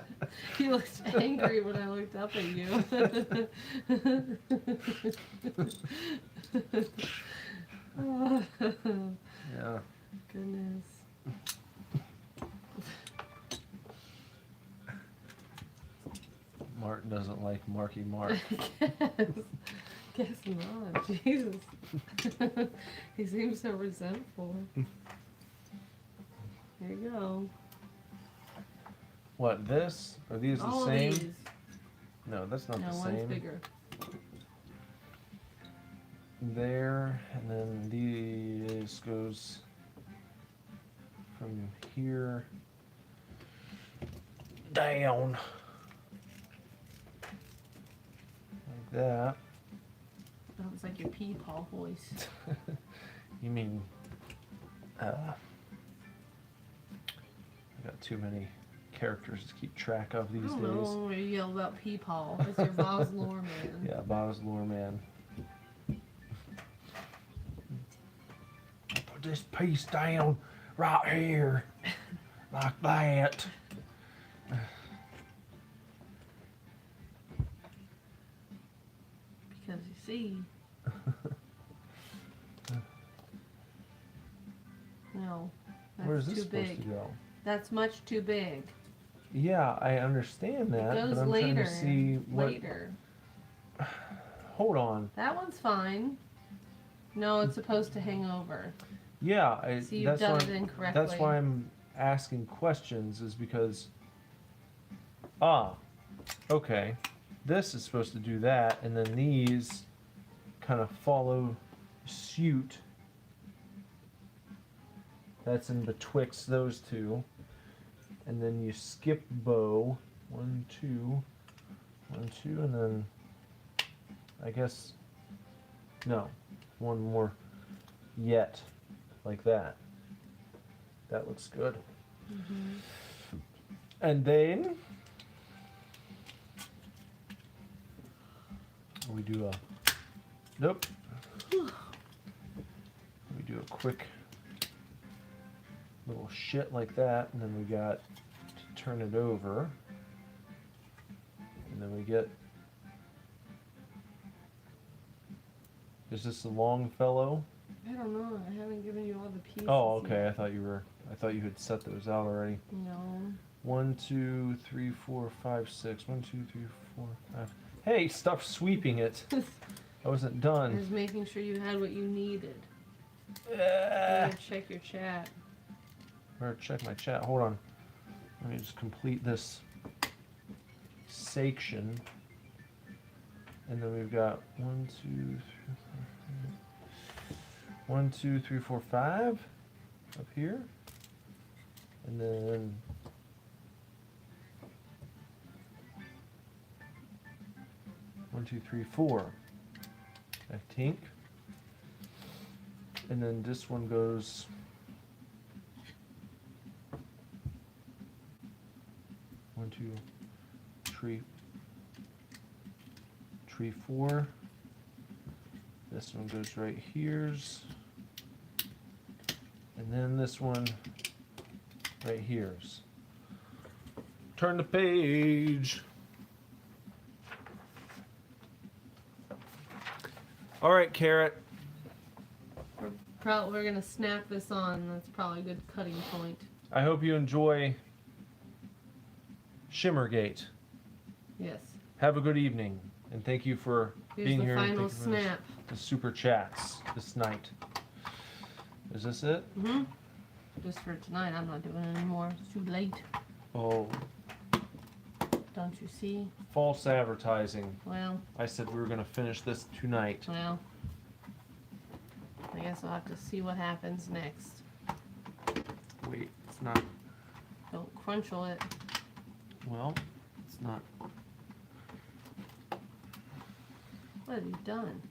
You looked angry when I looked up at you. Oh, Yeah. goodness. Martin doesn't like Marky Mark. Guess not. Jesus. He seems so resentful. There you go. What, this? Are these the All same? these. No, that's not No, the one's same. bigger. There, and then this goes from here down. Like that. That was like your peepaw voice. You mean, I got too many characters to keep track of these I don't days. know when you yell about peepaw. It's your Boz Lore man. Yeah, Boz Luhrmann. Put this piece down right here, like that. Because you see. No, Where's that's this too supposed big. to go? That's much too big. Yeah, I understand that, It goes but I'm later. trying to see what. Later. Hold on. That one's fine. No, it's supposed to hang over. Yeah, So you've that's done why it incorrectly. that's why I'm asking questions, is because. Okay. This is supposed to do that, and then these kind of follow suit. That's in betwixt those two. And then you skip bow. 1, 2, 1, 2, and then I guess no. One more yet. Like that. That looks good. Mm-hmm. And then we do a nope. We do a quick little shit like that, and then we got to turn it over, and then we get. Is this the long fellow? I don't know. I haven't given you all the pieces. Oh, okay. yet. I thought you had set those out already. No. 1, 2, 3, 4, 5, 6. 1, 2, 3, 4, 5. Hey, stop sweeping it. I wasn't I done. was making sure you had what you needed. You Ah. gotta check your chat. Better check my chat. Hold on. Let me just complete this section. And then we've got 1, 2, 3, 4, 5. 1, 2, 3, 4, 5 up here. And then 1, 2, 3, 4. I think. And then this one goes. One, two, three, 4. This one goes right here's. And then this one right here's. Turn the page. All right, Carrot. We're gonna snap this on. That's probably a good cutting point. I hope you enjoy Shimmergate. Yes. Have a good evening, and thank you for Here's being the here. final and thank you for snap. the super chats this night. Is this it? Mm-hmm. Just for tonight. I'm not doing it anymore. It's too late. Oh, Don't you see? false advertising. Well, I said we were going to finish this tonight. well. I guess I'll have to see what happens next. Wait, it's not. Don't crunchel it. Well, it's not. What have you done?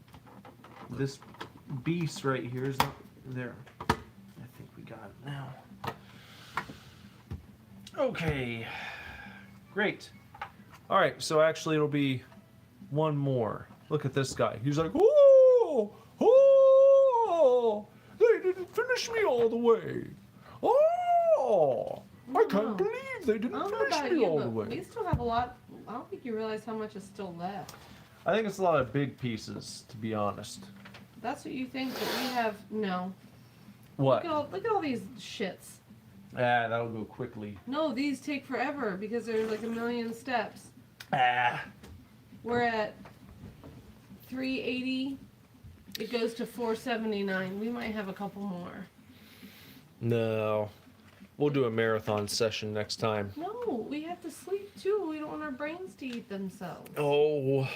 This beast right here is not there. I think we got it now. Okay. Great. All right, so actually it'll be one more. Look at this guy. He's like, oh, oh, they didn't finish me all the way. Oh, I can't believe they I didn't don't know finish about me you, all the but way. we still have a lot. I don't think you realize how much is still left. I think it's a lot of big pieces, to be honest. That's what you think, but we have no. What? Look at all these shits. Ah, that'll go quickly. No, these take forever because there's like a million steps. Ah. We're at 380. It goes to 479. We might have a couple more. No. We'll do a marathon session next time. No, we have to sleep too. We don't want our brains to eat themselves. Oh.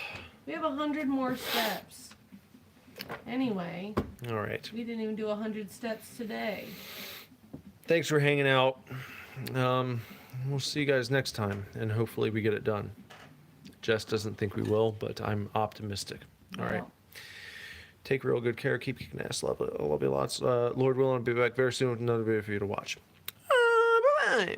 We have 100 more steps. Anyway, All right. we didn't even do 100 steps today. Thanks for hanging out. We'll see you guys next time, and hopefully we get it done. Jess doesn't think we will, but I'm optimistic. All right. Well, Take real good care. Keep kicking ass. Love you lots. Lord willing, I'll be back very soon with another video for you to watch. Bye-bye.